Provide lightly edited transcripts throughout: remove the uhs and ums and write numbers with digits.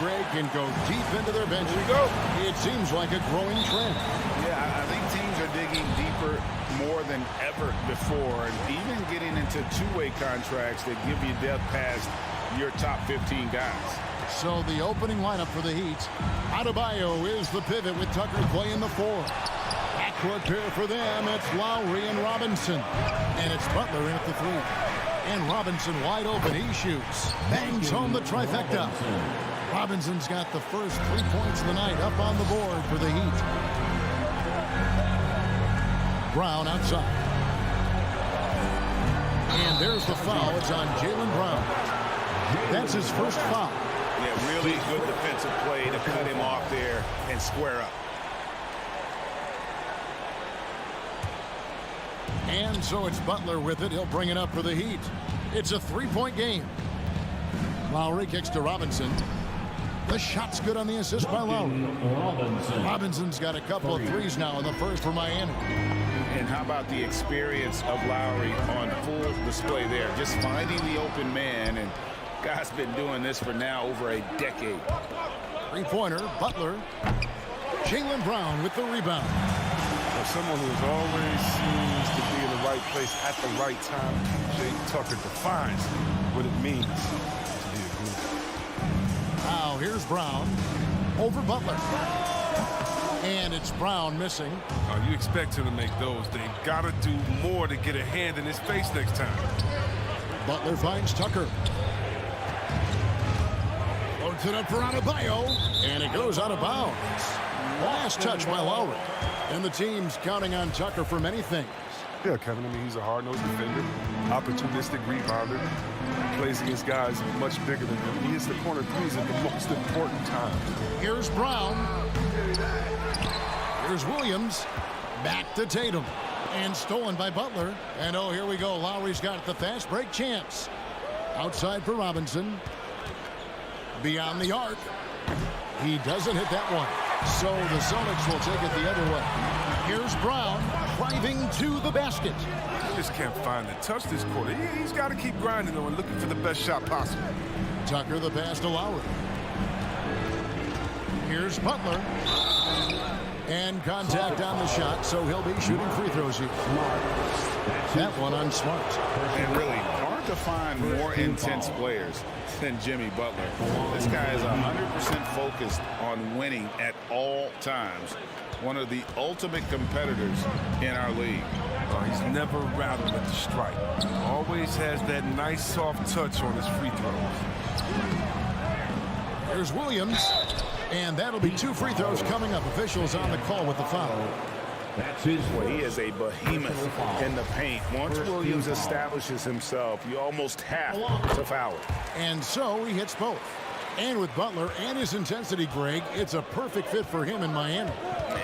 Greg, can go deep into their bench. Here we go. It seems like a growing trend. Yeah, I think teams are digging deeper more than ever before, and even getting into two-way contracts that give you depth past your top 15 guys. So the opening lineup for the Heat. Adebayo is the pivot with Tucker playing the 4. Backcourt pair for them. It's Lowry and Robinson. And it's Butler in at the 3. And Robinson wide open. He shoots. Bangs home the trifecta. Robinson's got the first 3 points of the night up on the board for the Heat. Brown outside. And there's the foul. It's on Jaylen Brown. That's his first foul. Yeah, really good defensive play to cut him off there and square up. And so it's Butler with it. He'll bring it up for the Heat. It's a 3-point game. Lowry kicks to Robinson. The shot's good on the assist by Lowry. Robinson's got a couple of threes now in the first for Miami. And how about the experience of Lowry on full display there? Just finding the open man, and guy's been doing this for now over a decade. Three-pointer, Butler. Jaylen Brown with the rebound. Someone who always seems to be in the right place at the right time. Jay Tucker defines what it means to be a group. Now here's Brown over Butler. And it's Brown missing. You expect him to make those. They got to do more to get a hand in his face next time. Butler finds Tucker. Loads it up for Adebayo. And it goes out of bounds. Last touch by Lowry. And the team's counting on Tucker for many things. Yeah, Kevin, I mean, he's a hard-nosed defender, opportunistic rebounder, plays against guys much bigger than him. He hits the corner threes at the most important time. Here's Brown. Here's Williams. Back to Tatum. And stolen by Butler. And oh, here we go. Lowry's got the fast break chance. Outside for Robinson. Beyond the arc. He doesn't hit that one. So the Celtics will take it the other way. Here's Brown driving to the basket. He just can't find the touch this quarter. He's got to keep grinding, though, and looking for the best shot possible. Tucker the pass to Lowry. Here's Butler. And contact on the shot, so he'll be shooting free throws here. That one on Smart. And really hard to find more intense players than Jimmy Butler. This guy is 100% focused on winning at all times. One of the ultimate competitors in our league. He's never rattled at the strike. Always has that nice soft touch on his free throws. Here's Williams. And that'll be 2 free throws coming up. Officials on the call with the foul. Well, he is a behemoth in the paint. Once Williams establishes himself, you almost have to foul it. And so he hits both. And with Butler and his intensity, Greg, it's a perfect fit for him in Miami.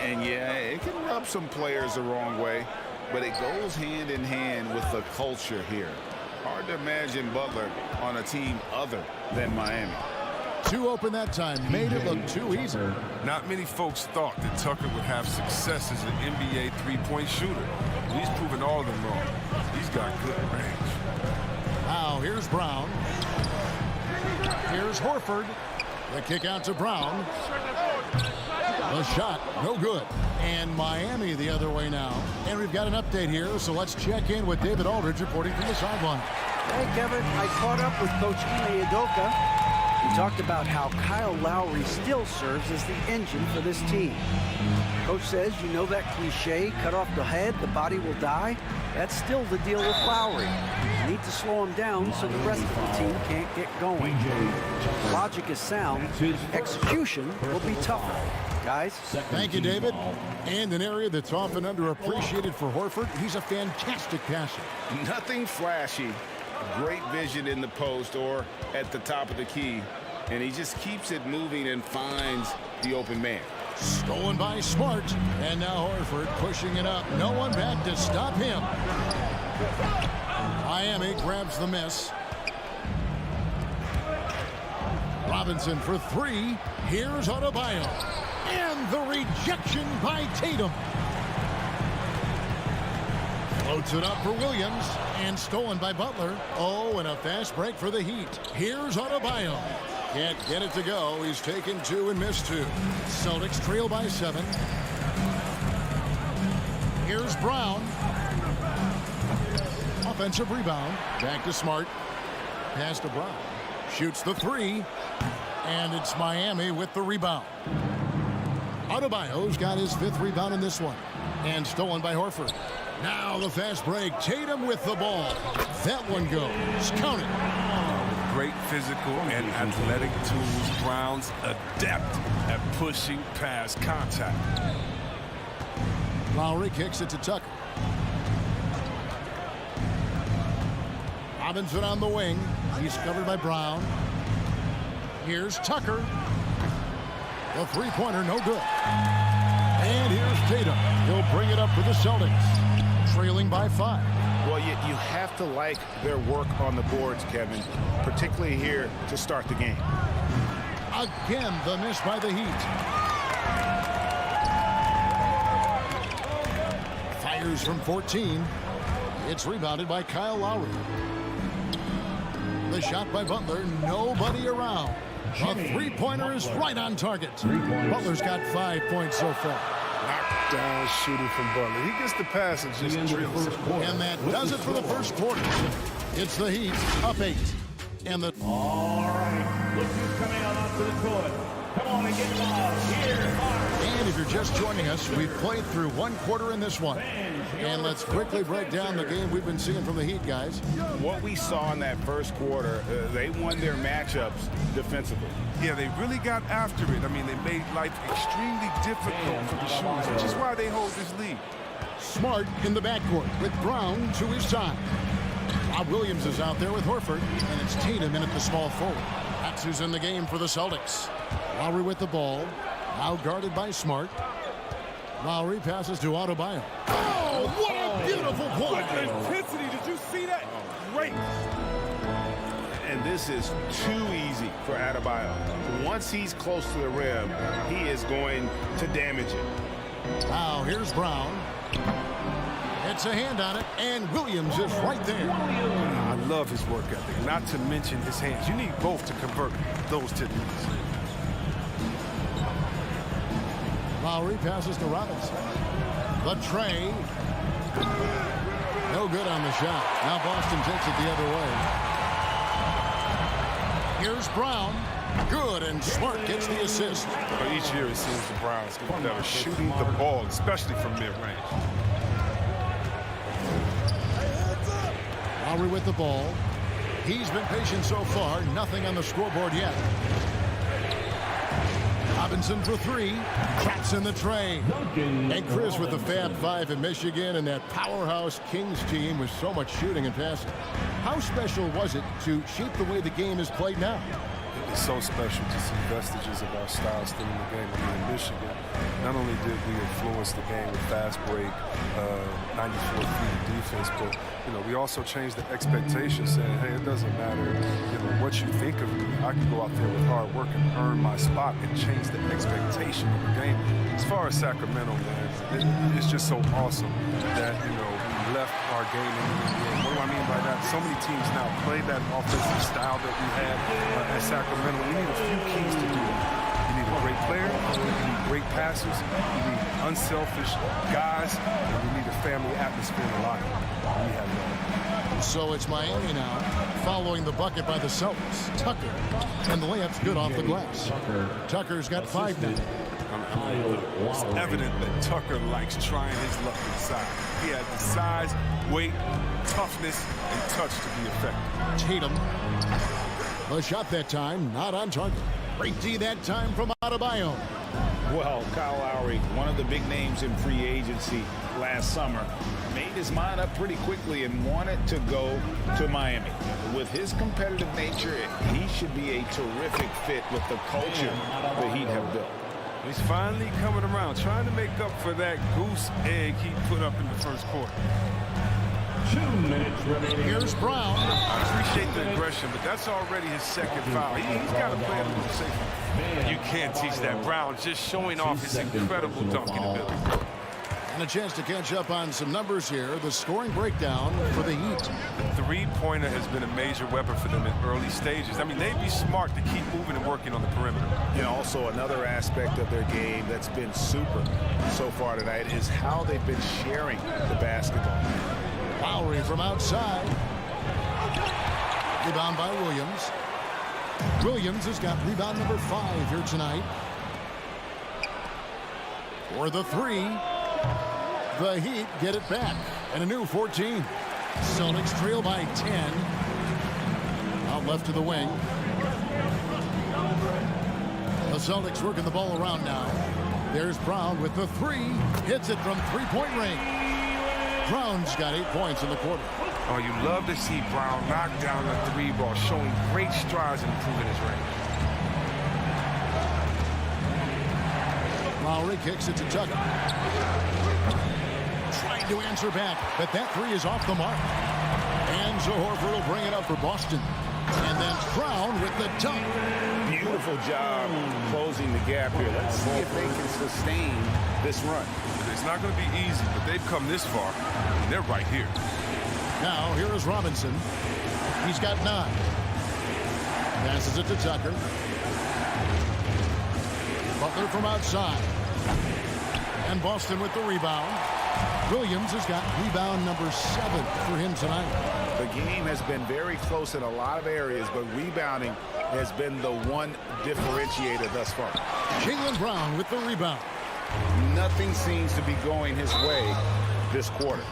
And yeah, it can rub some players the wrong way, but it goes hand in hand with the culture here. Hard to imagine Butler on a team other than Miami. 2 open that time, made it look too easy. Not many folks thought that Tucker would have success as an NBA three-point shooter. He's proven all of them wrong. He's got good range. Now here's Brown. Here's Horford. The kick out to Brown. The shot, no good. And Miami the other way now. And we've got an update here, so let's check in with David Aldridge reporting from the sideline. Hey, Kevin, I caught up with Coach Ime Udoka. We talked about how Kyle Lowry still serves as the engine for this team. Coach says, you know that cliche, cut off the head, the body will die? That's still the deal with Lowry. You need to slow him down so the rest of the team can't get going. Logic is sound. Execution will be tougher. Guys? Thank you, David. And an area that's often underappreciated for Horford, he's a fantastic passer. Nothing flashy. Great vision in the post or at the top of the key. And he just keeps it moving and finds the open man. Stolen by Smart. And now Horford pushing it up. No one back to stop him. Miami grabs the miss. Robinson for 3. Here's Adebayo. And the rejection by Tatum. Floats it up for Williams. And stolen by Butler. Oh, and a fast break for the Heat. Here's Adebayo. Can't get it to go. He's taken 2 and missed 2. Celtics trail by 7. Here's Brown. Offensive rebound. Back to Smart. Pass to Brown. Shoots the 3. And it's Miami with the rebound. Adebayo's got his 5th rebound in this one. And stolen by Horford. Now the fast break. Tatum with the ball. That one goes. Count it. Great physical and athletic tools. Brown's adept at pushing past contact. Lowry kicks it to Tucker. Robinson on the wing. He's covered by Brown. Here's Tucker. The three-pointer, no good. And here's Tatum. He'll bring it up for the Celtics. Trailing by 5. Well, you have to like their work on the boards, Kevin, particularly here to start the game. Again, the miss by the Heat. Fires from 14. It's rebounded by Kyle Lowry. The shot by Butler, nobody around. The three-pointer is right on target. Butler's got 5 points so far. Knockdown shooting from Butler. He gets the pass and just drills. And that does it for the first quarter. It's the Heat up 8. And the All right, look who's coming on up to the court. Come on and get involved. Here are. And if you're just joining us, we've played through 1 quarter in this one. And let's quickly break down the game we've been seeing from the Heat, guys. What we saw in that first quarter, they won their matchups defensively. Yeah, they really got after it. I mean, they made life extremely difficult for the shooters, which is why they hold this lead. Smart in the backcourt with Brown to his side. Rob Williams is out there with Horford, and it's Tatum in at the small forward. That's who's in the game for the Celtics. Lowry with the ball, now guarded by Smart. Lowry passes to Adebayo. Oh, what a beautiful play! Intensity, did you see that? Great. And this is too easy for Adebayo. Once he's close to the rim, he is going to damage it. Now here's Brown. It's a hand on it, and Williams is right there. I love his work ethic, not to mention his hands. You need both to convert those techniques. Lowry passes to Robinson. The tray. No good on the shot. Now Boston takes it the other way. Here's Brown. Good, and Smart gets the assist. Each year it seems the Browns get better shooting the ball, especially from mid-range. Lowry with the ball. He's been patient so far. Nothing on the scoreboard yet. Robinson for 3. Traps in the tray. And Chris with the Fab 5 in Michigan and that powerhouse Kings team with so much shooting and passing. How special was it to shape the way the game is played now? It's so special to see vestiges of our style still in the game. I mean, in Michigan, not only did we influence the game with fast break, 94 feet defense, but, you know, we also changed the expectation, saying, hey, it doesn't matter, you know, what you think of me. I can go out there with hard work and earn my spot and change the expectation of the game. As far as Sacramento, man, it's just so awesome that, you know, we left our game in the NBA. What do I mean by that? So many teams now play that offensive style that we had at Sacramento. We need a few keys to do it. You need a great player, you need great passers, you need unselfish guys, and you need a family atmosphere in the locker room. We have that. So it's Miami now, following the bucket by the Celtics. Tucker, and the layup's good off the glass. Tucker's got 5 now. It's evident that Tucker likes trying his luck inside. He has the size, weight, toughness, and touch to be effective. Tatum. The shot that time, not on target. Great D that time from Adebayo. Well, Kyle Lowry, one of the big names in free agency last summer, made his mind up pretty quickly and wanted to go to Miami. With his competitive nature, he should be a terrific fit with the culture the Heat have built. He's finally coming around, trying to make up for that goose egg he put up in the first quarter. 2 minutes remaining. Here's Brown. I appreciate the aggression, but that's already his second foul. He's got to play a little safer. You can't teach that. Brown just showing off his incredible dunking ability. And a chance to catch up on some numbers here. The scoring breakdown for the Heat. Three-pointer has been a major weapon for them in early stages. I mean, they'd be smart to keep moving and working on the perimeter. You know, also another aspect of their game that's been super so far tonight is how they've been sharing the basketball. Lowry from outside. Rebound by Williams. Williams has got rebound number 5 here tonight. For the 3. The Heat get it back. And a new 14. Celtics trail by 10. Out left to the wing. The Celtics working the ball around now. There's Brown with the 3. Hits it from three-point range. Brown's got 8 points in the quarter. Oh, you love to see Brown knock down the 3 ball, showing great strides in improving his range. Lowry kicks it to Tucker. Trying to answer back, but that 3 is off the mark. And so Horford will bring it up for Boston. And then Brown with the dunk. Beautiful job closing the gap here. Let's see if they can sustain this run. It's not going to be easy, but they've come this far. And they're right here. Now, here is Robinson. He's got 9. Passes it to Tucker. Butler from outside. And Boston with the rebound. Williams has got rebound number 7 for him tonight. The game has been very close in a lot of areas, but rebounding has been the one differentiator thus far. Jaylen Brown with the rebound. Nothing seems to be going his way this quarter.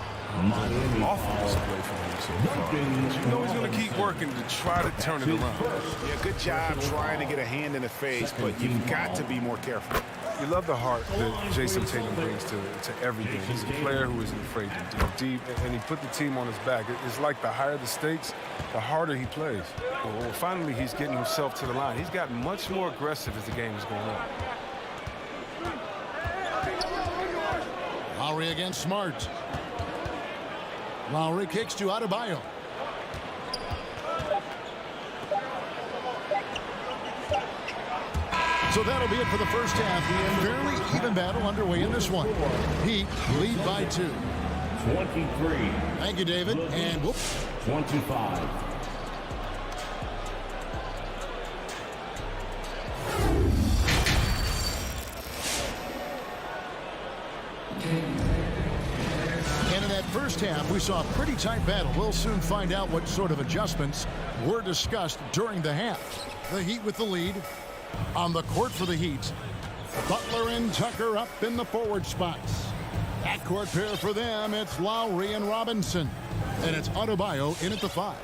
Awful display from him so far. But you know he's going to keep working to try to turn it around. Yeah, good job trying to get a hand in the face, but you've got to be more careful. You love the heart that Jason Tatum brings to everything. He's a player who isn't afraid to dig deep, and he put the team on his back. It's like the higher the stakes, the harder he plays. Well, finally, he's getting himself to the line. He's gotten much more aggressive as the game is going on. Lowry against Smart. Lowry kicks to Adebayo. So that'll be it for the first half. Fairly even battle underway in this one. Heat lead by 2. 23. Thank you, David. And whoops. 25. And in that first half, we saw a pretty tight battle. We'll soon find out what sort of adjustments were discussed during the half. The Heat with the lead. On the court for the Heat, Butler and Tucker up in the forward spots. Backcourt pair for them, it's Lowry and Robinson. And it's Adebayo in at the 5.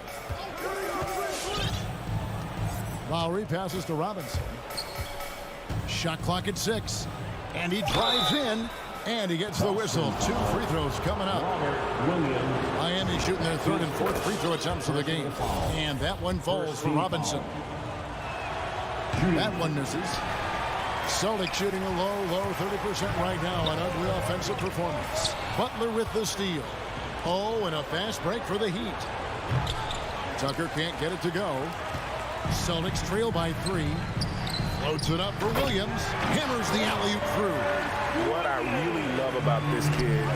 Lowry passes to Robinson. Shot clock at 6. And he drives in, and he gets the whistle. 2 free throws coming up. Miami shooting their 3rd and 4th free throw attempts of the game. And that one falls for Robinson. That one misses. Celtics shooting a low 30% right now. An ugly offensive performance. Butler with the steal. Oh, and a fast break for the Heat. Tucker can't get it to go. Celtics trail by 3. Floats it up for Williams. Hammers the alley-oop through. What I really love about this kid,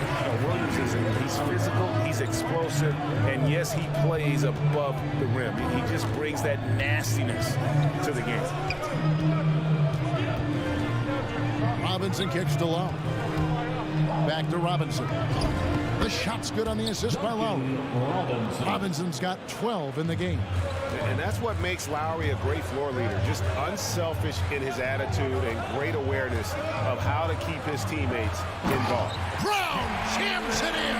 Williams, is he's physical, he's explosive, and yes, he plays above the rim. He just brings that nastiness to the game. Robinson kicks to Lowe. Back to Robinson. The shot's good on the assist by Lowry. Robinson's got 12 in the game. And that's what makes Lowry a great floor leader. Just unselfish in his attitude and great awareness of how to keep his teammates involved. Brown jams it in.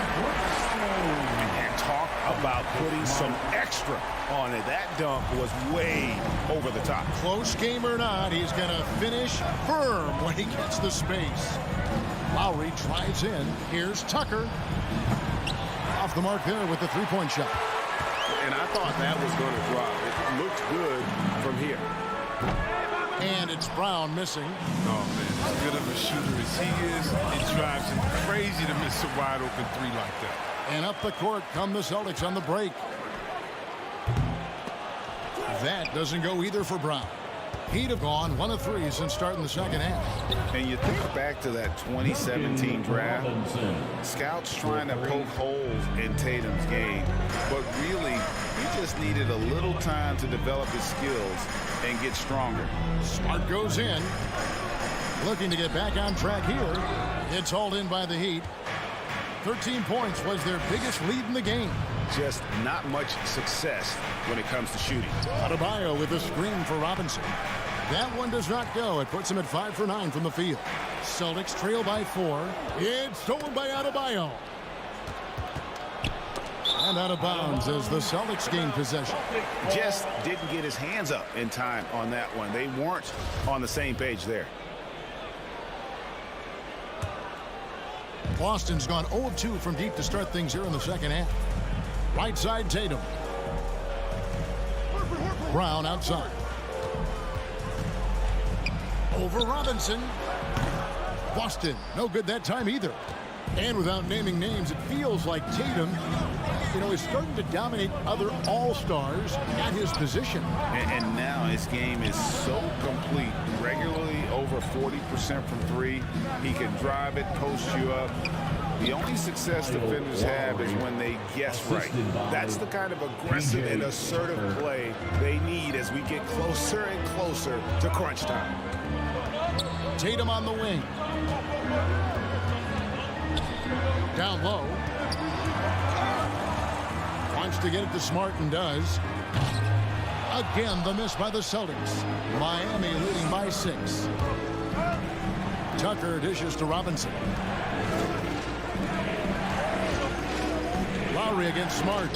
And talk about putting some extra on it. That dunk was way over the top. Close game or not, he's going to finish firm when he gets the space. Lowry drives in. Here's Tucker. Off the mark there with the three-point shot. And I thought that was going to drop. It looked good from here. And it's Brown missing. Oh, man, as good of a shooter as he is, it drives him crazy to miss a wide-open 3 like that. And up the court come the Celtics on the break. That doesn't go either for Brown. Heat have gone 1 of 3 since starting the second half. And you think back to that 2017 draft, scouts trying to poke holes in Tatum's game, but really he just needed a little time to develop his skills and get stronger. Smart goes in, looking to get back on track here. It's hauled in by the Heat. 13 points was their biggest lead in the game. Just not much success when it comes to shooting. Adebayo with a screen for Robinson. That one does not go. It puts him at 5 for 9 from the field. Celtics trail by 4. It's stolen by Adebayo. And out of bounds as the Celtics gain possession. Just didn't get his hands up in time on that one. They weren't on the same page there. Boston's gone 0 of 2 from deep to start things here in the second half. Right side, Tatum. Brown outside. Over Robinson. Boston, no good that time either. And without naming names, it feels like Tatum, is starting to dominate other all-stars at his position. And now his game is so complete. Regularly over 40% from 3. He can drive it, post you up. The only success defenders have is when they guess right. That's the kind of aggressive and assertive play they need as we get closer and closer to crunch time. Tatum on the wing. Down low. Wants to get it to Smart and does. Again, the miss by the Celtics. Miami leading by 6. Tucker dishes to Robinson. Lowry against Smart.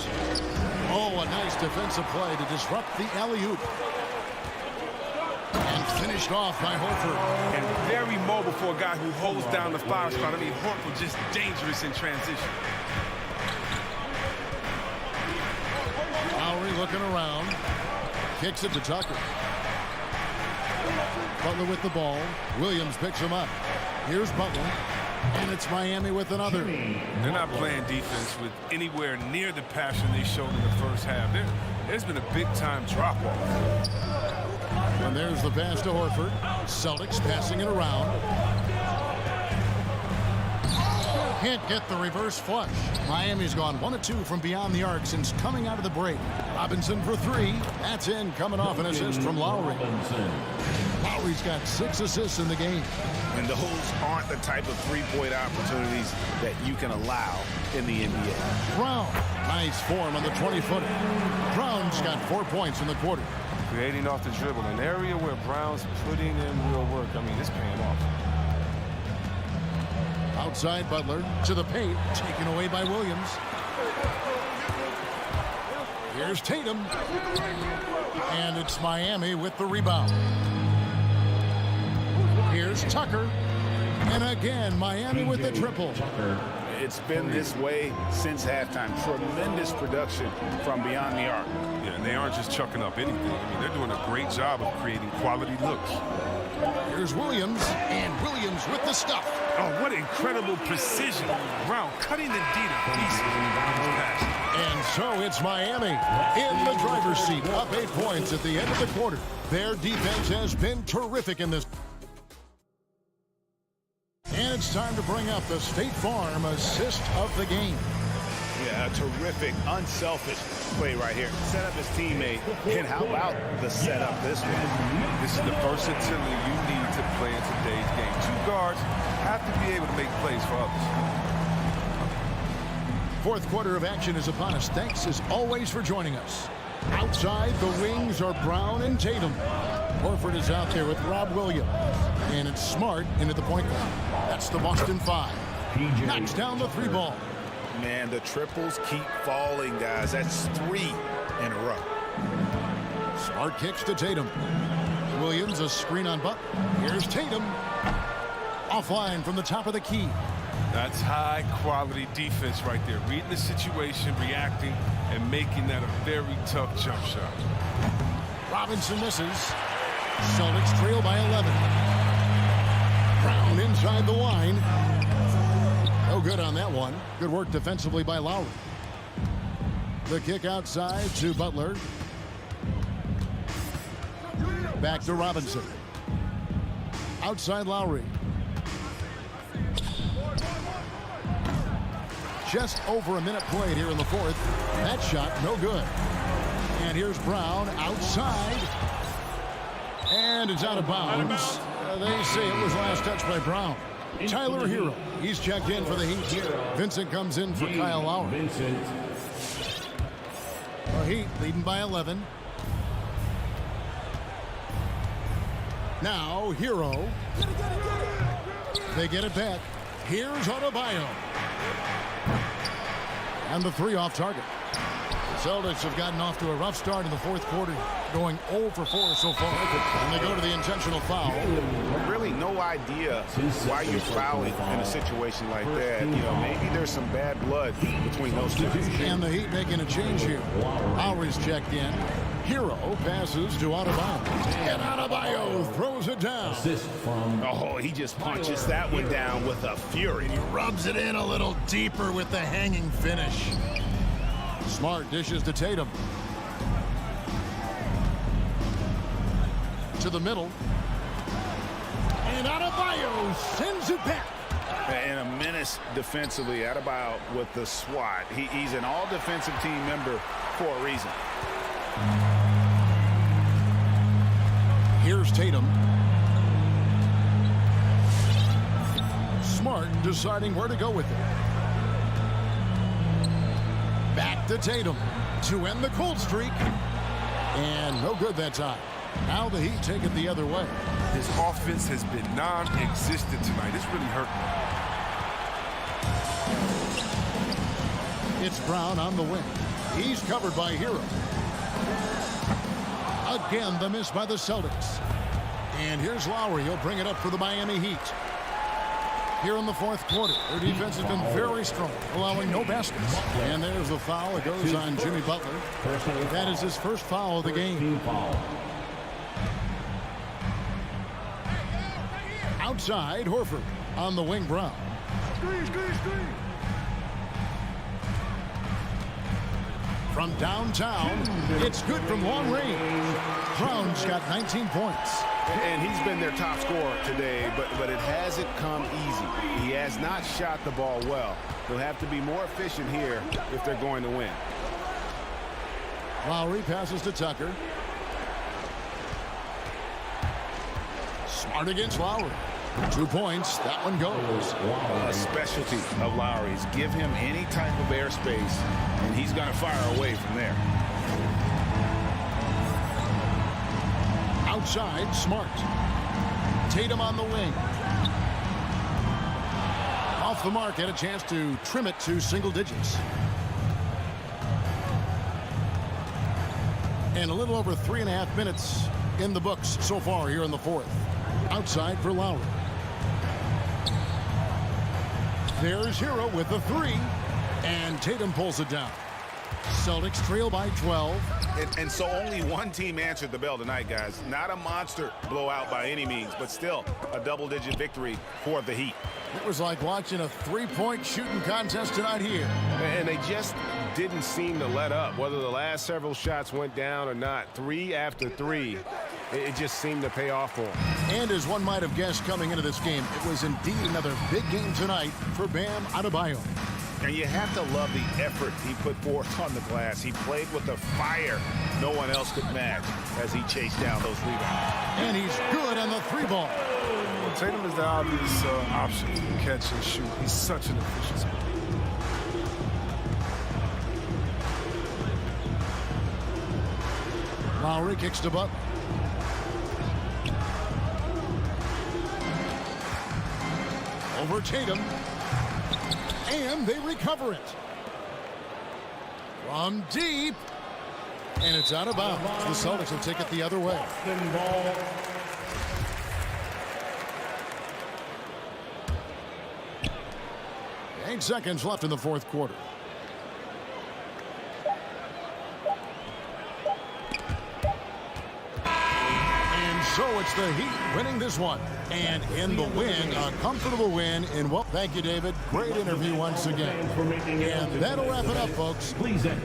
Oh, a nice defensive play to disrupt the alley-oop. And finished off by Horford. And very mobile for a guy who holds down the foul spot. I mean, Horford just dangerous in transition. Lowry looking around. Kicks it to Tucker. Butler with the ball. Williams picks him up. Here's Butler. And it's Miami with another. They're not playing defense with anywhere near the passion they showed in the first half. There's been a big-time drop-off. And there's the pass to Horford. Celtics passing it around. Can't get the reverse flush. Miami's gone 1 of 2 from beyond the arc since coming out of the break. Robinson for 3. That's in, coming off an assist from Lowry. Lowry's got 6 assists in the game. And those aren't the type of three-point opportunities that you can allow in the NBA. Brown, nice form on the 20-footer. Brown's got 4 points in the quarter. Creating off the dribble, an area where Brown's putting in real work. I mean, it's paying off. Outside Butler to the paint, taken away by Williams. Here's Tatum. And it's Miami with the rebound. Here's Tucker. And again, Miami with the triple. It's been this way since halftime. Tremendous production from beyond the arc. Yeah, and they aren't just chucking up anything. I mean, they're doing a great job of creating quality looks. Here's Williams, and Williams with the stuff. Oh, what incredible precision. Brown cutting the D to pieces. And so it's Miami in the driver's seat, up 8 points at the end of the quarter. Their defense has been terrific in this. And it's time to bring up the State Farm assist of the game. Yeah, a terrific, unselfish play right here. Set up his teammate. And how about the setup this one? This is the versatility you need to play in today's game. 2 guards have to be able to make plays for others. Fourth quarter of action is upon us. Thanks as always for joining us. Outside, the wings are Brown and Tatum. Horford is out there with Rob Williams. And it's Smart into the point guard. That's the Boston 5. Knocks down the 3 ball. Man, the triples keep falling, guys. That's 3 in a row. Smart kicks to Tatum. Williams, a screen on Butler. Here's Tatum. Offline from the top of the key. That's high-quality defense right there. Reading the situation, reacting, and making that a very tough jump shot. Robinson misses. Celtics trail by 11. Brown inside the line. No good on that one. Good work defensively by Lowry. The kick outside to Butler. Back to Robinson. Outside Lowry. Just over a minute played here in the fourth. That shot, no good. And here's Brown outside. And it's out of bounds. They say it was last touched by Brown. Tyler Hero, he's checked in for the Heat. Vincent comes in for Kyle Lowry. The Heat leading by 11. Now Hero. They get it back. Here's Adebayo. And the three off target. The Celtics have gotten off to a rough start in the fourth quarter, going 0 for 4 so far. And they go to the intentional foul. Really no idea why you're fouling in a situation like that. You know, maybe there's some bad blood between those two. And the Heat making a change here. Lowry's checked in. Hero passes to Adebayo. And Adebayo throws it down. Oh, he just punches that one down with a fury. He rubs it in a little deeper with the hanging finish. Smart dishes to Tatum. To the middle. And Adebayo sends it back. And a menace defensively. Adebayo with the swat. He's an all-defensive team member for a reason. Here's Tatum. Smart deciding where to go with it. Back to Tatum to end the cold streak. And no good that time. Now the Heat take it the other way. His offense has been non-existent tonight. It's really hurting. It's Brown on the wing. He's covered by Hero. Again, the miss by the Celtics. And here's Lowry. He'll bring it up for the Miami Heat. Here in the fourth quarter, their defense has been very strong, allowing no baskets. And there's the foul. It goes on Jimmy Butler. That is his first foul of the game. Outside, Horford on the wing. Brown. From downtown, it's good from long range. Brown's got 19 points. And he's been their top scorer today, but it hasn't come easy. He has not shot the ball well. They'll have to be more efficient here if they're going to win. Lowry passes to Tucker. Smart against Lowry. 2 points. That one goes. A specialty of Lowry's. Give him any type of airspace, and he's going to fire away from there. Outside, Smart. Tatum on the wing. Off the mark, had a chance to trim it to single digits. And a little over 3.5 minutes in the books so far here in the fourth. Outside for Lowry. There's Hero with the three. And Tatum pulls it down. Celtics trail by 12. And so only one team answered the bell tonight, guys. Not a monster blowout by any means, but still a double-digit victory for the Heat. It was like watching a three-point shooting contest tonight here. And they just didn't seem to let up. Whether the last several shots went down or not, 3 after 3, it just seemed to pay off for them. And as one might have guessed coming into this game, it was indeed another big game tonight for Bam Adebayo. And you have to love the effort he put forth on the glass. He played with a fire no one else could match as he chased down those rebounds. And he's good on the three ball. Well, Tatum is the obvious option to catch and shoot. He's such an efficient scorer. Lowry kicks to Butler. Over Tatum. And they recover it. From deep. And it's out of bounds. The Celtics will take it the other way. 8 seconds left in the fourth quarter. And so it's the Heat winning this one. And in the win, a comfortable win. And well, thank you, David. Great interview once again. And that'll wrap it up, folks. Please enter.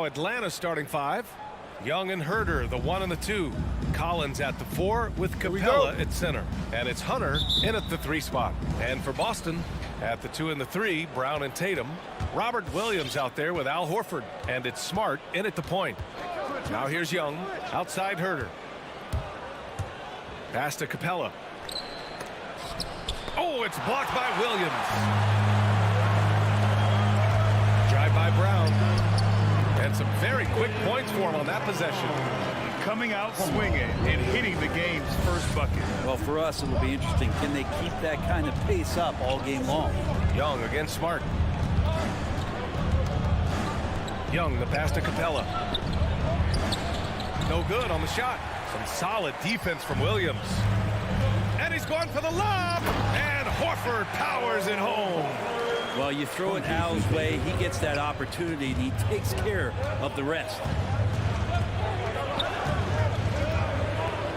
now Atlanta's starting five. Young and Herder, the 1 and the 2. Collins at the 4 with Capella at center. And it's Hunter in at the 3 spot. And for Boston, at the 2 and the 3, Brown and Tatum. Robert Williams out there with Al Horford. And it's Smart in at the point. Now here's Young, outside Herder. Pass to Capella. Oh, it's blocked by Williams. Drive by Brown. And some very quick points for him on that possession. Coming out swinging and hitting the game's first bucket. Well, for us, it'll be interesting. Can they keep that kind of pace up all game long? Young against Smart. Young, the pass to Capella. No good on the shot. Some solid defense from Williams. And he's going for the lob. And Horford powers it home. Well, you throw it Al's way, he gets that opportunity, and he takes care of the rest.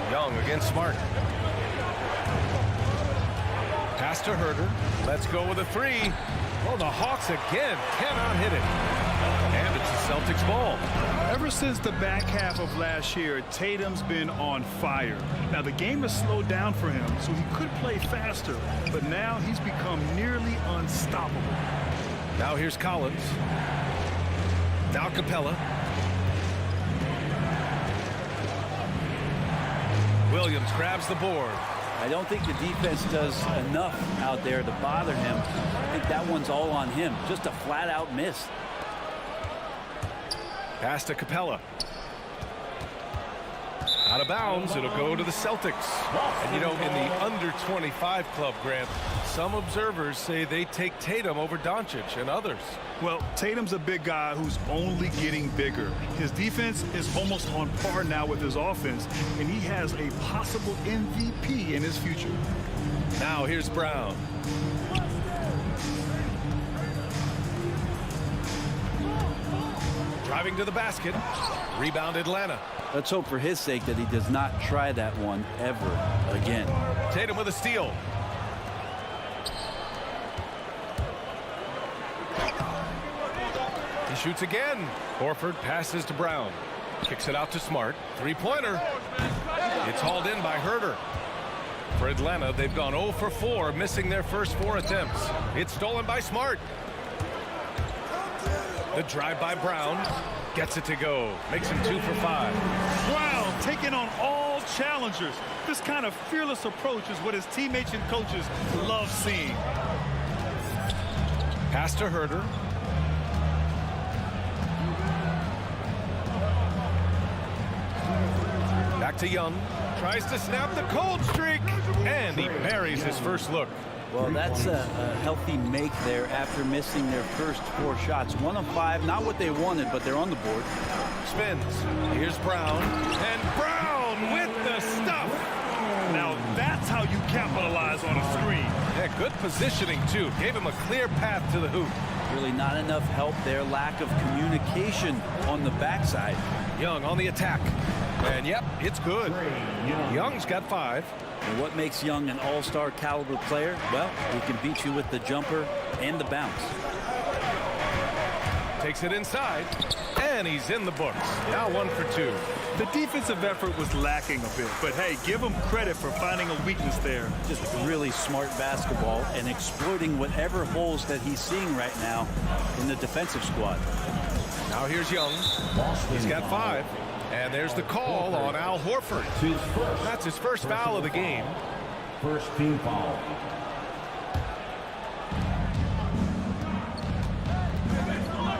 Young against Smart. Pass to Herder. Let's go with a 3. Well, the Hawks again cannot hit it. And it's the Celtics ball. Ever since the back half of last year, Tatum's been on fire. Now, the game has slowed down for him, so he could play faster, but now he's become nearly unstoppable. Now here's Collins. Now Capella. Williams grabs the board. I don't think the defense does enough out there to bother him. I think that one's all on him. Just a flat-out miss. Pass to Capella. Out of bounds, it'll go to the Celtics. And you know, in the under 25 club, Grant, some observers say they take Tatum over Doncic and others. Well, Tatum's a big guy who's only getting bigger. His defense is almost on par now with his offense, and he has a possible MVP in his future. Now here's Brown. Driving to the basket. Rebound Atlanta. Let's hope for his sake that he does not try that one ever again. Tatum with a steal. He shoots again. Horford passes to Brown. Kicks it out to Smart. Three-pointer. It's hauled in by Herder. For Atlanta, they've gone 0 for 4, missing their first 4 attempts. It's stolen by Smart. The drive by Brown. Gets it to go. Makes him 2 for 5. Brown taking on all challengers. This kind of fearless approach is what his teammates and coaches love seeing. Pass to Herder. Back to Young. Tries to snap the cold streak. And he buries his first look. Well, that's a healthy make there after missing their first 4 shots. 1 of 5, not what they wanted, but they're on the board. Spins. Here's Brown. And Brown with the stuff. Now that's how you capitalize on a screen. Yeah, good positioning, too. Gave him a clear path to the hoop. Really not enough help there. Lack of communication on the backside. Young on the attack. And, yep, it's good. Young's got 5. And what makes Young an all-star caliber player? Well, he can beat you with the jumper and the bounce. Takes it inside, and he's in the books. Now 1 for 2. The defensive effort was lacking a bit, but hey, give him credit for finding a weakness there. Just really smart basketball and exploiting whatever holes that he's seeing right now in the defensive squad. Now here's Young. He's got 5. And there's the call on Al Horford. That's his first foul of the game. First team foul.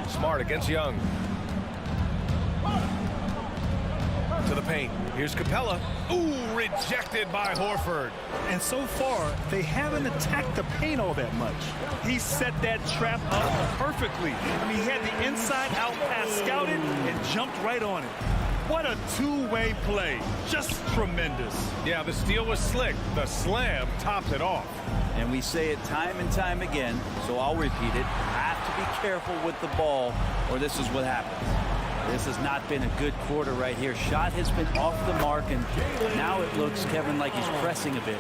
Smart against Young. To the paint. Here's Capella. Ooh, rejected by Horford. And so far, they haven't attacked the paint all that much. He set that trap up perfectly. I mean, he had the inside-out pass scouted and jumped right on it. What a two-way play. Just tremendous. Yeah, the steal was slick. The slam topped it off. And we say it time and time again, so I'll repeat it. Have to be careful with the ball, or this is what happens. This has not been a good quarter right here. Shot has been off the mark, and now it looks, Kevin, like he's pressing a bit.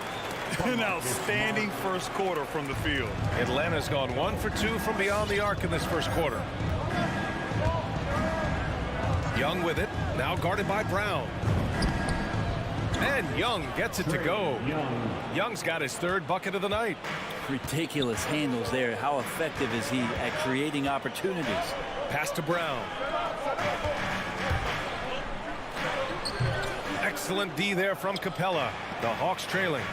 An outstanding first quarter from the field. Atlanta's gone 1 for 2 from beyond the arc in this first quarter. Young with it, now guarded by Brown. And Young gets it to go. Young's got his third bucket of the night. Ridiculous handles there. How effective is he at creating opportunities? Pass to Brown. Excellent D there from Capella. The Hawks trailing.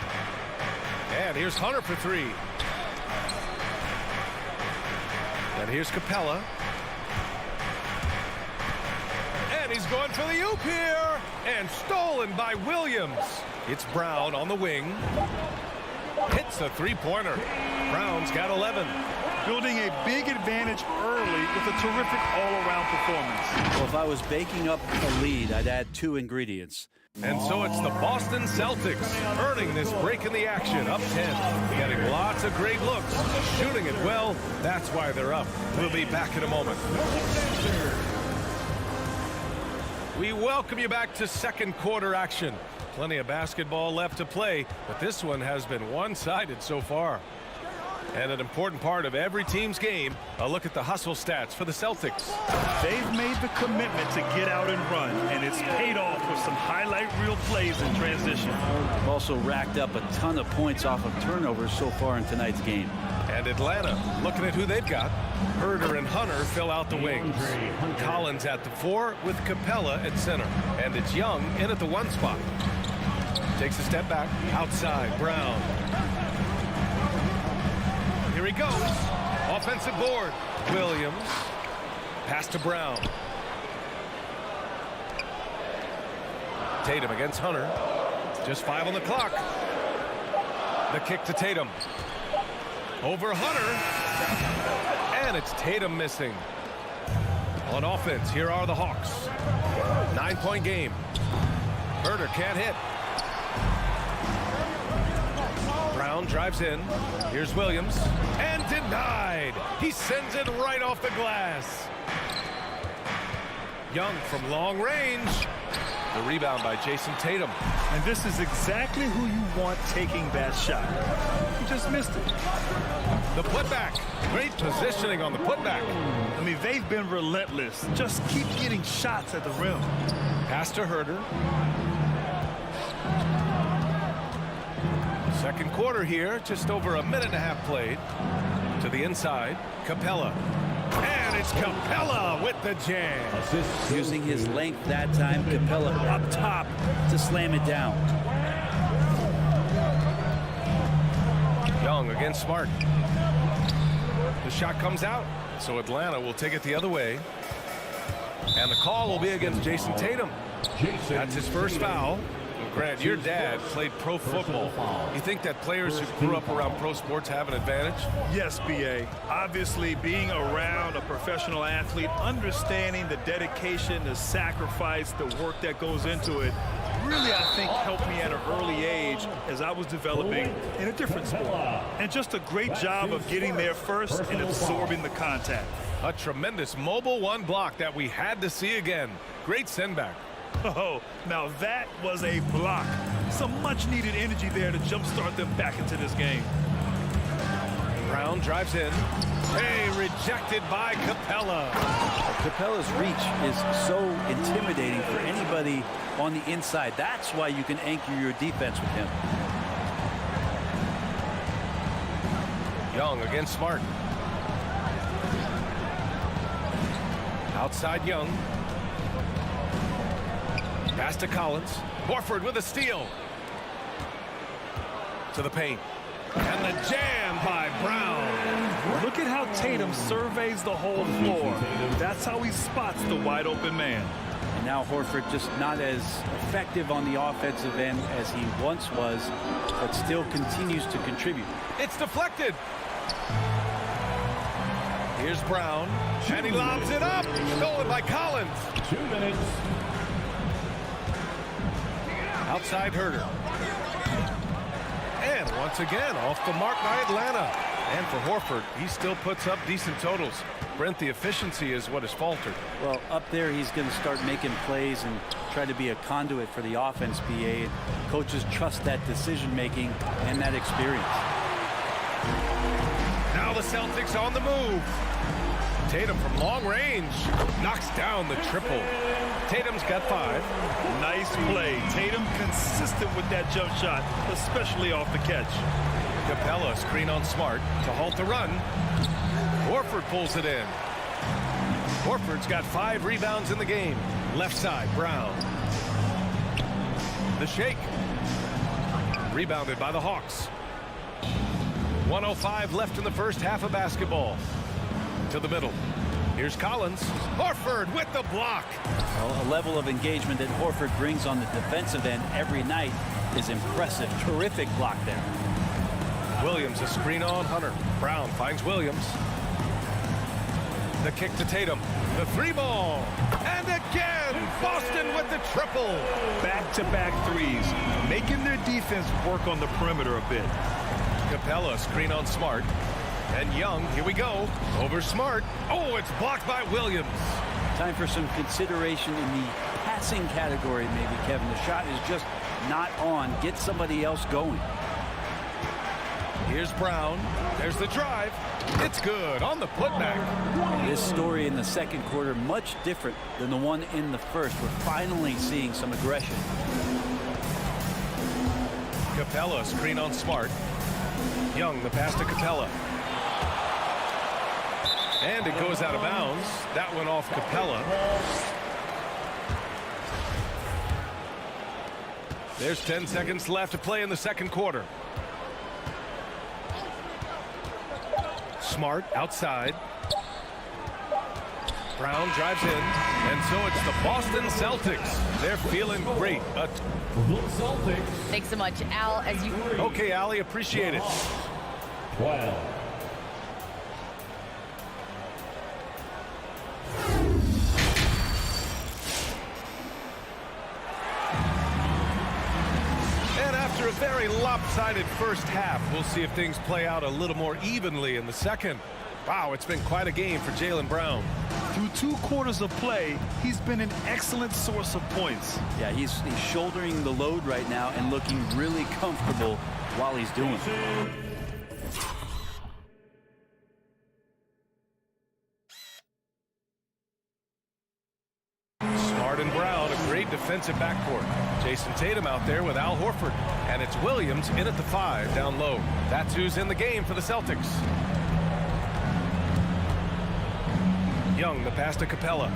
And here's Hunter for three. And here's Capella. And he's going for the oop here. And stolen by Williams. It's Brown on the wing. Hits a three-pointer. Brown's got 11. Building a big advantage early with a terrific all-around performance. Well, if I was baking up a lead, I'd add 2 ingredients. And so it's the Boston Celtics earning this break in the action, up 10. Getting lots of great looks, shooting it well. That's why they're up. We'll be back in a moment. We welcome you back to second quarter action. Plenty of basketball left to play, but this one has been one-sided so far. And an important part of every team's game, a look at the hustle stats for the Celtics. They've made the commitment to get out and run, and it's paid off with some highlight reel plays in transition. They've also racked up a ton of points off of turnovers so far in tonight's game. And Atlanta, looking at who they've got. Herder and Hunter fill out the wings. Collins at the 4 with Capella at center. And it's Young in at the 1 spot. Takes a step back. Outside, Brown. Here he goes. Offensive board. Williams. Pass to Brown. Tatum against Hunter. Just 5 on the clock. The kick to Tatum. Over Hunter. And it's Tatum missing. On offense, here are the Hawks. 9-point game. Herder can't hit. Brown drives in. Here's Williams. And denied. He sends it right off the glass. Young from long range. The rebound by Jason Tatum. And this is exactly who you want taking that shot. He just missed it. The putback. Great positioning on the putback. I mean, they've been relentless. Just keep getting shots at the rim. Pass to Herder. Second quarter here, just over a minute and a half played. To the inside, Capella. And it's Capella with the jam. Using his length that time, Capella up top to slam it down. Young against Smart. The shot comes out, so Atlanta will take it the other way. And the call will be against Jason Tatum. That's his first foul. Grant, your dad played pro football. You think that players who grew up around pro sports have an advantage? Yes, B.A. Obviously, being around a professional athlete, understanding the dedication, the sacrifice, the work that goes into it, really, I think, helped me at an early age as I was developing in a different sport. And just a great job of getting there first and absorbing the contact. A tremendous mobile 1 block that we had to see again. Great send back. Oh, now that was a block. Some much-needed energy there to jumpstart them back into this game. Brown drives in. Hey, rejected by Capella. Capella's reach is so intimidating for anybody on the inside. That's why you can anchor your defense with him. Young against Smart. Outside Young. Pass to Collins. Horford with a steal. To the paint. And the jam by Brown. Look at how Tatum surveys the whole floor. That's how he spots the wide open man. And now Horford just not as effective on the offensive end as he once was, but still continues to contribute. It's deflected. Here's Brown. And he lobs it up. Stolen by Collins. 2 minutes. Outside Herder. And once again, off the mark by Atlanta. And for Horford, he still puts up decent totals. Brent, the efficiency is what has faltered. Well, up there, he's going to start making plays and try to be a conduit for the offense, BA. And coaches trust that decision-making and that experience. Now the Celtics on the move. Tatum from long range knocks down the triple. Tatum's got 5. Nice play. Tatum consistent with that jump shot, especially off the catch. Capella screen on Smart to halt the run. Horford pulls it in. Horford's got 5 rebounds in the game. Left side, Brown. The shake. Rebounded by the Hawks. 1:05 left in the first half of basketball. To the middle. Here's Collins. Horford with the block. Well, a level of engagement that Horford brings on the defensive end every night is impressive. Terrific block there. Williams a screen on Hunter. Brown finds Williams. The kick to Tatum. The 3 ball. And again, Boston with the triple. Back-to-back threes, making their defense work on the perimeter a bit. Capella screen on Smart. And Young, here we go. Over Smart. Oh, it's blocked by Williams. Time for some consideration in the passing category, maybe, Kevin. The shot is just not on. Get somebody else going. Here's Brown. There's the drive. It's good on the putback. This story in the second quarter much different than the one in the first. We're finally seeing some aggression. Capella screen on Smart. Young the pass to Capella. And it goes out of bounds. That went off Capella. There's 10 seconds left to play in the second quarter. Smart outside. Brown drives in. And so it's the Boston Celtics. They're feeling great. Thanks so much, Al. As you Okay, Allie, appreciate it. 12. And after a very lopsided first half, we'll see if things play out a little more evenly in the second. Wow, it's been quite a game for Jaylen Brown. Through 2 quarters of play, he's been an excellent source of points. Yeah, he's shouldering the load right now and looking really comfortable while he's doing it. Smart and Brown, a great defensive backcourt. Jason Tatum out there with Al Horford. And it's Williams in at the 5 down low. That's who's in the game for the Celtics. Young, the pass to Capella.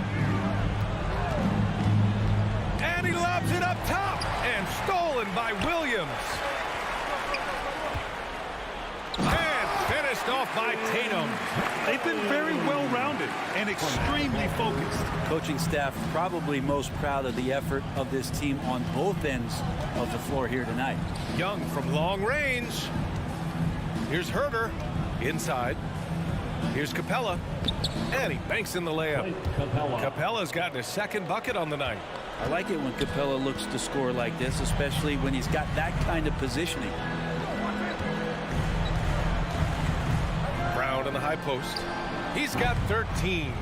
And he lobs it up top. And stolen by Williams. And finished off by Tatum. They've been very well-rounded and extremely focused. Coaching staff probably most proud of the effort of this team on both ends of the floor here tonight. Young from long range. Here's Herter inside. Here's Capella. And he banks in the layup. Capella's gotten his second bucket on the night. I like it when Capella looks to score like this, especially when he's got that kind of positioning. Brown in the high post. He's got 13.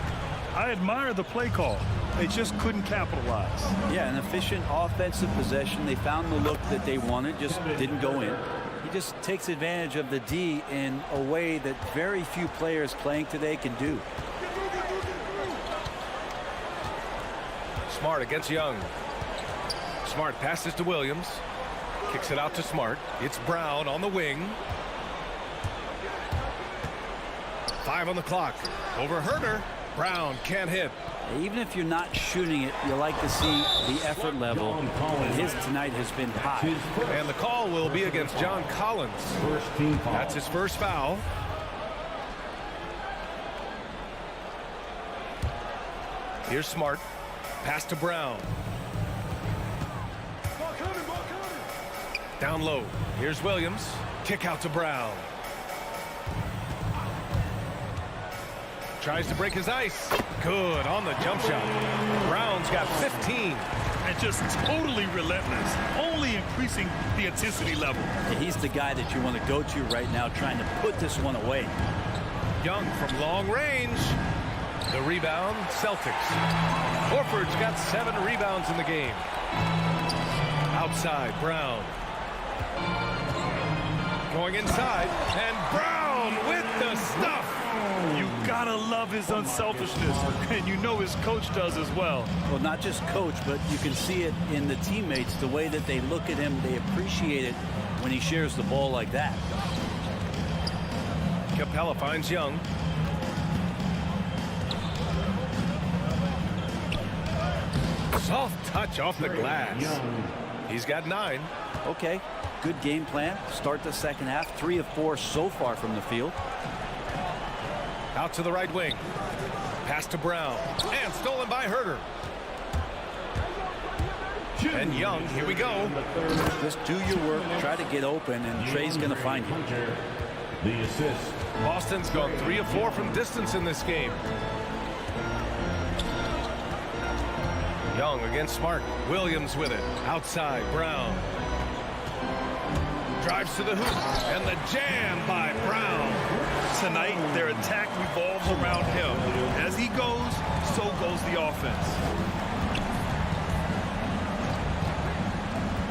I admire the play call. They just couldn't capitalize. Yeah, an efficient offensive possession. They found the look that they wanted, just didn't go in. He just takes advantage of the D in a way that very few players playing today can do. Smart against Young. Smart passes to Williams. Kicks it out to Smart. It's Brown on the wing. 5 on the clock. Over Herter. Brown can't hit. Even if you're not shooting it, you like to see the effort level. His tonight has been high. And the call will be against John Collins. That's his first foul. Here's Smart. Pass to Brown. Down low. Here's Williams. Kick out to Brown. Tries to break his ice. Good on the jump shot. Brown's got 15. And just totally relentless, only increasing the intensity level. Yeah, he's the guy that you want to go to right now, trying to put this one away. Young from long range. The rebound, Celtics. Horford's got 7 rebounds in the game. Outside, Brown. Going inside, and Brown with the stuff. You gotta love his unselfishness, and you know his coach does as well. Well, not just coach, but you can see it in the teammates, the way that they look at him. They appreciate it when he shares the ball like that. Capella finds Young. Soft touch off the glass. He's got 9. Okay, good game plan. Start the second half. 3 of 4 so far from the field. Out to the right wing. Pass to Brown. And stolen by Herder. And Young, here we go. Just do your work. Try to get open, and Trey's going to find you. The assist. Boston's gone 3 of 4 from distance in this game. Young against Smart. Williams with it. Outside, Brown. Drives to the hoop. And the jam by Brown. Tonight, their attack revolves around him. As he goes, so goes the offense.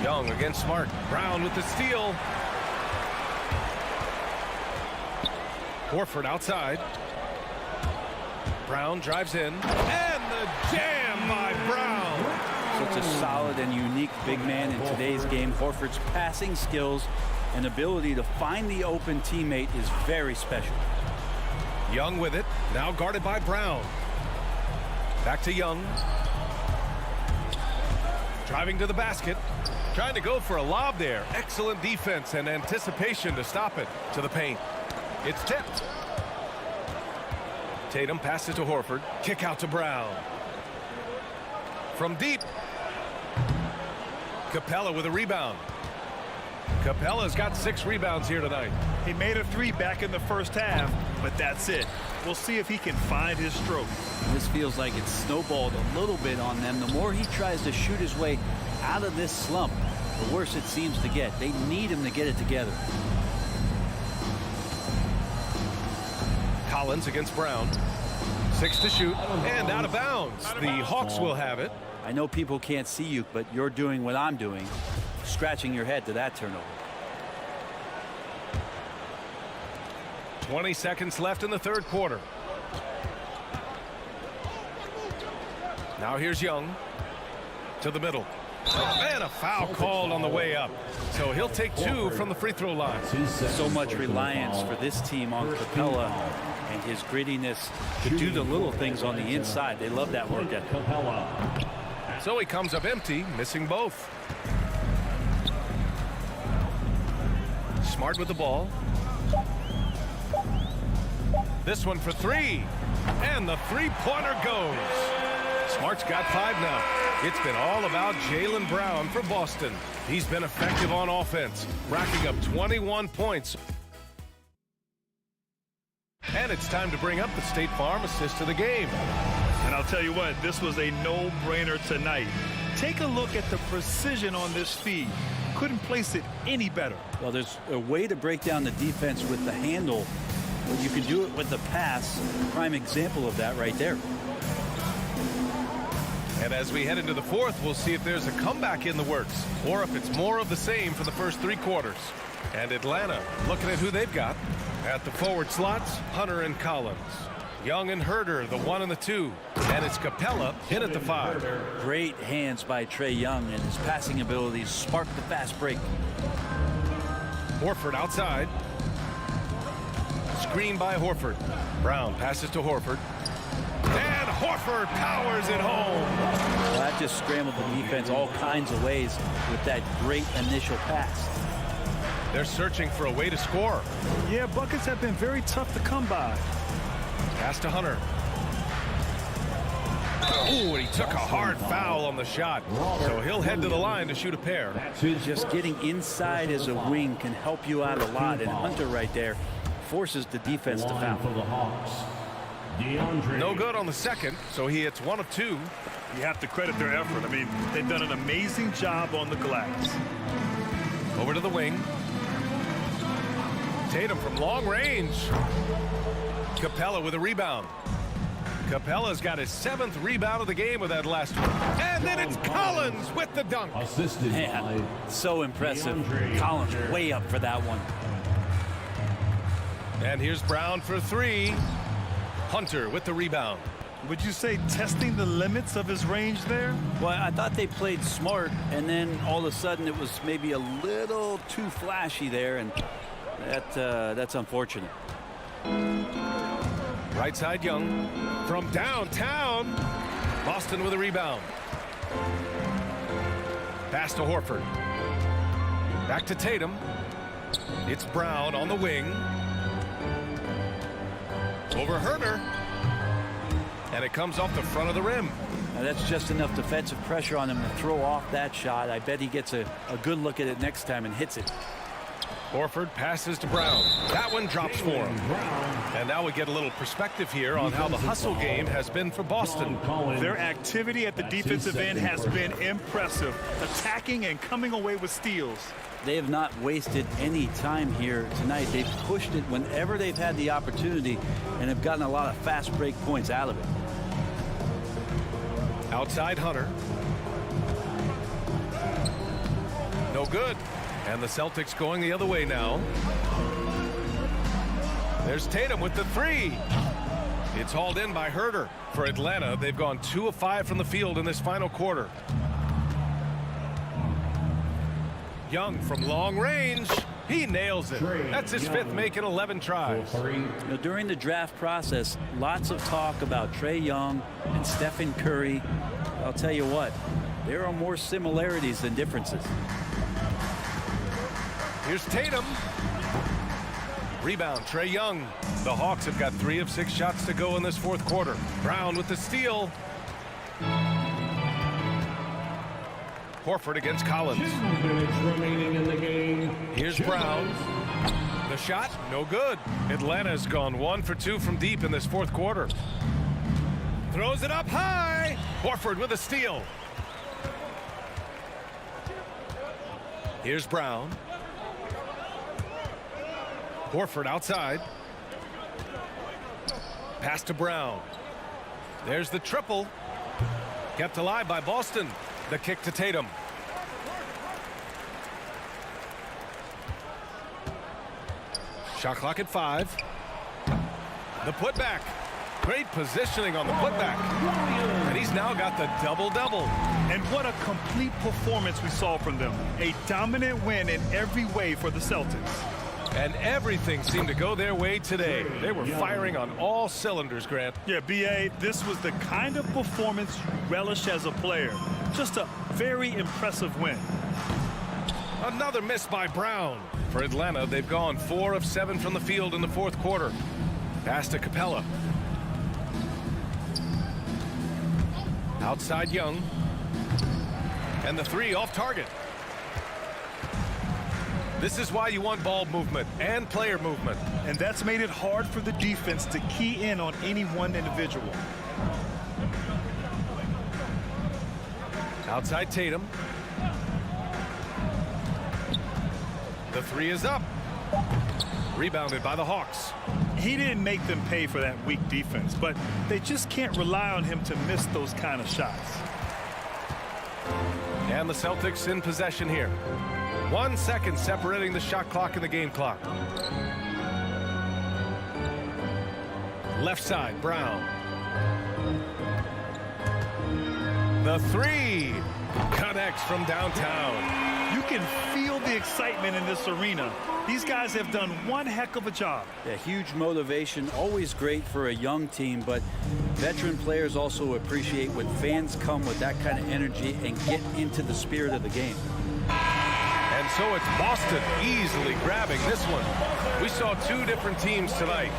Young against Smart. Brown with the steal. Horford outside. Brown drives in. And the jam by Brown. Such a solid and unique big man in today's game. Horford's passing skills and ability to find the open teammate is very special. Young with it. Now guarded by Brown. Back to Young. Driving to the basket. Trying to go for a lob there. Excellent defense and anticipation to stop it. To the paint. It's tipped. Tatum passes to Horford. Kick out to Brown. From deep. Capella with a rebound. Capella's got 6 rebounds here tonight. He made a 3 back in the first half, but that's it. We'll see if he can find his stroke. This feels like it's snowballed a little bit on them. The more he tries to shoot his way out of this slump, the worse it seems to get. They need him to get it together. Collins against Brown. 6 to shoot and out of bounds. The Hawks will have it. I know people can't see you, but you're doing what I'm doing. Scratching your head to that turnover. 20 seconds left in the third quarter. Now here's Young to the middle. And a foul called on the way up. So he'll take 2 from the free throw line. So much reliance for this team on Capella and his grittiness to do the little things on the inside. They love that work ethic. So he comes up empty, missing both. Smart with the ball. This one for 3. And the three-pointer goes. Smart's got 5 now. It's been all about Jaylen Brown for Boston. He's been effective on offense, racking up 21 points. And it's time to bring up the State Farm assist of the game. And I'll tell you what, this was a no-brainer tonight. Take a look at the precision on this feed. Couldn't place it any better. Well, there's a way to break down the defense with the handle, but you can do it with the pass. Prime example of that right there. And as we head into the fourth, we'll see if there's a comeback in the works or if it's more of the same for the first 3 quarters. And Atlanta looking at who they've got. At the forward slots, Hunter and Collins. Young and Herder, the 1 and the 2. And it's Capella in at the 5. Great hands by Trae Young, and his passing abilities spark the fast break. Horford outside. Screen by Horford. Brown passes to Horford. And Horford powers it home. Well, that just scrambled the defense all kinds of ways with that great initial pass. They're searching for a way to score. Yeah, buckets have been very tough to come by. Pass to Hunter. Ooh, and he took a hard foul on the shot. So he'll head to the line to shoot a pair. Just getting inside as a wing can help you out a lot. And Hunter right there forces the defense to foul. No good on the second, so he hits 1 of 2. You have to credit their effort. I mean, they've done an amazing job on the glass. Over to the wing. Tatum from long range. Capella with a rebound. Capella's got his 7th rebound of the game with that last one. And then it's Collins with the dunk. Man, so impressive. Collins way up for that one. And here's Brown for three. Hunter with the rebound. Would you say testing the limits of his range there? Well, I thought they played smart, and then all of a sudden it was maybe a little too flashy there, and that's unfortunate. Right side Young from downtown. Boston with a rebound. Pass to Horford. Back to Tatum. It's Brown on the wing. Over Herder. And it comes off the front of the rim. Now that's just enough defensive pressure on him to throw off that shot. I bet he gets a good look at it next time and hits it. Horford passes to Brown. That one drops for him. And now we get a little perspective here on how the hustle game has been for Boston. Their activity at the defensive end has been impressive, attacking and coming away with steals. They have not wasted any time here tonight. They've pushed it whenever they've had the opportunity and have gotten a lot of fast break points out of it. Outside Hunter. No good. And the Celtics going the other way now. There's Tatum with the three. It's hauled in by Herder. For Atlanta, they've gone 2 of 5 from the field in this final quarter. Young from long range. He nails it. That's his fifth make in 11 tries. During the draft process, lots of talk about Trae Young and Stephen Curry. I'll tell you what, there are more similarities than differences. Here's Tatum. Rebound, Trae Young. The Hawks have got 3 of 6 shots to go in this fourth quarter. Brown with the steal. Horford against Collins. 2 minutes remaining in the game. Here's Brown. The shot, no good. Atlanta's gone 1 for 2 from deep in this fourth quarter. Throws it up high. Horford with a steal. Here's Brown. Horford outside. Pass to Brown. There's the triple. Kept alive by Boston. The kick to Tatum. Shot clock at 5. The putback. Great positioning on the putback. And he's now got the double-double. And what a complete performance we saw from them. A dominant win in every way for the Celtics. And everything seemed to go their way today. They were firing on all cylinders, Grant. Yeah, B.A., this was the kind of performance you relish as a player. Just a very impressive win. Another miss by Brown. For Atlanta, they've gone 4 of 7 from the field in the fourth quarter. Pass to Capella. Outside Young. And the three off target. This is why you want ball movement and player movement. And that's made it hard for the defense to key in on any one individual. Outside Tatum. The three is up. Rebounded by the Hawks. He didn't make them pay for that weak defense, but they just can't rely on him to miss those kind of shots. And the Celtics in possession here. 1 second separating the shot clock and the game clock. Left side, Brown. The three connects from downtown. You can feel the excitement in this arena. These guys have done one heck of a job. Yeah, huge motivation, always great for a young team, but veteran players also appreciate when fans come with that kind of energy and get into the spirit of the game. And so it's Boston easily grabbing this one. We saw 2 different teams tonight.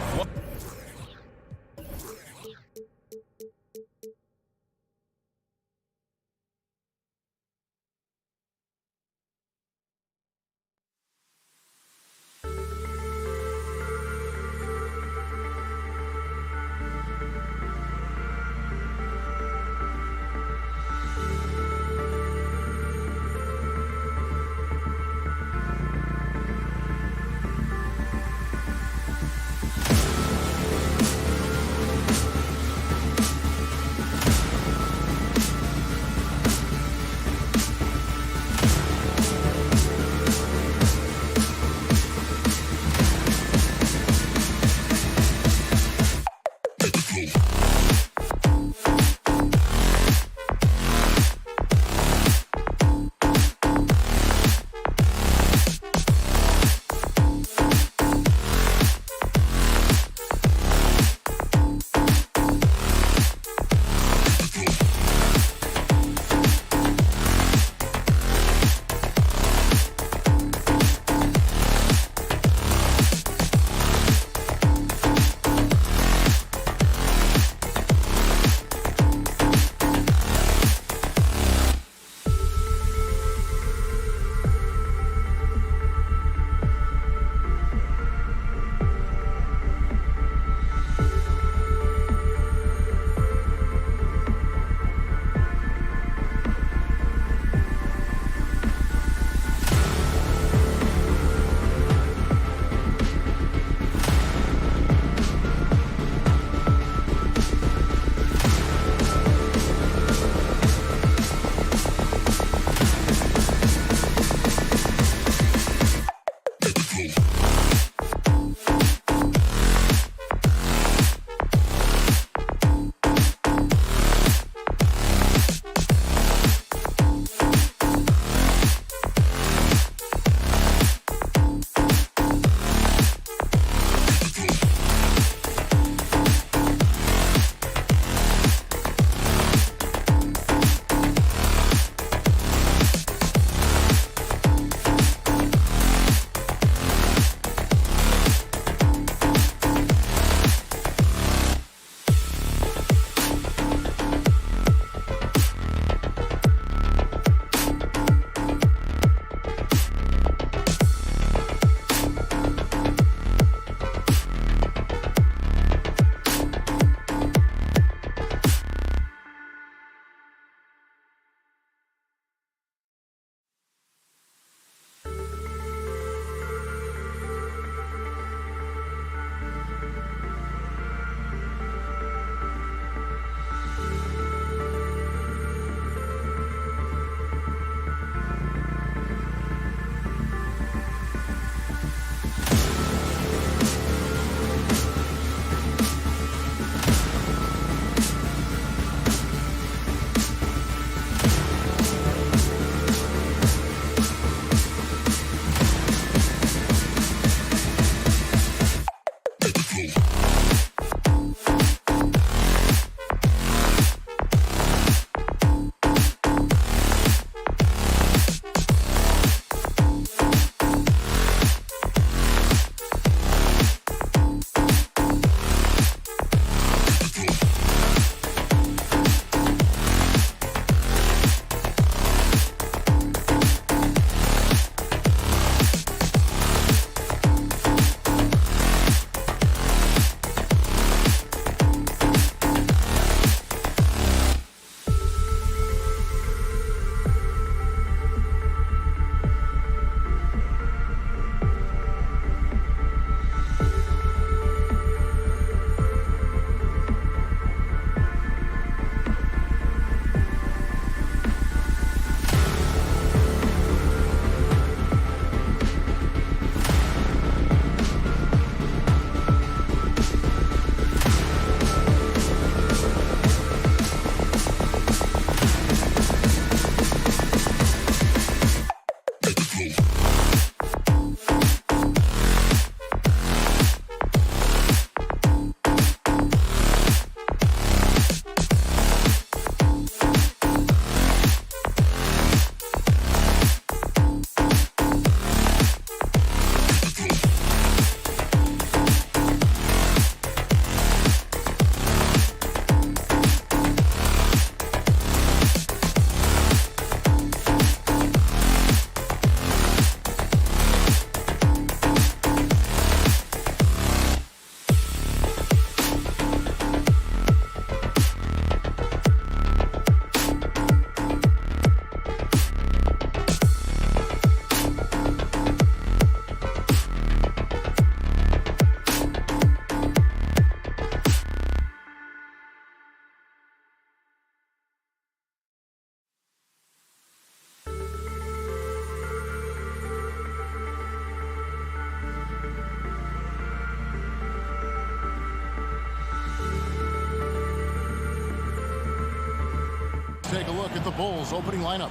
take a look at the Bulls' opening lineup.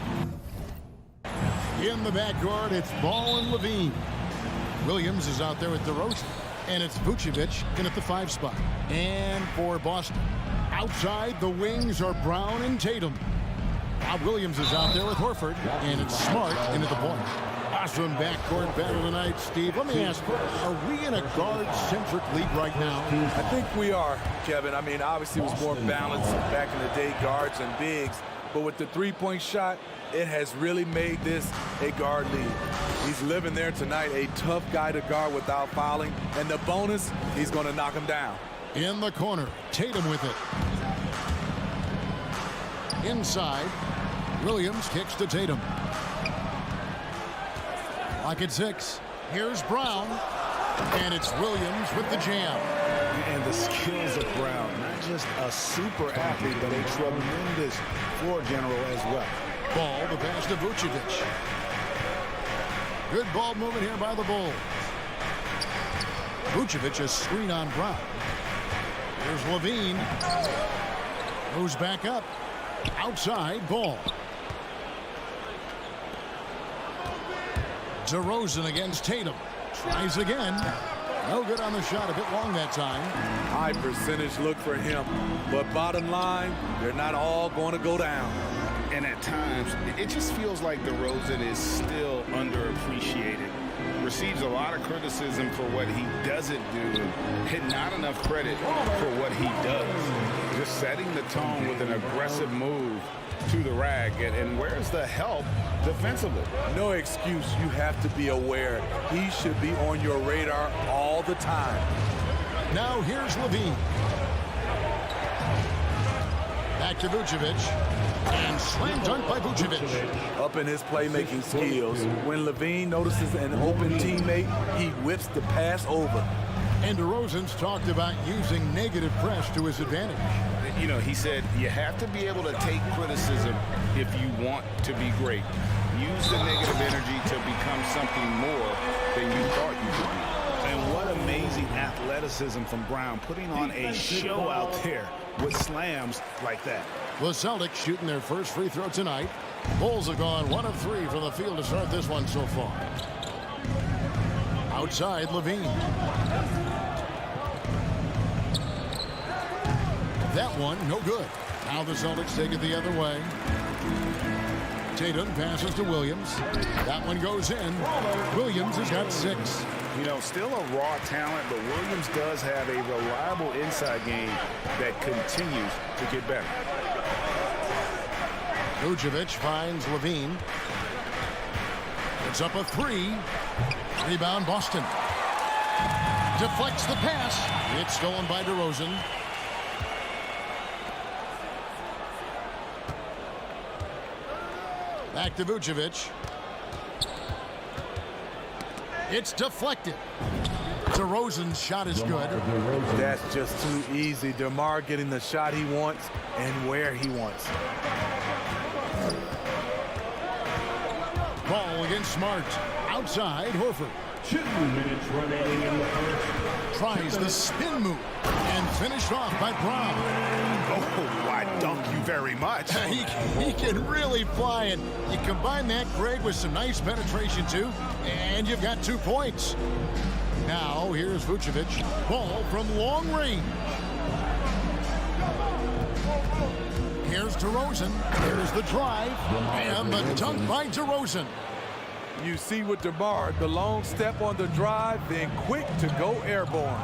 In the backcourt, it's Ball and Levine. Williams is out there with DeRozan. And it's Vucevic in at the 5 spot. And for Boston, outside the wings are Brown and Tatum. Bob Williams is out there with Horford. And it's Smart in at the point. Awesome backcourt battle tonight, Steve. Let me ask, are we in a guard-centric league right now? I think we are, Kevin. I mean, obviously it was more balanced back in the day, guards and bigs. But with the three-point shot, it has really made this a guard league. He's living there tonight, a tough guy to guard without fouling. And the bonus, he's going to knock him down. In the corner, Tatum with it. Inside, Williams kicks to Tatum. Lock at 6. Here's Brown. And it's Williams with the jam. And the skills of Brown, not just a super athlete, but a tremendous floor general as well. Ball, the pass to Vucevic. Good ball movement here by the Bulls. Vucevic a screen on Brown. Here's Levine. Moves back up. Outside, Ball. DeRozan against Tatum. Tries again. No good on the shot. A bit long that time. High percentage look for him. But bottom line, they're not all going to go down. And at times, it just feels like DeRozan is still underappreciated. Receives a lot of criticism for what he doesn't do, and not enough credit for what he does. Just setting the tone with an aggressive move to the rack. And where's the help defensively? No excuse. You have to be aware. He should be on your radar all the time. Now here's Levine. Back to Vucevic. And slam dunk by Vucevic. Up in his playmaking skills. When Levine notices an open teammate, he whips the pass over. And DeRozan's talked about using negative press to his advantage. You know, he said you have to be able to take criticism if you want to be great. Use the negative energy to become something more than you thought you could be. And what amazing athleticism from Brown, putting on a show out there with slams like that. The Celtics shooting their first free throw tonight. Bulls have gone 1 of 3 from the field to start this one so far. Outside, Levine. That one, no good. Now the Celtics take it the other way. Tatum passes to Williams. That one goes in. Williams has got 6. You know, still a raw talent, but Williams does have a reliable inside game that continues to get better. Vucevic finds Levine. It's up a 3. Rebound, Boston. Deflects the pass. It's stolen by DeRozan. Back to Vucevic. It's deflected. DeRozan's shot is good. That's just too easy. DeMar getting the shot he wants and where he wants. Ball against Smart. Outside, Horford. 2 minutes remaining in the first. Tries the spin move and finished off by Brown. Oh, I dunk you very much. He can really fly, and you combine that, Greg, with some nice penetration too, and you've got 2 points. Now here's Vucevic. Ball from long range. Here's DeRozan. Here's the drive, and the dunk by DeRozan. You see with DeMar, the long step on the drive, then quick to go airborne.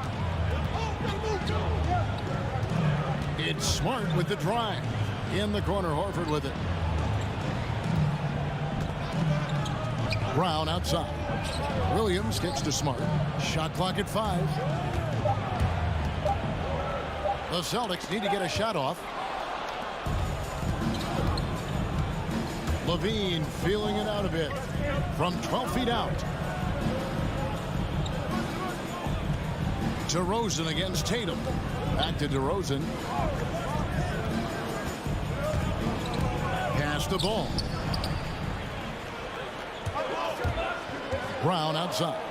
It's Smart with the drive. In the corner, Horford with it. Brown outside. Williams kicks to Smart. Shot clock at 5. The Celtics need to get a shot off. Levine feeling it out a bit from 12 feet out. DeRozan against Tatum. Back to DeRozan. Pass the ball. Brown outside.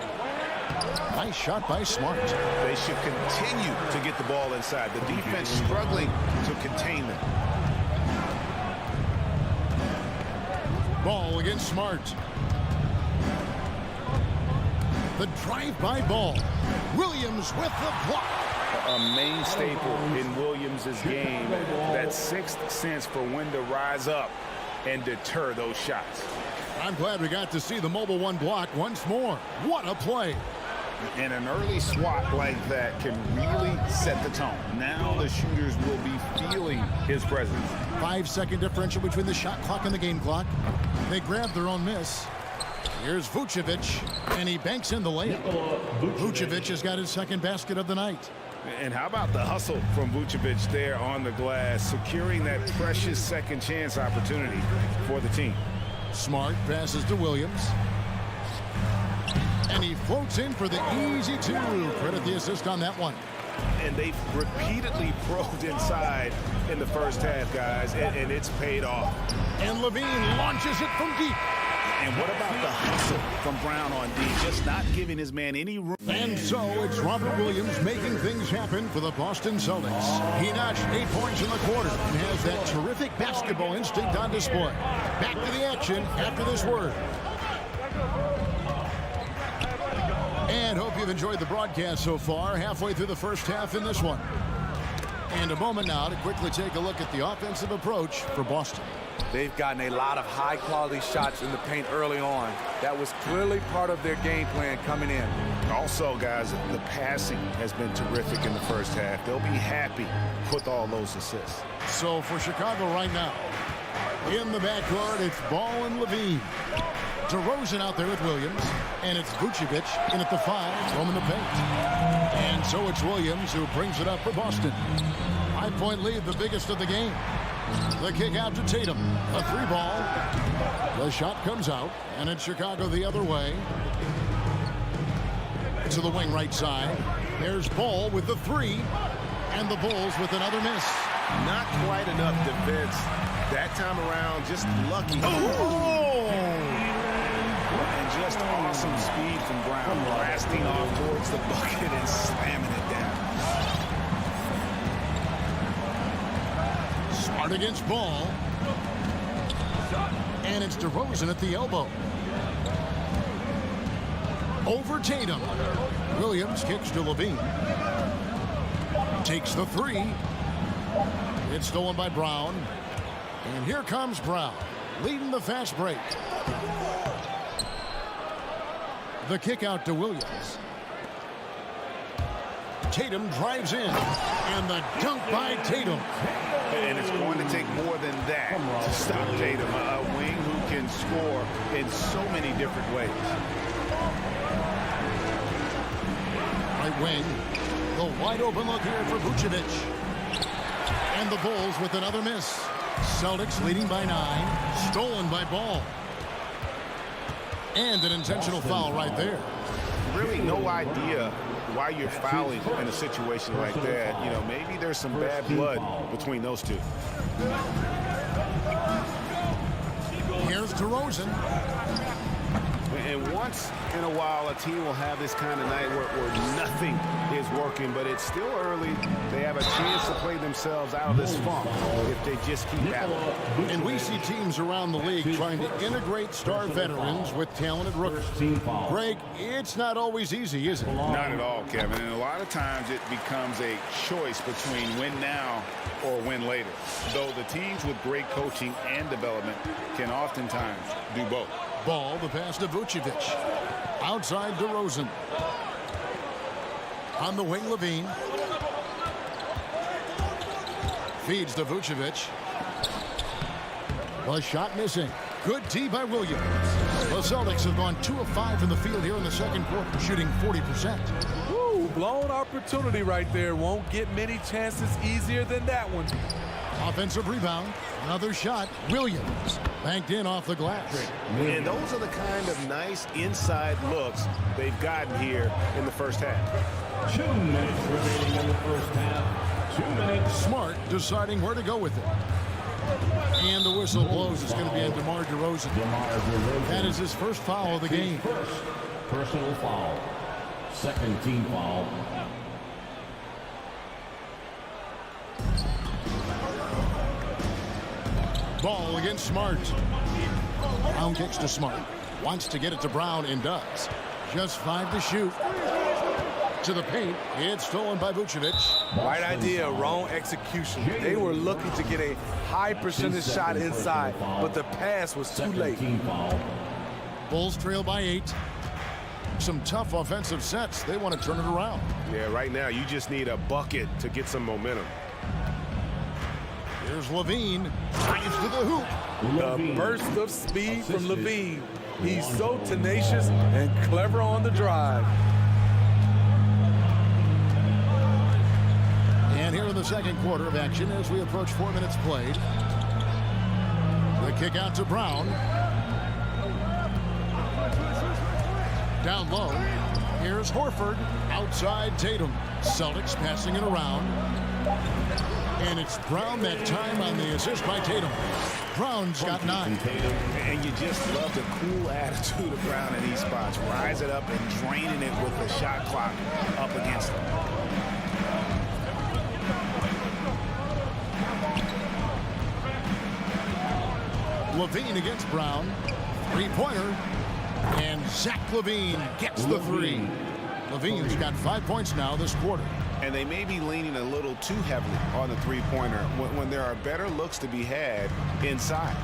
Nice shot by Smart. They should continue to get the ball inside. The defense struggling to contain them. Ball against Smart. The drive-by ball. Williams with the block. A main staple in Williams' game, that sixth sense for when to rise up and deter those shots. I'm glad we got to see the mobile one block once more. What a play. And an early swat like that can really set the tone. Now the shooters will be feeling his presence. 5-second differential between the shot clock and the game clock. They grab their own miss. Here's Vucevic, and he banks in the layup. Vucevic has got his second basket of the night. And how about the hustle from Vucevic there on the glass, securing that precious second chance opportunity for the team. Smart passes to Williams. And he floats in for the easy two. Credit the assist on that one. And they've repeatedly probed inside in the first half, guys, and it's paid off. And Levine launches it from deep. And what about the hustle from Brown on D? Just not giving his man any room. And so it's Robert Williams making things happen for the Boston Celtics. He notched 8 points in the quarter and has that terrific basketball instinct on display. Back to the action after this word. And hope you've enjoyed the broadcast so far. Halfway through the first half in this one. And a moment now to quickly take a look at the offensive approach for Boston. They've gotten a lot of high-quality shots in the paint early on. That was clearly part of their game plan coming in. Also, guys, the passing has been terrific in the first half. They'll be happy with all those assists. So for Chicago right now, in the backcourt, it's Ball and Levine. DeRozan out there with Williams, and it's Vucevic in at the 5, roaming the paint. And so it's Williams who brings it up for Boston. 5-point lead, the biggest of the game. The kick out to Tatum. A 3-ball. The shot comes out, and it's Chicago the other way. To the wing right side. There's Ball with the 3, and the Bulls with another miss. Not quite enough defense that time around. Just lucky. And just awesome speed from Brown, blasting off towards the bucket and slamming it down. Smart against Ball. And it's DeRozan at the elbow. Over Tatum. Williams kicks to Levine. Takes the 3. It's stolen by Brown. And here comes Brown, leading the fast break. The kick out to Williams. Tatum drives in. And the dunk by Tatum. And it's going to take more than that to stop Tatum. A wing who can score in so many different ways. Right wing. The wide open look here for Vucevic. And the Bulls with another miss. Celtics leading by 9. Stolen by Ball. And an intentional foul right there. Really no idea why you're fouling in a situation like that. You know, maybe there's some bad blood between those two. Here's DeRozan. And once in a while, a team will have this kind of night where nothing is working, but it's still early. They have a chance to play themselves out of this funk if they just keep battling. And we see teams around the league trying to integrate star veterans with talented rookies. Greg, it's not always easy, is it? Not at all, Kevin. And a lot of times it becomes a choice between win now or win later. Though the teams with great coaching and development can oftentimes do both. Ball, the pass to Vucevic. Outside DeRozan. On the wing, Levine. Feeds to Vucevic. The shot missing. Good tee by Williams. The Celtics have gone 2 of 5 from the field here in the second quarter, shooting 40%. Woo, blown opportunity right there. Won't get many chances easier than that one. Offensive rebound. Another shot. Williams banked in off the glass. And those are the kind of nice inside looks they've gotten here in the first half. 2 minutes remaining in the first half. 2 minutes. Smart deciding where to go with it. And the whistle blows. It's going to be on DeMar DeRozan. That is his first foul of the game. First personal foul. Second team foul. Ball against Smart. Brown kicks to Smart. Wants to get it to Brown and does. Just 5 to shoot. To the paint. It's stolen by Vucevic. Right idea, wrong execution. They were looking to get a high percentage shot inside, but the pass was too late. Bulls trail by 8. Some tough offensive sets. They want to turn it around. Yeah, right now you just need a bucket to get some momentum. Here's Levine. Drives to the hoop. The burst of speed from Levine. He's so tenacious and clever on the drive. And here in the second quarter of action as we approach 4 minutes played. The kick out to Brown. Down low. Here's Horford. Outside Tatum. Celtics passing it around. And it's Brown that time on the assist by Tatum. Brown's got 9. And you just love the cool attitude of Brown in these spots. Rise it up and draining it with the shot clock up against him. Levine against Brown. 3-pointer. And Zach Levine gets the 3. Levine's got 5 points now this quarter. And they may be leaning a little too heavily on the 3-pointer when there are better looks to be had inside.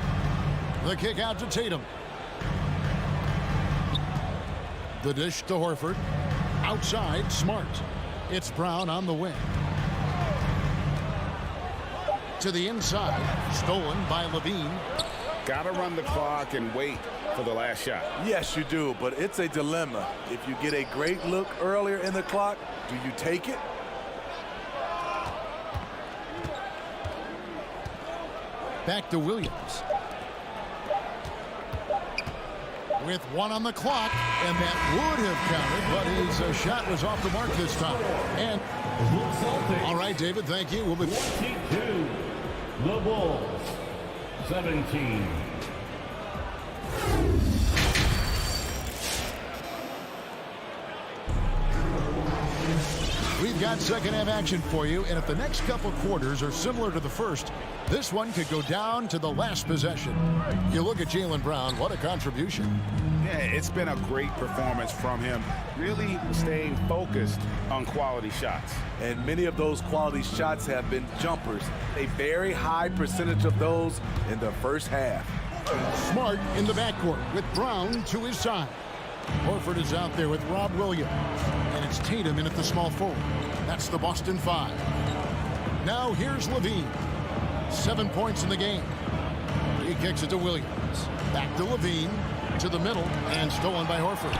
The kick out to Tatum. The dish to Horford. Outside, Smart. It's Brown on the wing. To the inside. Stolen by Levine. Got to run the clock and wait for the last shot. Yes, you do, but it's a dilemma. If you get a great look earlier in the clock, do you take it? Back to Williams. With 1 on the clock, and that would have counted, but his shot was off the mark this time. And all right, David, thank you. We'll be 22. The Bulls. 17. We've got second half action for you, and if the next couple quarters are similar to the first, this one could go down to the last possession. You look at Jaylen Brown, what a contribution. Yeah, it's been a great performance from him, really staying focused on quality shots. And many of those quality shots have been jumpers. A very high percentage of those in the first half. Smart in the backcourt with Brown to his side. Horford is out there with Rob Williams. And it's Tatum in at the small forward. That's the Boston 5. Now here's Levine. 7 points in the game. He kicks it to Williams. Back to Levine. To the middle. And stolen by Horford.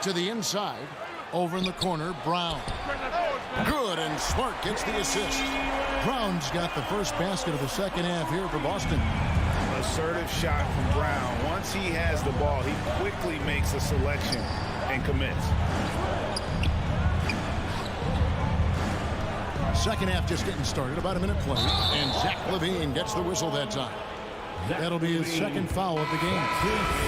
To the inside. Over in the corner, Brown. Good, and Smart gets the assist. Brown's got the first basket of the second half here for Boston. Assertive shot from Brown. Once he has the ball, he quickly makes a selection and commits. Second half just getting started, about a minute play, and Zach Levine gets the whistle that time. That'll be his second foul of the game.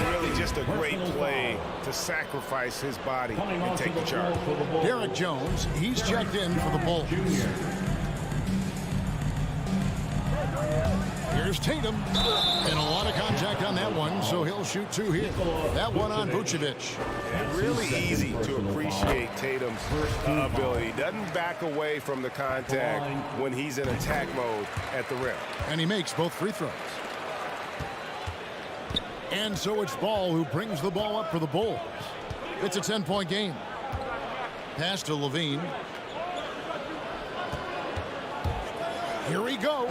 Really just a great play to sacrifice his body and take the charge. Derek Jones, he's checked in for the Bulls. Here's Tatum, and a lot of contact on that one, so he'll shoot 2 here. That one on Vucevic. Really easy to appreciate Tatum's ability. He doesn't back away from the contact when he's in attack mode at the rim. And he makes both free throws. And so it's Ball who brings the ball up for the Bulls. It's a 10-point game. Pass to Levine. Here he goes.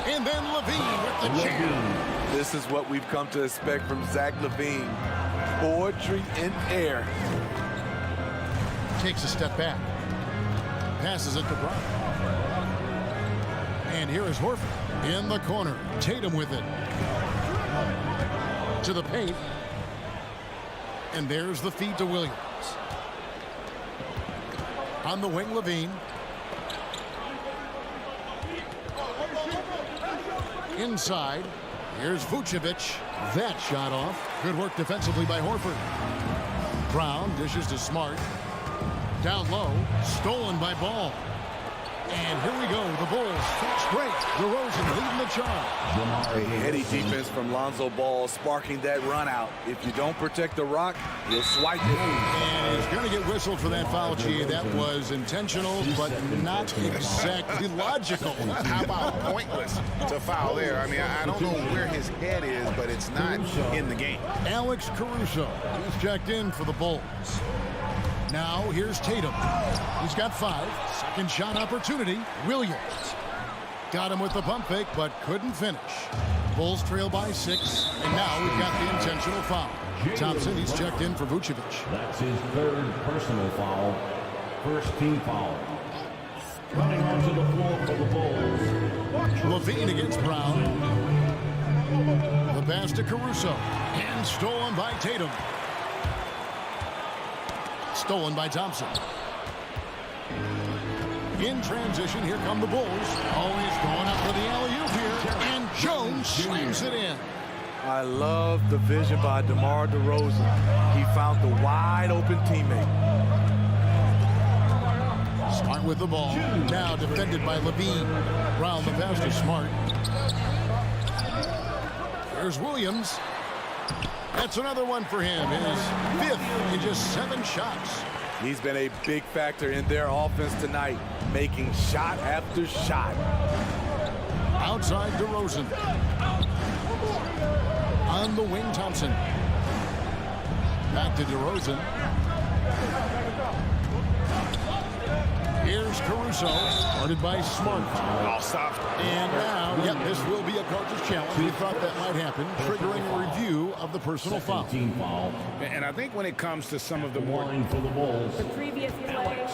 And then Levine with the jam. This is what we've come to expect from Zach Levine. Poetry in air. Takes a step back. Passes it to Brown. And here is Horford in the corner. Tatum with it. To the paint. And there's the feed to Williams. On the wing, Levine. Inside. Here's Vucevic. That shot off. Good work defensively by Horford. Brown dishes to Smart. Down low. Stolen by Ball. And here we go. The Bulls straight. DeRozan leading the charge. A heady defense from Lonzo Ball sparking that run out. If you don't protect the rock, you'll swipe it. And he's going to get whistled for that foul, G. That was intentional, but not exactly logical. How about pointless to foul there? I mean, I don't know where his head is, but it's not in the game. Alex Caruso is checked in for the Bulls. Now here's Tatum. He's got 5. Second shot opportunity. Williams got him with the pump fake, but couldn't finish. Bulls trail by 6, and now we've got the intentional foul. Thompson, he's checked in for Vucevic. That's his 3rd personal foul. First team foul. Coming onto the floor for the Bulls. Levine against Brown. The pass to Caruso, and stolen by Tatum. Stolen by Thompson. In transition, here come the Bulls. Always going up for the alley-oop here. And Jones slams it in. I love the vision by DeMar DeRozan. He found the wide-open teammate. Smart with the ball. Now defended by Levine. Brown the pass to Smart. There's Williams. That's another one for him. His 5th in just 7 shots. He's been a big factor in their offense tonight, making shot after shot. Outside DeRozan. On the wing, Thompson. Back to DeRozan. Here's Caruso, guarded by Smart. Oh, stop. And now, yep, this will be a coach's challenge. We thought that might happen, triggering a review of the personal foul. Team foul. And I think when it comes to some of the more Line for the Bulls.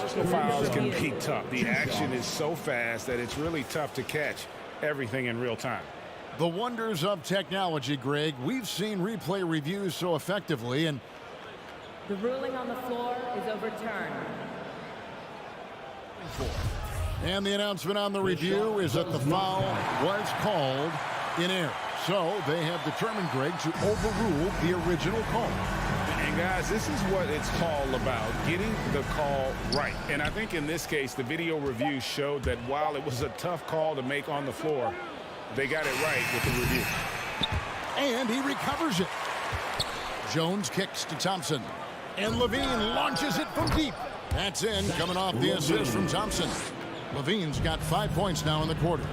personal fouls can be tough. The action is so fast that it's really tough to catch everything in real time. The wonders of technology, Greg. We've seen replay reviews so effectively, and the ruling on the floor is overturned. And the announcement on the review is that the foul was called in error. So they have determined, Greg, to overrule the original call. And guys, this is what it's all about, getting the call right. And I think in this case, the video review showed that while it was a tough call to make on the floor, they got it right with the review. And he recovers it. Jones kicks to Thompson. And Levine launches it from deep. That's in, coming off the assist from Thompson. Levine's got 5 points now in the quarter.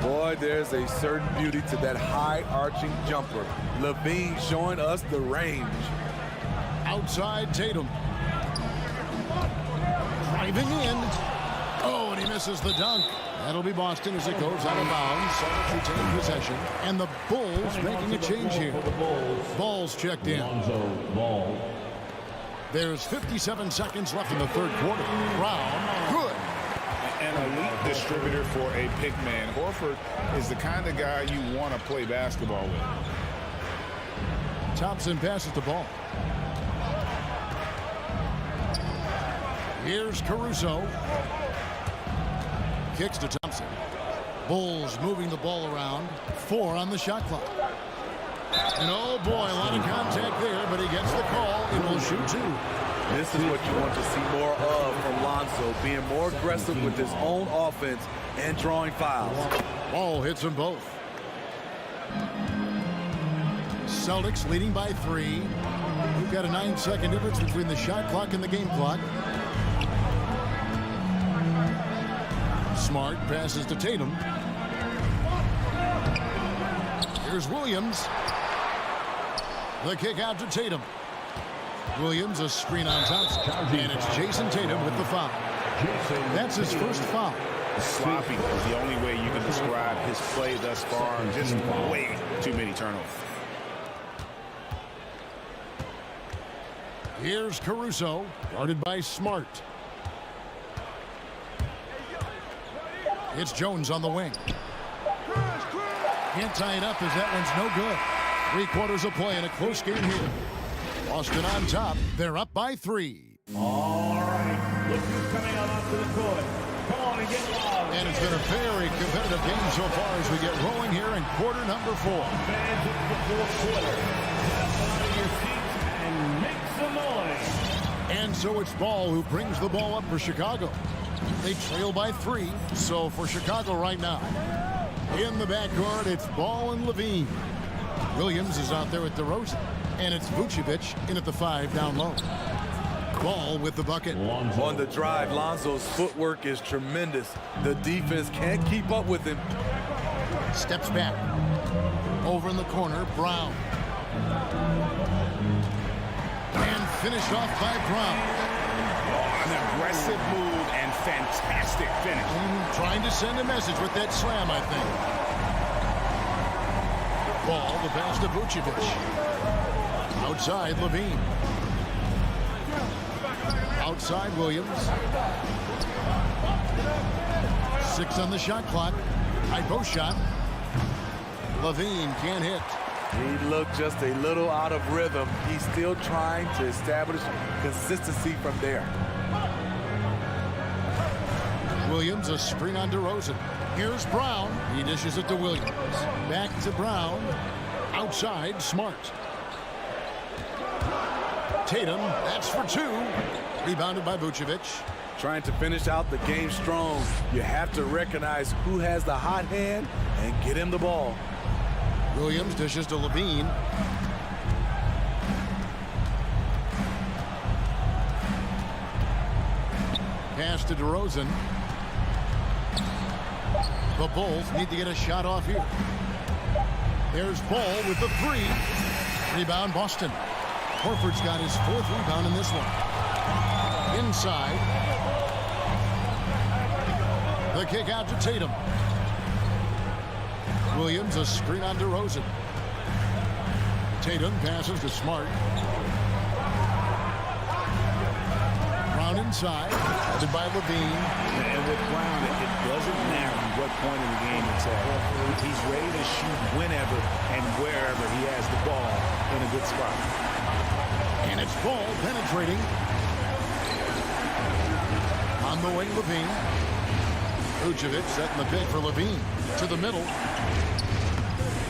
Boy, there's a certain beauty to that high-arching jumper. Levine showing us the range. Outside Tatum. Driving in. Oh, and he misses the dunk. That'll be Boston as it goes out of bounds. Celtics retain possession. And the Bulls making a change here. Ball's checked in. Ball. There's 57 seconds left in the 3rd quarter. Brown, good. An elite distributor for a big man. Horford is the kind of guy you want to play basketball with. Thompson passes the ball. Here's Caruso. Kicks to Thompson. Bulls moving the ball around. 4 on the shot clock. And oh boy, a lot of contact there, but he gets the call and will shoot 2. This is what you want to see more of from Lonzo, being more aggressive with his own offense and drawing fouls. Ball hits them both. Celtics leading by 3. We've got a 9-second difference between the shot clock and the game clock. Smart passes to Tatum. Here's Williams. The kick out to Tatum. Williams, a screen on Thompson. And it's Jason Tatum with the foul. That's his first foul. Sloppy is the only way you can describe his play thus far. Just way too many turnovers. Here's Caruso, guarded by Smart. It's Jones on the wing. Can't tie it up as that one's no good. 3 quarters of play in a close game here. Boston on top. They're up by 3. All right. Look who's coming out onto the court. Come on and get loud. And it's been a very competitive game so far as we get rolling here in quarter number 4. Fans into the 4th quarter. Step out of your seats and make some noise. And so it's Ball who brings the ball up for Chicago. They trail by 3. So for Chicago right now, in the backcourt, it's Ball and Levine. Williams is out there with DeRozan. And it's Vucevic in at the 5 down low. Ball with the bucket. On the drive, Lonzo's footwork is tremendous. The defense can't keep up with him. Steps back. Over in the corner, Brown. And finished off by Brown. An aggressive move and fantastic finish. Trying to send a message with that slam, I think. Ball, the pass to Vucevic. Outside, Levine. Outside, Williams. 6 on the shot clock. High post shot. Levine can't hit. He looked just a little out of rhythm. He's still trying to establish consistency from there. Williams, a screen on DeRozan. Here's Brown. He dishes it to Williams. Back to Brown. Outside, Smart. Tatum, that's for 2. Rebounded by Vucevic. Trying to finish out the game strong. You have to recognize who has the hot hand and get him the ball. Williams dishes to Levine. Pass to DeRozan. The Bulls need to get a shot off here. There's Ball with the 3. Rebound, Boston. Horford's got his 4th rebound in this one. Inside. The kick out to Tatum. Williams, a screen on DeRozan. Tatum passes to Smart. Brown inside. Headed by Levine. And with Brown, it doesn't matter what point in the game it's at. He's ready to shoot whenever and wherever he has the ball in a good spot. And it's Ball penetrating. On the wing, Levine. Vucevic setting the pick for Levine. To the middle.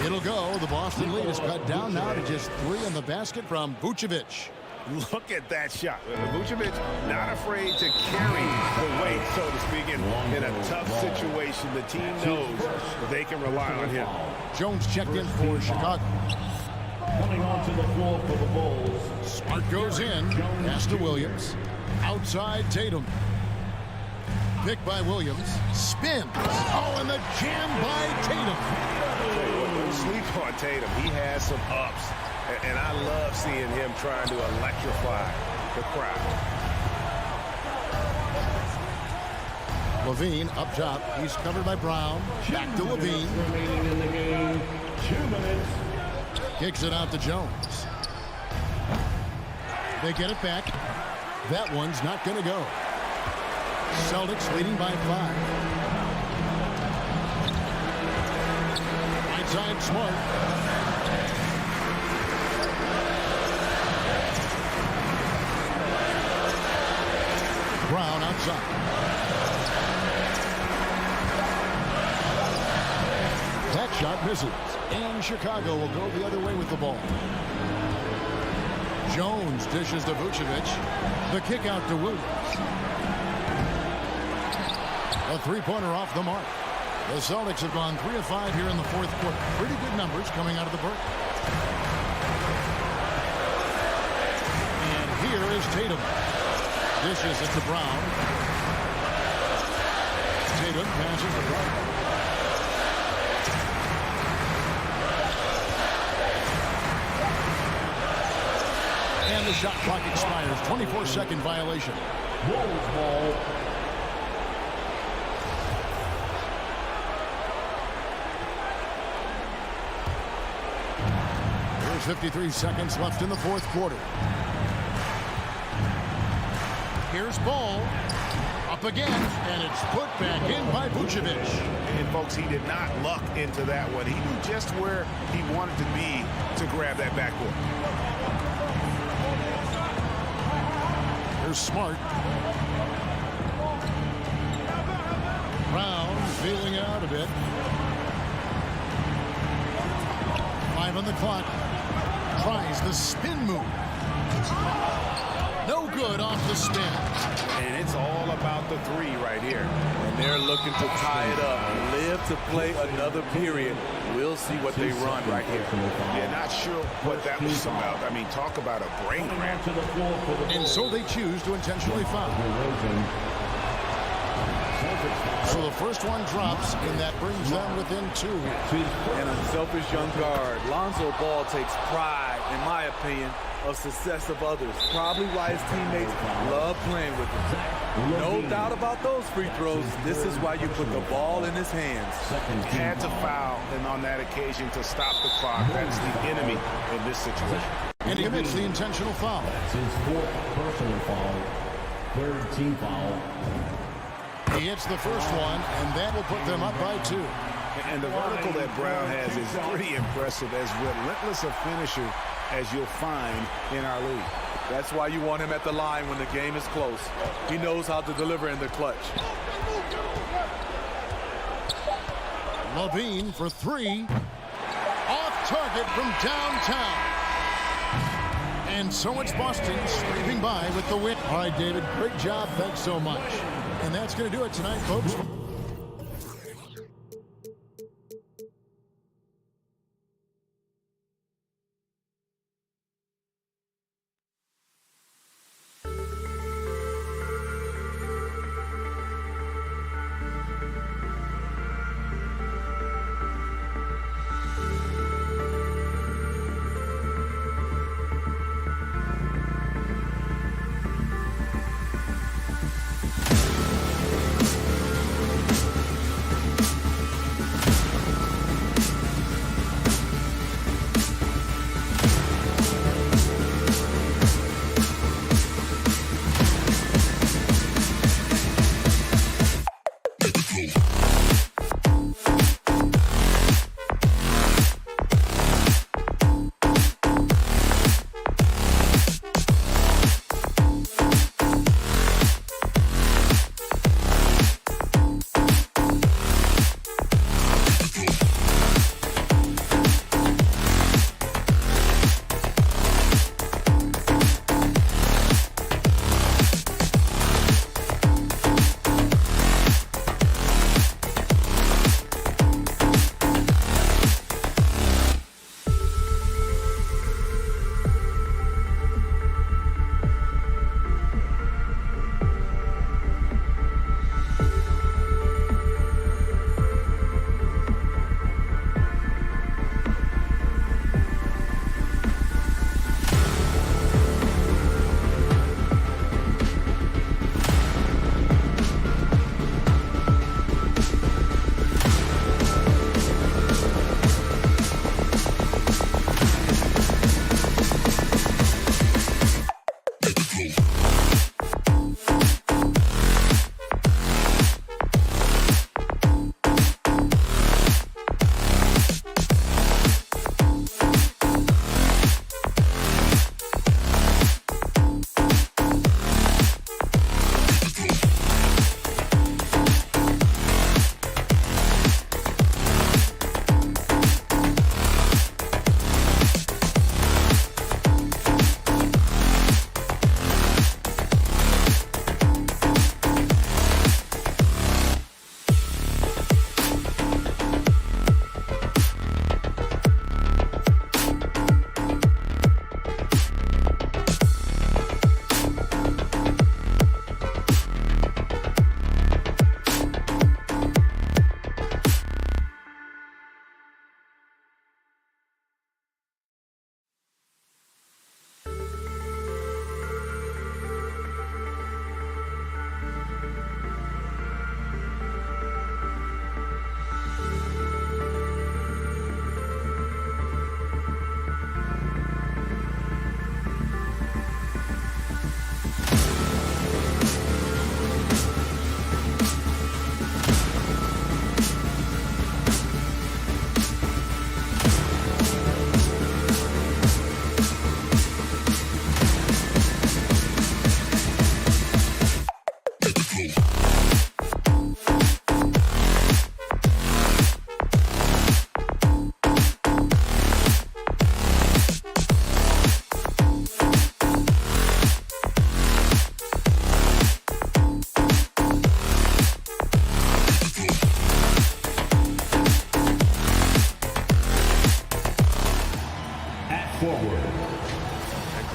It'll go. The Boston lead is cut down now to just 3 in the basket from Vucevic. Look at that shot. Vucevic not afraid to carry the weight, so to speak, in a tough situation. The team knows they can rely on him. Jones checked in for Chicago. Coming onto the floor for the Bulls. Smart goes in. Pass to Williams. Outside, Tatum. Pick by Williams. Spins. Oh, and the jam by Tatum. Don't sleep on Tatum. He has some ups. And I love seeing him trying to electrify the crowd. Levine up top. He's covered by Brown. Back to Levine. Remaining in the game. 2 minutes. Kicks it out to Jones. They get it back. That one's not going to go. Celtics leading by 5. Right side, Smart. Brown outside. That shot misses. And Chicago will go the other way with the ball. Jones dishes to Vucevic. The kick out to Williams. A 3-pointer off the mark. The Celtics have gone 3 of 5 here in the 4th quarter. Pretty good numbers coming out of the break. And here is Tatum. Dishes it to Brown. Tatum passes to Brown. And the shot clock expires. 24-second violation. Bulls ball. There's 53 seconds left in the 4th quarter. Here's Ball. Up again, and it's put back in by Vucevic. And, folks, he did not luck into that one. He knew just where he wanted to be to grab that backboard. Here's Smart. Brown feeling out a bit. 5 on the clock. Tries the spin move. No good off the spin. And it's all about the three right here. And they're looking to tie it up and live to play another period. We'll see what they run right here. Yeah, not sure what that was about. I mean, talk about a brain cramp. And so they choose to intentionally foul. So the first one drops, and that brings them within 2. An unselfish young guard. Lonzo Ball takes pride, in my opinion, of success of others. Probably why his teammates love playing with him. No doubt about those free throws. This is why you put the ball in his hands. Had to foul, and on that occasion to stop the clock. That's the enemy in this situation. And he commits the intentional foul. That's his 4th personal foul. 3rd team foul. He hits the first one, and that will put them up by 2. And the vertical that Brown has is pretty impressive, as relentless a finisher as you'll find in our league. That's why you want him at the line when the game is close. He knows how to deliver in the clutch. Levine for 3. Off target from downtown. And so it's Boston sweeping by with the win. All right, David, great job. Thanks so much. And that's going to do it tonight, folks.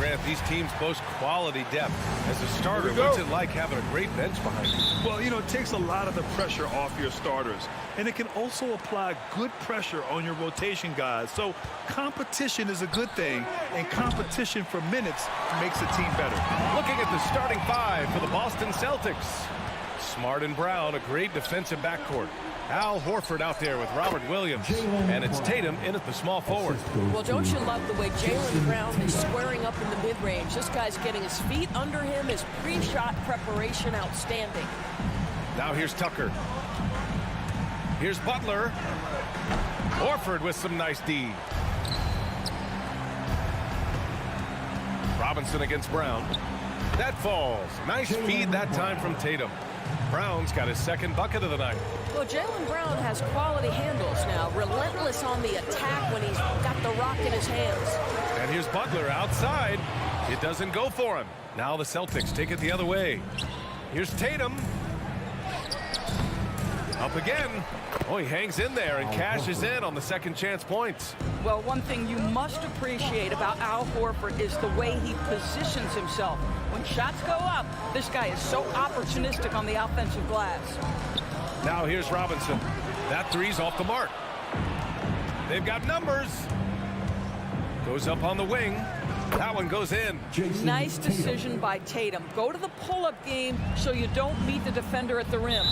Grant, these teams boast quality depth. As a starter, what's it like having a great bench behind you? Well, it takes a lot of the pressure off your starters. And it can also apply good pressure on your rotation guys. So competition is a good thing, and competition for minutes makes a team better. Looking at the starting five for the Boston Celtics. Smart and Brown, a great defensive backcourt. Al Horford out there with Robert Williams. And it's Tatum in at the small forward. Well, don't you love the way Jaylen Brown is squaring up in the mid-range? This guy's getting his feet under him. His pre-shot preparation outstanding. Now here's Tucker. Here's Butler. Horford with some nice D. Robinson against Brown. That falls. Nice feed that time from Tatum. Brown's got his second bucket of the night. Well, Jaylen Brown has quality handles now. Relentless on the attack when he's got the rock in his hands. And here's Butler outside. It doesn't go for him. Now the Celtics take it the other way. Here's Tatum. Up again. Oh, he hangs in there and cashes in on the second chance points. Well, one thing you must appreciate about Al Horford is the way he positions himself. When shots go up, this guy is so opportunistic on the offensive glass. Now here's Robinson. That three's off the mark. They've got numbers. Goes up on the wing. That one goes in. Nice decision by Tatum. Go to the pull-up game so you don't meet the defender at the rim.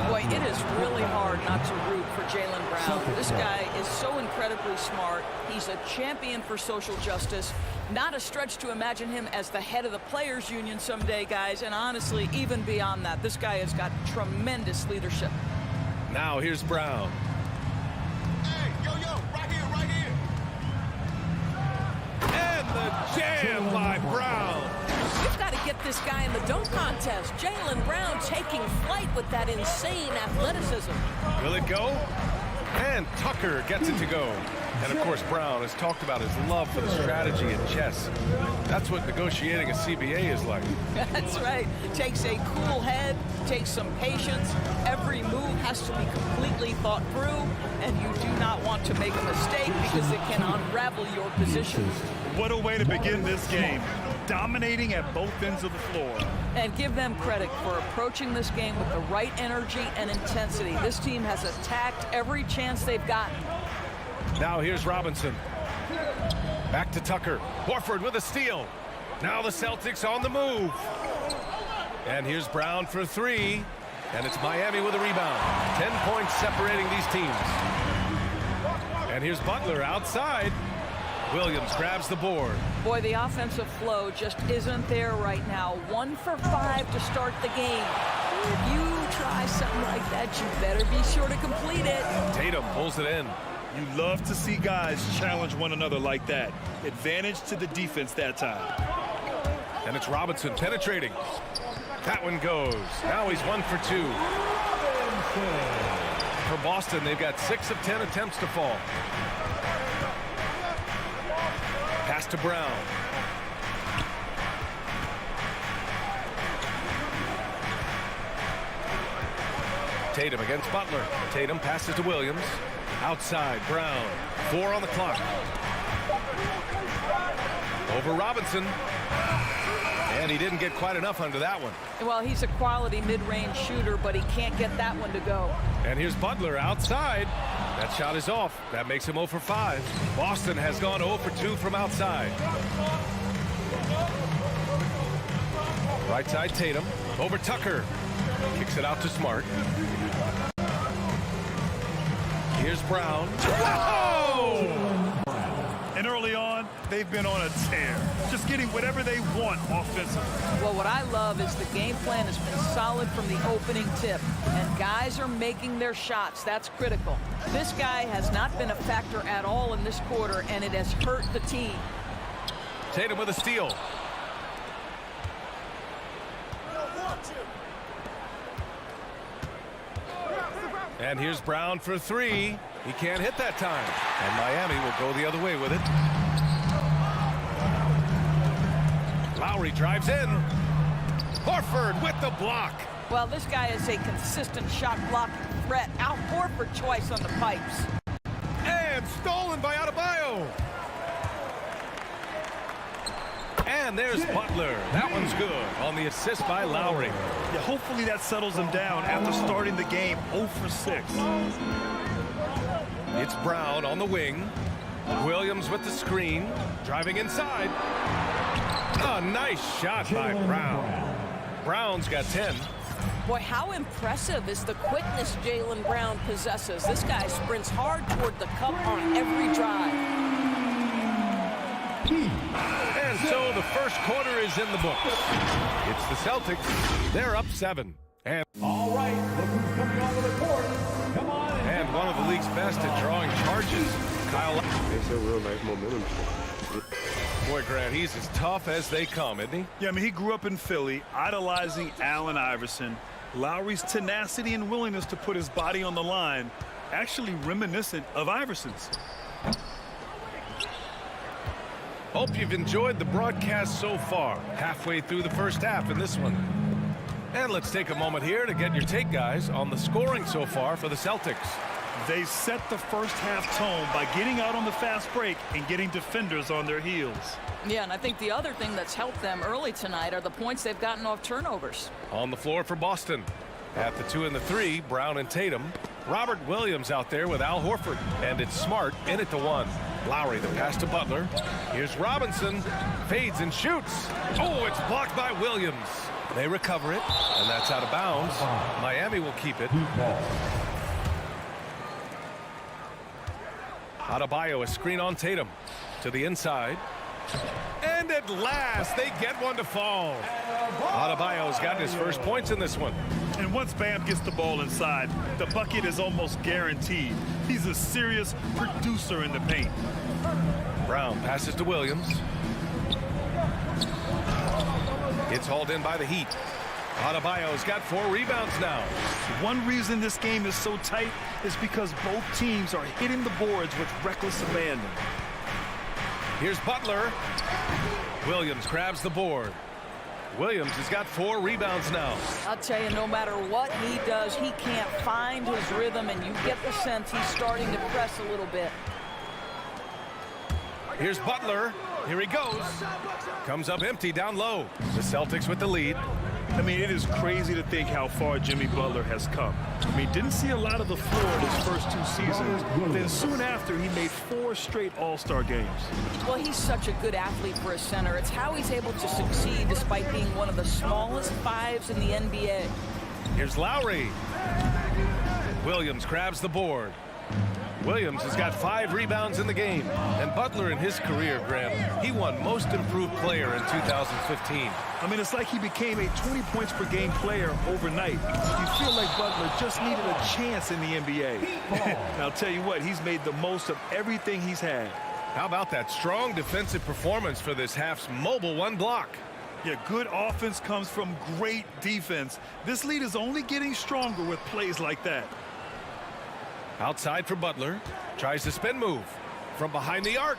Boy, it is really hard not to root for Jaylen Brown. This guy is so incredibly smart. He's a champion for social justice. Not a stretch to imagine him as the head of the Players Union someday, guys. And honestly, even beyond that, this guy has got tremendous leadership. Now here's Brown. Hey, yo, right here. And the jam by Brown. You've got to get this guy in the dunk contest. Jaylen Brown taking flight with that insane athleticism. Will it go? And Tucker gets it to go. And, of course, Brown has talked about his love for the strategy in chess. That's what negotiating a CBA is like. That's right. Takes a cool head, takes some patience. Every move has to be completely thought through, and you do not want to make a mistake because it can unravel your position. What a way to begin this game. Dominating at both ends of the floor. And give them credit for approaching this game with the right energy and intensity. This team has attacked every chance they've gotten. Now here's Robinson. Back to Tucker. Horford with a steal. Now the Celtics on the move. And here's Brown for three. And it's Miami with a rebound. 10 points separating these teams. And here's Butler outside. Williams grabs the board. Boy, the offensive flow just isn't there right now. 1 for 5 to start the game. If you try something like that, you better be sure to complete it. Tatum pulls it in. You love to see guys challenge one another like that. Advantage to the defense that time. And it's Robinson penetrating. That one goes. Now he's 1 for 2. For Boston, they've got 6 of 10 attempts to fall. Pass to Brown. Tatum against Butler. Tatum passes to Williams. Outside, Brown. 4 on the clock. Over Robinson. And he didn't get quite enough under that one. Well, he's a quality mid-range shooter, but he can't get that one to go. And here's Butler outside. That shot is off. That makes him 0 for 5. Boston has gone 0 for 2 from outside. Right side, Tatum. Over Tucker. Kicks it out to Smart. Here's Brown. Whoa! And early on, they've been on a tear. Just getting whatever they want offensively. Well, what I love is the game plan has been solid from the opening tip. And guys are making their shots. That's critical. This guy has not been a factor at all in this quarter, and it has hurt the team. Tatum with a steal. And here's Brown for 3. He can't hit that time. And Miami will go the other way with it. Lowry drives in. Horford with the block. Well, this guy is a consistent shot blocking threat. Out Horford twice on the pipes. And stolen by Adebayo. And And there's Butler. That one's good on the assist by Lowry. Yeah, hopefully that settles him down after starting the game 0 for 6. It's Brown on the wing. Williams with the screen. Driving inside. A nice shot by Brown. Brown's got 10. Boy, how impressive is the quickness Jaylen Brown possesses. This guy sprints hard toward the cup on every drive. And so the first quarter is in the books. It's the Celtics. They're up 7. And all right, look who's coming onto the court. Come on. And one of the league's best at drawing charges, Kyle. It's a real nice momentum. Boy, Grant, he's as tough as they come, isn't he? Yeah, I mean, he grew up in Philly, idolizing Allen Iverson. Lowry's tenacity and willingness to put his body on the line, actually reminiscent of Iverson's. Hope you've enjoyed the broadcast so far. Halfway through the first half in this one. And let's take a moment here to get your take, guys, on the scoring so far for the Celtics. They set the first half tone by getting out on the fast break and getting defenders on their heels. Yeah, and I think the other thing that's helped them early tonight are the points they've gotten off turnovers. On the floor for Boston. At the 2 and the 3, Brown and Tatum. Robert Williams out there with Al Horford. And it's Smart in at the 1. Lowry, the pass to Butler. Here's Robinson. Fades and shoots. Oh, it's blocked by Williams. They recover it, and that's out of bounds. Miami will keep it. Adebayo, a screen on Tatum. To the inside. And at last, they get one to fall. Adebayo's got his first points in this one. And once Bam gets the ball inside, the bucket is almost guaranteed. He's a serious producer in the paint. Brown passes to Williams. It's hauled in by the Heat. Adebayo's got 4 rebounds now. One reason this game is so tight is because both teams are hitting the boards with reckless abandon. Here's Butler. Williams grabs the board. Williams has got 4 rebounds now. I'll tell you, no matter what he does, he can't find his rhythm, and you get the sense he's starting to press a little bit. Here's Butler. Here he goes. Comes up empty down low. The Celtics with the lead. I mean, it is crazy to think how far Jimmy Butler has come. I mean, didn't see a lot of the floor his first 2 seasons. Then soon after, he made 4 straight All-Star games. Well, he's such a good athlete for a center. It's how he's able to succeed despite being one of the smallest 5s in the NBA. Here's Lowry. Williams grabs the board. Williams has got 5 rebounds in the game. And Butler in his career, Graham, he won Most Improved Player in 2015. I mean, it's like he became a 20 points per game player overnight. You feel like Butler just needed a chance in the NBA. And I'll tell you what, he's made the most of everything he's had. How about that strong defensive performance for this half's mobile 1 block? Yeah, good offense comes from great defense. This lead is only getting stronger with plays like that. Outside for Butler. Tries the spin move from behind the arc.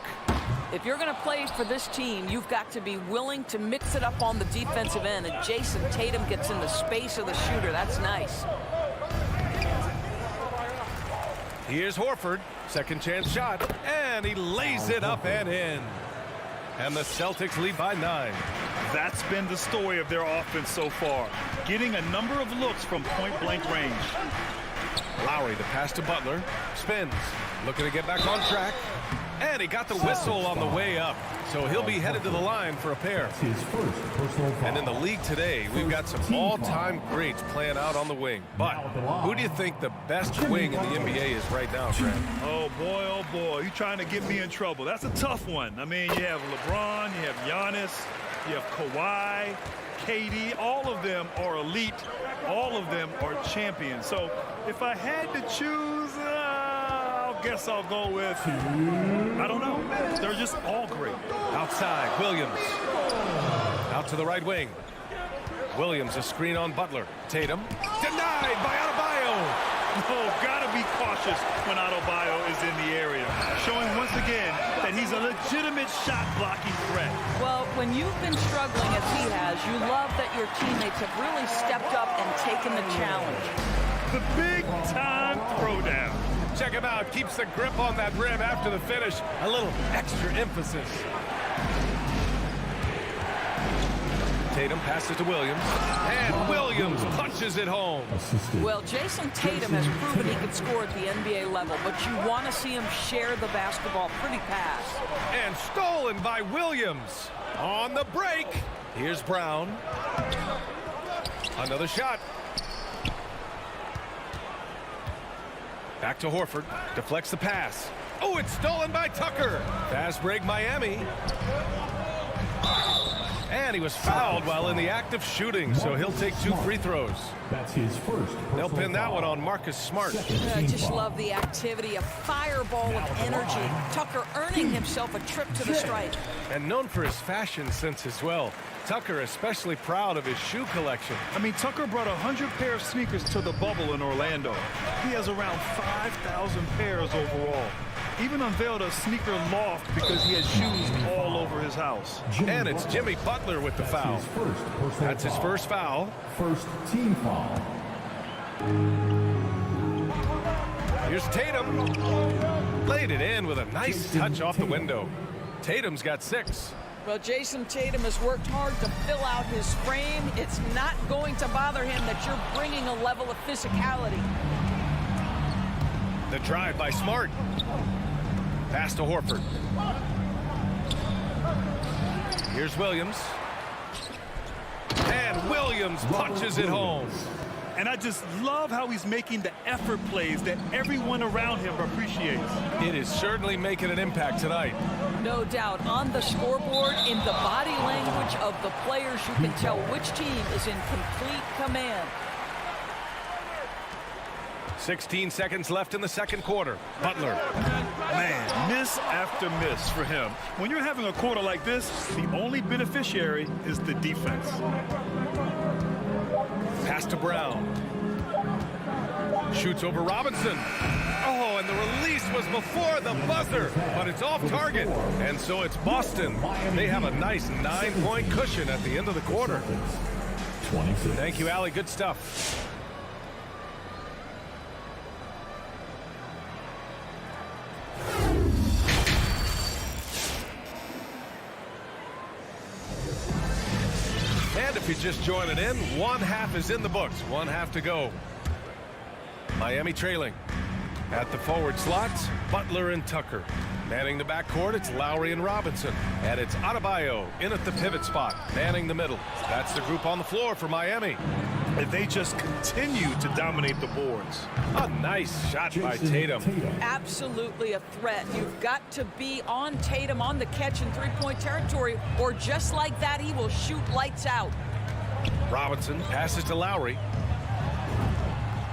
If you're going to play for this team, you've got to be willing to mix it up on the defensive end. And Jason Tatum gets in the space of the shooter. That's nice. Here's Horford. Second chance shot. And he lays it up and in. And the Celtics lead by 9. That's been the story of their offense so far. Getting a number of looks from point-blank range. Lowry, the pass to Butler. Spins. Looking to get back on track. And he got the whistle on the way up. So he'll be headed to the line for a pair. And in the league today, we've got some all-time greats playing out on the wing. But who do you think the best wing in the NBA is right now, Grant? Oh, boy, you're trying to get me in trouble. That's a tough one. I mean, you have LeBron, you have Giannis, you have Kawhi, KD. All of them are elite. All of them are champions. So if I had to choose, I guess I'll go with, I don't know. They're just all great. Outside, Williams. Out to the right wing. Williams, a screen on Butler. Tatum. Denied by Adebayo. Oh, gotta be cautious when Adebayo is in the area. Showing once again that he's a legitimate shot-blocking threat. Well, when you've been struggling as he has, you love that your teammates have really stepped up and taken the challenge. The big-time throwdown. Check him out. Keeps the grip on that rim after the finish. A little extra emphasis. Tatum passes to Williams. And Williams punches it home. Well, Jason Tatum has proven he can score at the NBA level, but you want to see him share the basketball. Pretty pass. And stolen by Williams. On the break. Here's Brown. Another shot. Back to Horford. Deflects the pass. Oh, it's stolen by Tucker. Fast break, Miami. And he was fouled while in the act of shooting, so he'll take 2 free throws. That's his first. They'll pin that one on Marcus Smart. I just love the activity, a fireball of energy. Tucker earning himself a trip to the stripe. And known for his fashion sense as well. Tucker especially proud of his shoe collection. I mean, Tucker brought 100 pair of sneakers to the bubble in Orlando. He has around 5,000 pairs overall. Even unveiled a sneaker loft because he has shoes all over his house. And it's Jimmy Butler with the foul. That's his first foul. First team foul. Here's Tatum. Laid it in with a nice touch off the window. Tatum's got 6. Well, Jason Tatum has worked hard to fill out his frame. It's not going to bother him that you're bringing a level of physicality. The drive by Smart. Pass to Horford. Here's Williams. And Williams punches it home. And I just love how he's making the effort plays that everyone around him appreciates. It is certainly making an impact tonight. No doubt. On the scoreboard, in the body language of the players, you can tell which team is in complete command. 16 seconds left in the second quarter. Butler. Man, miss after miss for him. When you're having a quarter like this, the only beneficiary is the defense. Pass to Brown. Shoots over Robinson. Oh, and the release was before the buzzer, but it's off target. And so it's Boston. They have a nice 9-point cushion at the end of the quarter. 26. Thank you, Allie. Good stuff. And if you're just joining in, 1 half is in the books. 1 half to go. Miami trailing. At the forward slots, Butler and Tucker. Manning the backcourt, it's Lowry and Robinson. And it's Adebayo in at the pivot spot, manning the middle. That's the group on the floor for Miami. And they just continue to dominate the boards. A nice shot by Tatum. Absolutely a threat. You've got to be on Tatum on the catch in three-point territory, or just like that, he will shoot lights out. Robinson passes to Lowry.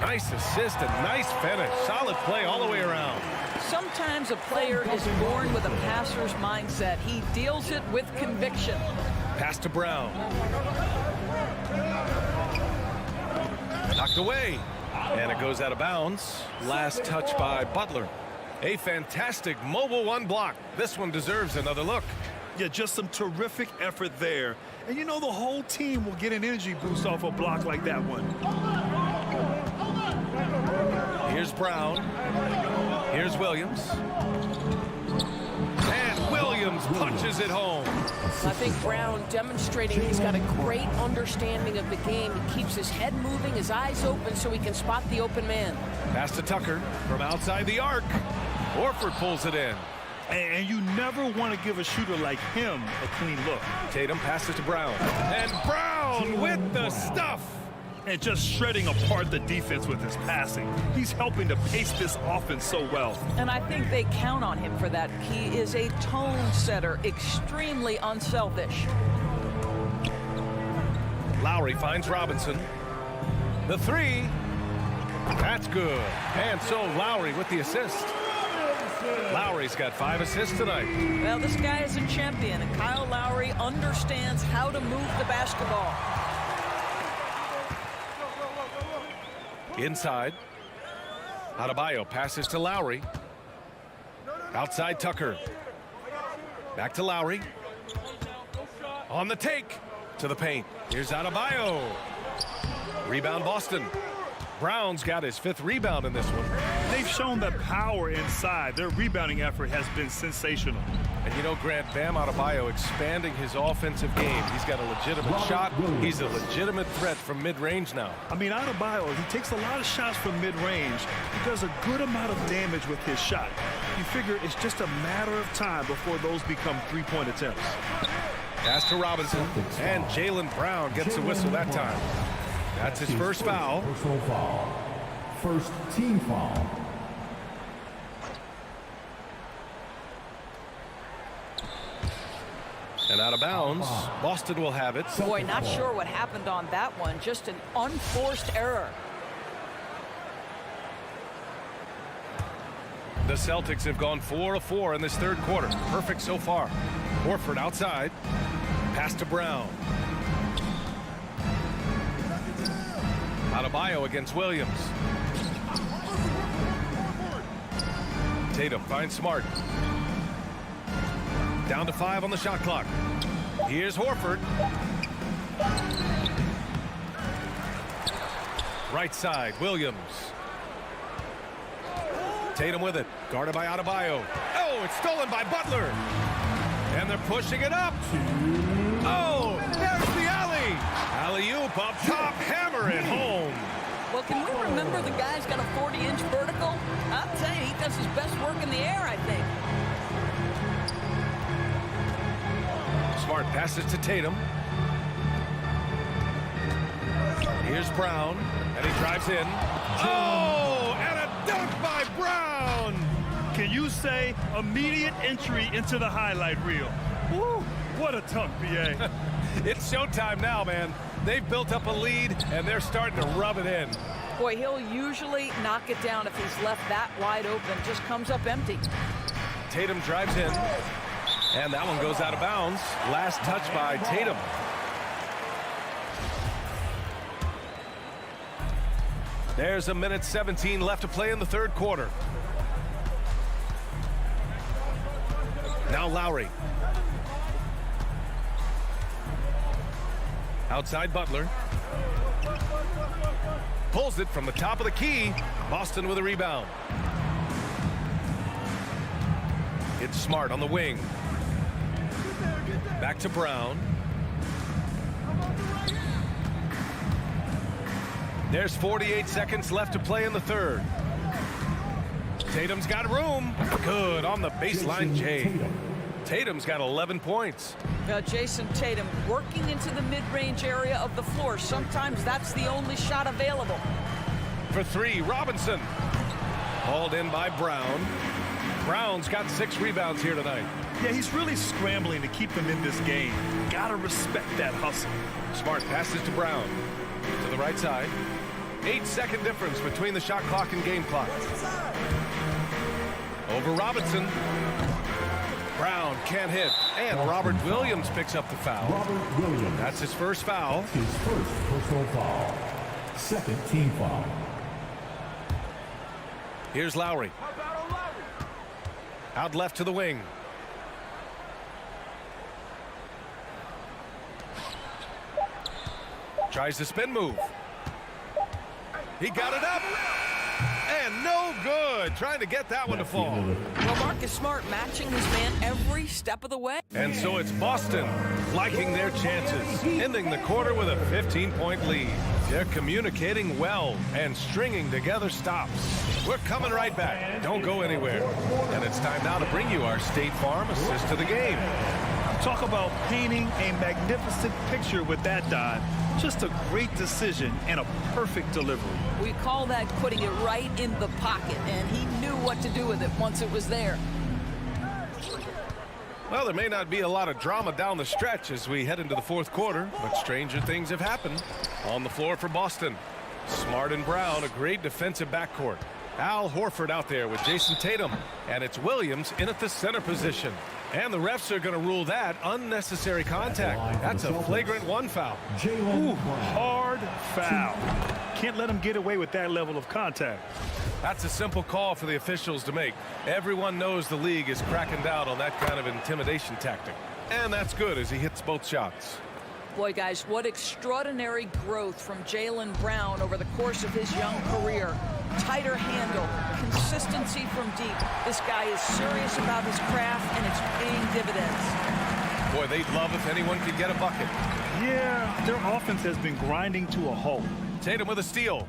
Nice assist and nice finish. Solid play all the way around. Sometimes a player is born with a passer's mindset. He deals it with conviction. Pass to Brown. Knocked away. And it goes out of bounds. Last touch by Butler. A fantastic mobile 1 block. This one deserves another look. Yeah, just some terrific effort there. And you know the whole team will get an energy boost off a block like that one. Here's Brown. Here's Williams. And Williams punches it home. I think Brown demonstrating he's got a great understanding of the game. He keeps his head moving, his eyes open so he can spot the open man. Pass to Tucker from outside the arc. Horford pulls it in. And you never want to give a shooter like him a clean look. Tatum passes to Brown. And Brown with the stuff. And just shredding apart the defense with his passing. He's helping to pace this offense so well. And I think they count on him for that. He is a tone setter, extremely unselfish. Lowry finds Robinson. The 3. That's good. And so Lowry with the assist. Lowry's got 5 assists tonight. Well, this guy is a champion, and Kyle Lowry understands how to move the basketball. Inside. Adebayo passes to Lowry. Outside Tucker. Back to Lowry. On the take. To the paint. Here's Adebayo. Rebound Boston. Brown's got his 5th rebound in this one. They've shown that power inside. Their rebounding effort has been sensational. And you know, Grant, Bam Adebayo expanding his offensive game. He's got a legitimate shot. He's a legitimate threat from mid-range now. I mean, Adebayo, he takes a lot of shots from mid-range. He does a good amount of damage with his shot. You figure it's just a matter of time before those become three-point attempts. Pass to Robinson, and Jaylen Brown gets the whistle that time. That's his first foul. Personal foul. First team foul. And out of bounds, Boston will have it. Boy, not sure what happened on that one. Just an unforced error. The Celtics have gone 4 of 4 in this third quarter. Perfect so far. Horford outside. Pass to Brown. Adebayo against Williams. Tatum finds Smart. Down to 5 on the shot clock. Here's Horford. Right side, Williams. Tatum with it. Guarded by Adebayo. Oh, it's stolen by Butler. And they're pushing it up. Oh, there's the alley. Alley-oop up top. Hammer it home. Well, can we remember the guy's got a 40-inch vertical? I'll tell you, he does his best work in the air, I think. Smart passes to Tatum. Here's Brown, and he drives in. Oh, and a dunk by Brown. Can you say immediate entry into the highlight reel? Woo, what a dunk, B.A. It's showtime now, man. They've built up a lead, and they're starting to rub it in. Boy, he'll usually knock it down if he's left that wide open. Just comes up empty. Tatum drives in. And that one goes out of bounds. Last touch by Tatum. There's a minute 17 left to play in the third quarter. Now Lowry. Outside Butler. Pulls it from the top of the key. Boston with a rebound. It's Smart on the wing. Back to Brown. There's 48 seconds left to play in the third. Tatum's got room. Good on the baseline, Jay. Tatum's got 11 points. Jason Tatum working into the mid-range area of the floor. Sometimes that's the only shot available. For 3, Robinson. Hauled in by Brown. Brown's got 6 rebounds here tonight. Yeah, he's really scrambling to keep them in this game. Gotta respect that hustle. Smart passes to Brown. To the right side. 8-second difference between the shot clock and game clock. Over Robinson. Brown can't hit. And Robert Williams picks up the foul. Robert Williams. That's his first foul. His first personal foul. Second team foul. Here's Lowry. Out left to the wing. Tries the spin move. He got it up. And no good. Trying to get that one to fall. Well, Marcus Smart matching his man every step of the way. And so it's Boston liking their chances, ending the quarter with a 15-point lead. They're communicating well and stringing together stops. We're coming right back. Don't go anywhere. And it's time now to bring you our State Farm assist to the game. Talk about painting a magnificent picture with that dive. Just a great decision and a perfect delivery. We call that putting it right in the pocket, and he knew what to do with it once it was there. Well, there may not be a lot of drama down the stretch as we head into the fourth quarter, but stranger things have happened. On the floor for Boston, Smart and Brown, a great defensive backcourt. Al Horford out there with Jason Tatum, and it's Williams in at the center position. And the refs are going to rule that unnecessary contact. That's a flagrant 1 foul. Ooh, hard foul. Can't let him get away with that level of contact. That's a simple call for the officials to make. Everyone knows the league is cracking down on that kind of intimidation tactic. And that's good as he hits both shots. Boy, guys, what extraordinary growth from Jaylen Brown over the course of his young career. tighter handle, consistency from deep. This guy is serious about his craft, and it's paying dividends. Boy, they'd love if anyone could get a bucket. Yeah, their offense has been grinding to a halt. Tatum with a steal.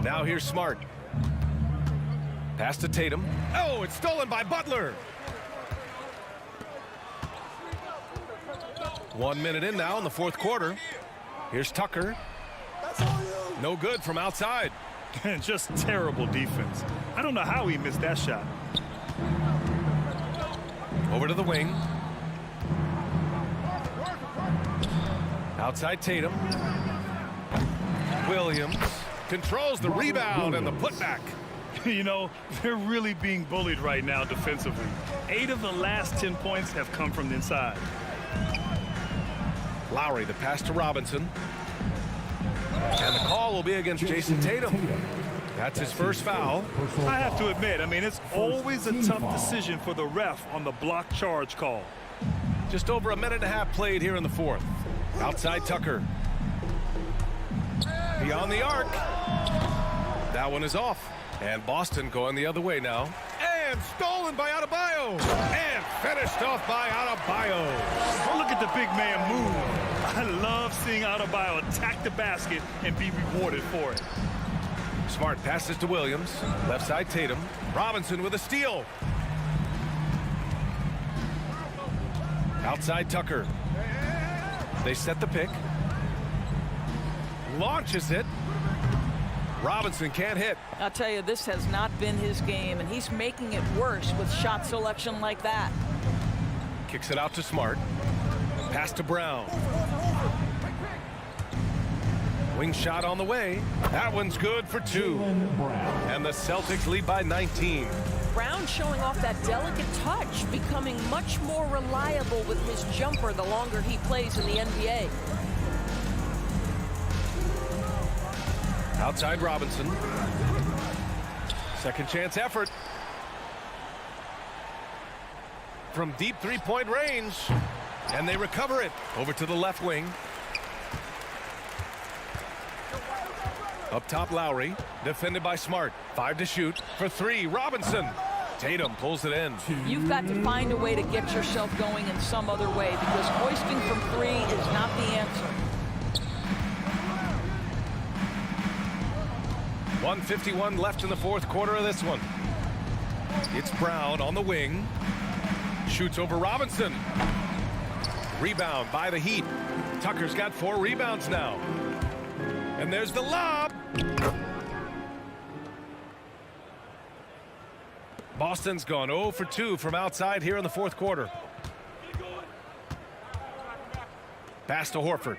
Now here's Smart. Pass to Tatum. Oh, it's stolen by Butler. 1 minute in now in the fourth quarter. Here's Tucker. No good from outside. Just terrible defense. I don't know how he missed that shot. Over to the wing. Outside Tatum. Williams controls the rebound and the putback. You know, they're really being bullied right now defensively. 8 of the last 10 points have come from the inside. Lowry, the pass to Robinson. And the call will be against Jason Tatum. That's his first foul. I have to admit, I mean, it's always a tough decision for the ref on the block charge call. Just over a minute and a half played here in the fourth. Outside Tucker. Beyond the arc. That one is off. And Boston going the other way now. And stolen by Adebayo. And finished off by Adebayo. Look at the big man move. I love seeing Adebayo attack the basket and be rewarded for it. Smart passes to Williams. Left side Tatum. Robinson with a steal. Outside Tucker. They set the pick. Launches it. Robinson can't hit. I'll tell you, this has not been his game, and he's making it worse with shot selection like that. Kicks it out to Smart. Pass to Brown. Wing shot on the way. That one's good for 2. And the Celtics lead by 19. Brown showing off that delicate touch, becoming much more reliable with his jumper the longer he plays in the NBA. Outside Robinson. Second chance effort. From deep three-point range. And they recover it. Over to the left wing. Up top Lowry. Defended by Smart. 5 to shoot. For 3, Robinson. Tatum pulls it in. You've got to find a way to get yourself going in some other way, because hoisting from 3 is not the answer. 1:51 left in the fourth quarter of this one. It's Brown on the wing. Shoots over Robinson. Rebound by the Heat. Tucker's got 4 rebounds now. And there's the lob. Boston's gone 0 for 2 from outside here in the fourth quarter. Pass to Horford.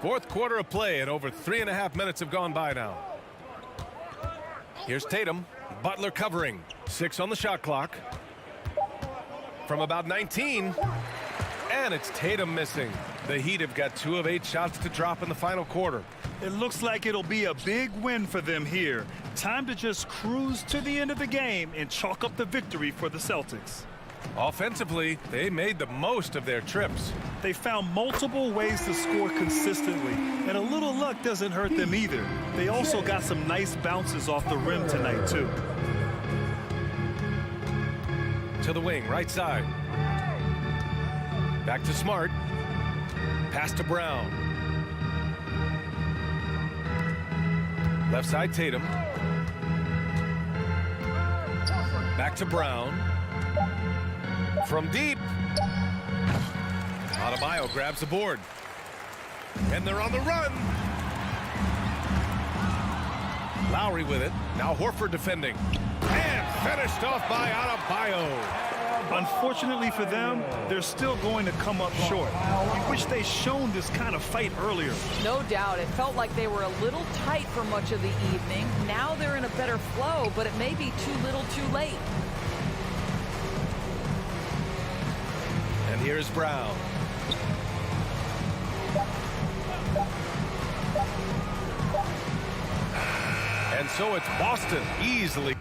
Fourth quarter of play, and over 3.5 minutes have gone by now. Here's Tatum. Butler covering. 6 on the shot clock. From about 19. And it's Tatum missing. The Heat have got 2 of 8 shots to drop in the final quarter. It looks like it'll be a big win for them here. Time to just cruise to the end of the game and chalk up the victory for the Celtics. Offensively, they made the most of their trips. They found multiple ways to score consistently, and a little luck doesn't hurt them either. They also got some nice bounces off the rim tonight, too. To the wing, right side. Back to Smart. Pass to Brown. Left side Tatum. Back to Brown. From deep. Adebayo grabs the board. And they're on the run. Lowry with it. Now Horford defending. And finished off by Adebayo. Unfortunately for them, they're still going to come up short. We wish they'd shown this kind of fight earlier. No doubt. It felt like they were a little tight for much of the evening. Now they're in a better flow, but it may be too little too late. And here's Brown. And so it's Boston easily.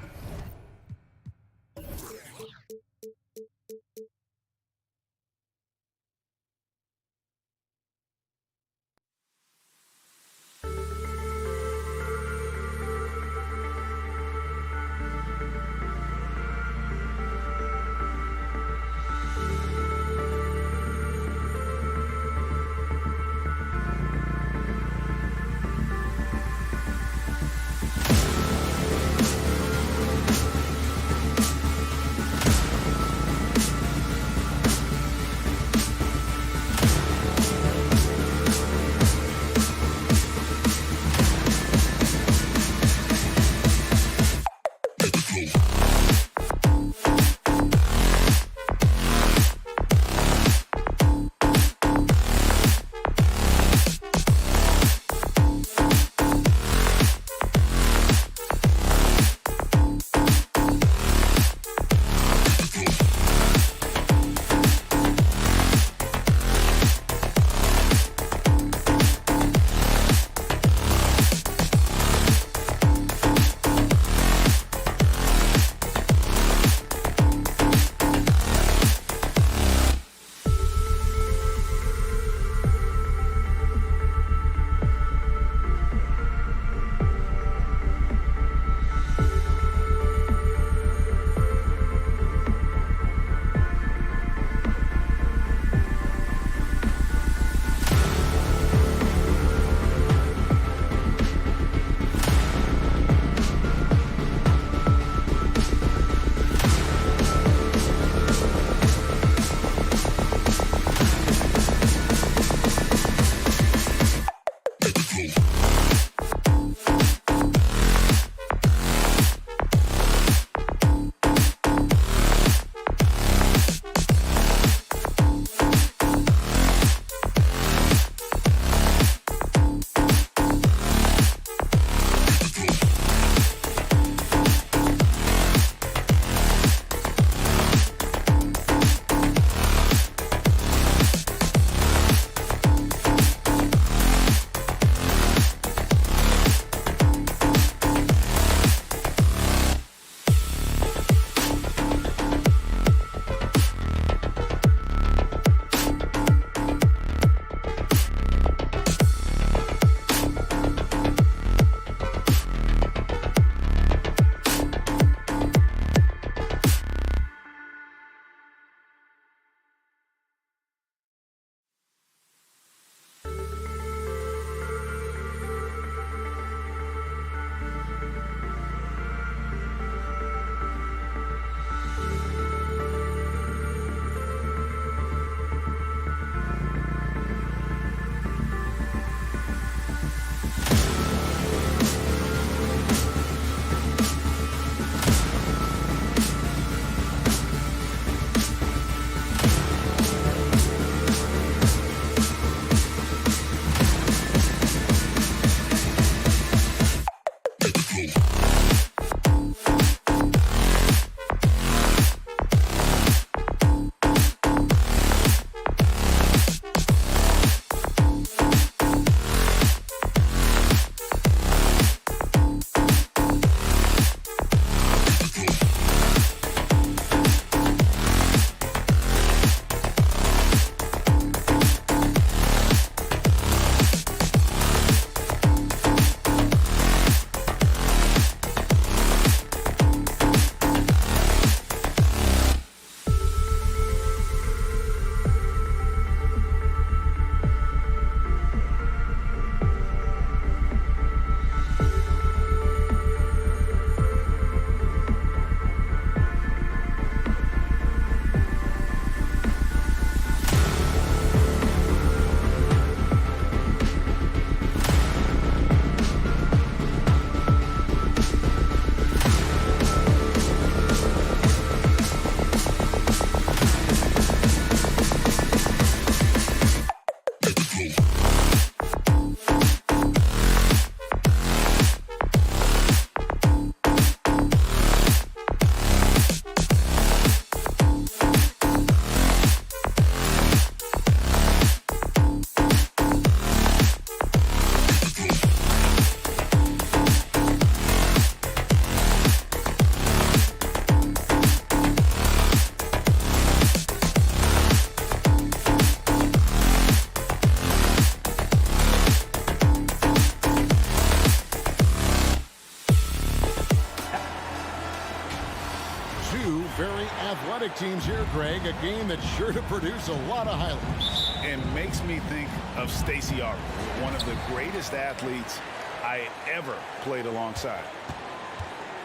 two very athletic teams here, Greg. A game that's sure to produce a lot of highlights. And makes me think of Stacey Arthur, one of the greatest athletes I ever played alongside.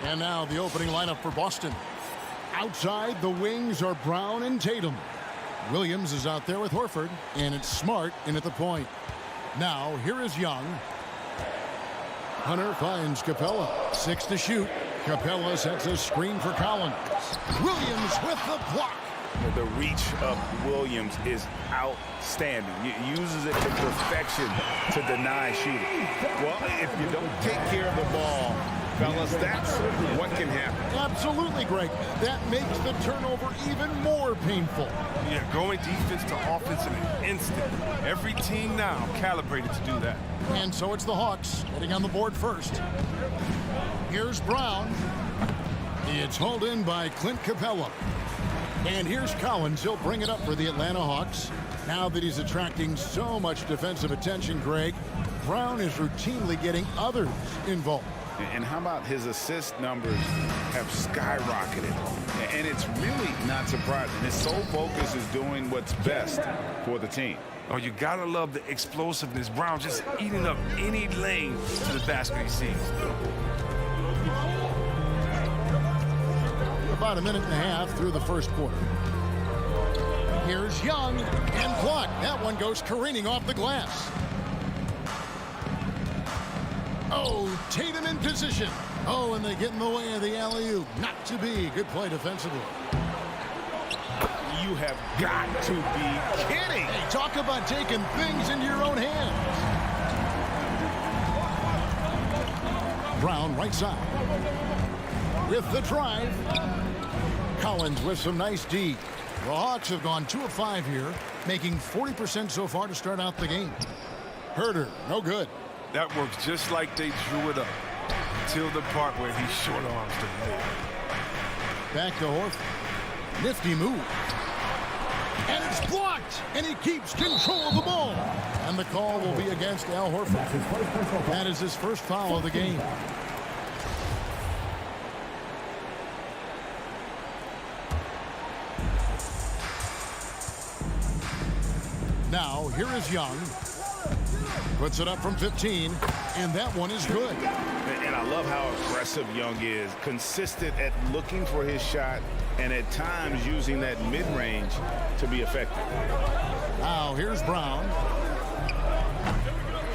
And now the opening lineup for Boston. Outside, the wings are Brown and Tatum. Williams is out there with Horford, and it's Smart in at the point. Now, here is Young. Hunter finds Capella. 6 to shoot. Capella sets a screen for Collins. Williams with the block. The reach of Williams is outstanding. He uses it to perfection to deny shooting. Well, if you don't take care of the ball, fellas, that's what can happen. Absolutely, Greg. That makes the turnover even more painful. Yeah, going defense to offense in an instant. Every team now calibrated to do that. And so it's the Hawks getting on the board first. Here's Brown. It's hauled in by Clint Capella. And here's Collins. He'll bring it up for the Atlanta Hawks. Now that he's attracting so much defensive attention, Greg, Brown is routinely getting others involved. And how about his assist numbers have skyrocketed? And it's really not surprising. His sole focus is doing what's best for the team. Oh, you gotta love the explosiveness. Brown just eating up any lane to the basket he sees. About a minute and a half through the first quarter. Here's Young and blocked. That one goes careening off the glass. Oh, Tatum in position. Oh, and they get in the way of the alley-oop. Not to be. Good play defensively. You have got to be kidding. Hey, talk about taking things into your own hands. Brown right side. With the drive. Collins with some nice D. The Hawks have gone 2 of 5 here, making 40% so far to start out the game. Herder, no good. That works just like they drew it up until the part where he short arms the ball. Back to Horford. Nifty move. And it's blocked. And he keeps control of the ball. And the call will be against Al Horford. That is his first foul of the game. Now, here is Young. Puts it up from 15, and that one is good. And I love how aggressive Young is. Consistent at looking for his shot, and at times using that mid-range to be effective. Now, here's Brown.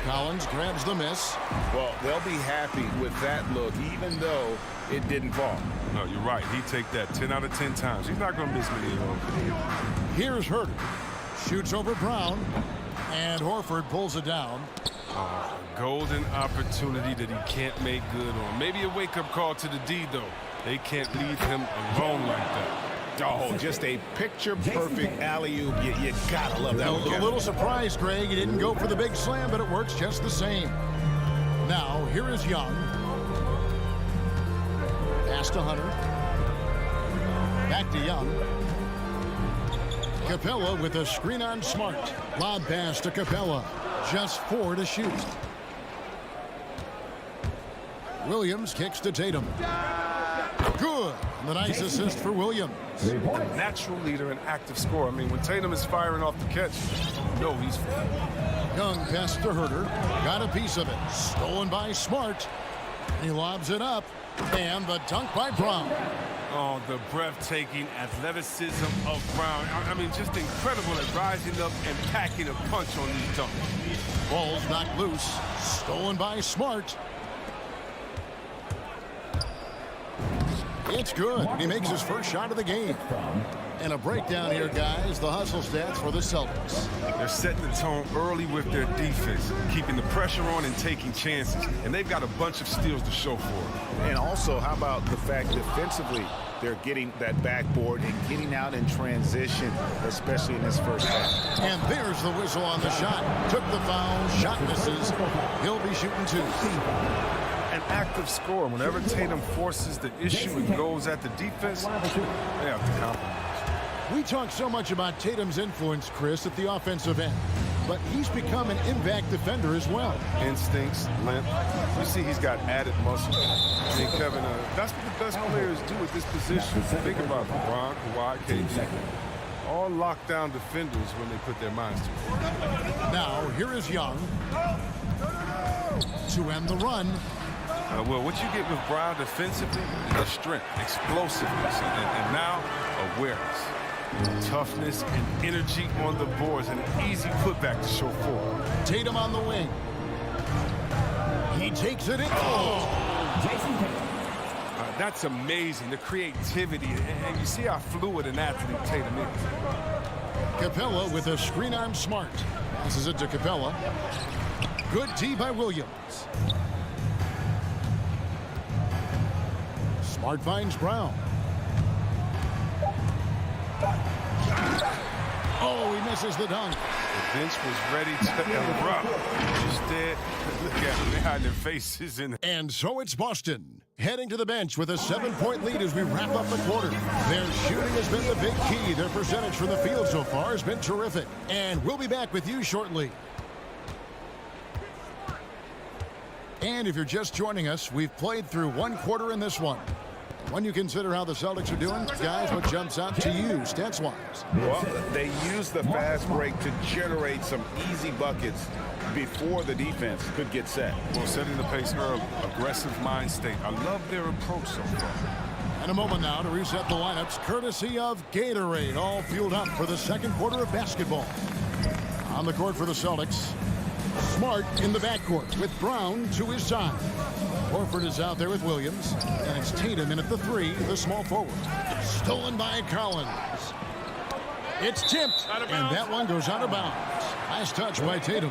Collins grabs the miss. Well, they'll be happy with that look, even though it didn't fall. No, you're right. He'd take that 10 out of 10 times. He's not going to miss many of those. Here's Herder. Shoots over Brown, and Horford pulls it down. A golden opportunity that he can't make good on. Maybe a wake-up call to the D, though. They can't leave him alone like that. Oh, just a picture-perfect alley-oop. You gotta love that. A little surprised, Greg. He didn't go for the big slam, but it works just the same. Now, here is Young. Pass to Hunter. Back to Young. Capella with a screen on Smart. Lob pass to Capella. Just 4 to shoot. Williams kicks to Tatum. Good. The nice assist for Williams. A natural leader and active scorer. I mean, when Tatum is firing off the catch, you know he's Young pass to Herder. Got a piece of it. Stolen by Smart. He lobs it up. And the dunk by Brown. Oh, the breathtaking athleticism of Brown. I mean, just incredible at rising up and packing a punch on these dunks. Ball's knocked loose. Stolen by Smart. It's good. He makes his first shot of the game. And a breakdown here, guys. The hustle stats for the Celtics. They're setting the tone early with their defense, keeping the pressure on and taking chances. And they've got a bunch of steals to show for it. And also, how about the fact defensively, they're getting that backboard and getting out in transition, especially in this first half. And there's the whistle on the shot. Took the foul. Shot misses. He'll be shooting 2. An active scorer. Whenever Tatum forces the issue and goes at the defense, they have to compromise. We talk so much about Tatum's influence, Chris, at the offensive end. but he's become an impact defender as well. Instincts, length. You see he's got added muscle. I mean, Kevin, that's what the best players do at this position. Think about LeBron, Kawhi, KD. All lockdown defenders when they put their minds to it. Now, here is Young to end the run. Well, what you get with Brown defensively is strength, explosiveness, and now awareness, toughness, and energy on the boards, and an easy putback to show forward. Tatum on the wing. He takes it in. That's amazing, the creativity, and you see how fluid an athlete Tatum is. Capella with a screen arm Smart. Passes it to Capella. Good D by Williams. Smart finds Brown. Oh, he misses the dunk. The bench was ready to erupt. Instead, look at them. They're hiding their faces in. And so it's Boston heading to the bench with a 7-point lead as we wrap up the quarter. Their shooting has been the big key. Their percentage from the field so far has been terrific. And we'll be back with you shortly. And if you're just joining us, we've played through one quarter in this one. When you consider how the Celtics are doing, guys, what jumps out to you, stats-wise? Well, they used the fast break to generate some easy buckets before the defense could get set. Well, setting the pace early, aggressive mind state. I love their approach so far. And a moment now to reset the lineups, courtesy of Gatorade, all fueled up for the second quarter of basketball. On the court for the Celtics, Smart in the backcourt with Brown to his side. Horford is out there with Williams, and it's Tatum in at the 3, the small forward. Stolen by Collins. It's tipped, and that one goes out of bounds. Nice touch by Tatum.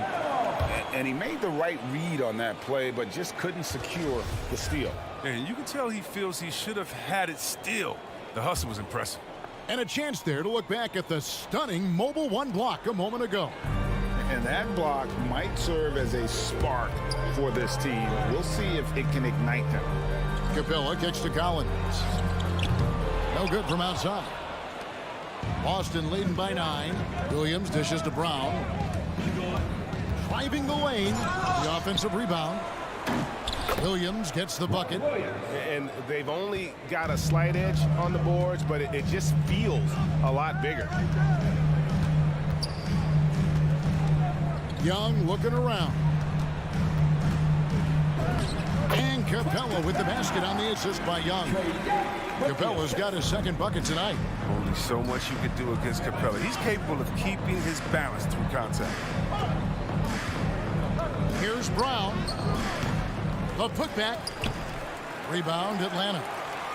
And he made the right read on that play, but just couldn't secure the steal. And you can tell he feels he should have had it still. The hustle was impressive. And a chance there to look back at the stunning mobile one block a moment ago. And that block might serve as a spark for this team. We'll see if it can ignite them. Capella kicks to Collins. No good from outside. Boston leading by 9. Williams dishes to Brown. Driving the lane. The offensive rebound. Williams gets the bucket. And they've only got a slight edge on the boards, but it just feels a lot bigger. Young looking around. And Capella with the basket on the assist by Young. Capella's got his second bucket tonight. Only so much you could do against Capella. He's capable of keeping his balance through contact. Here's Brown. The putback. Rebound Atlanta.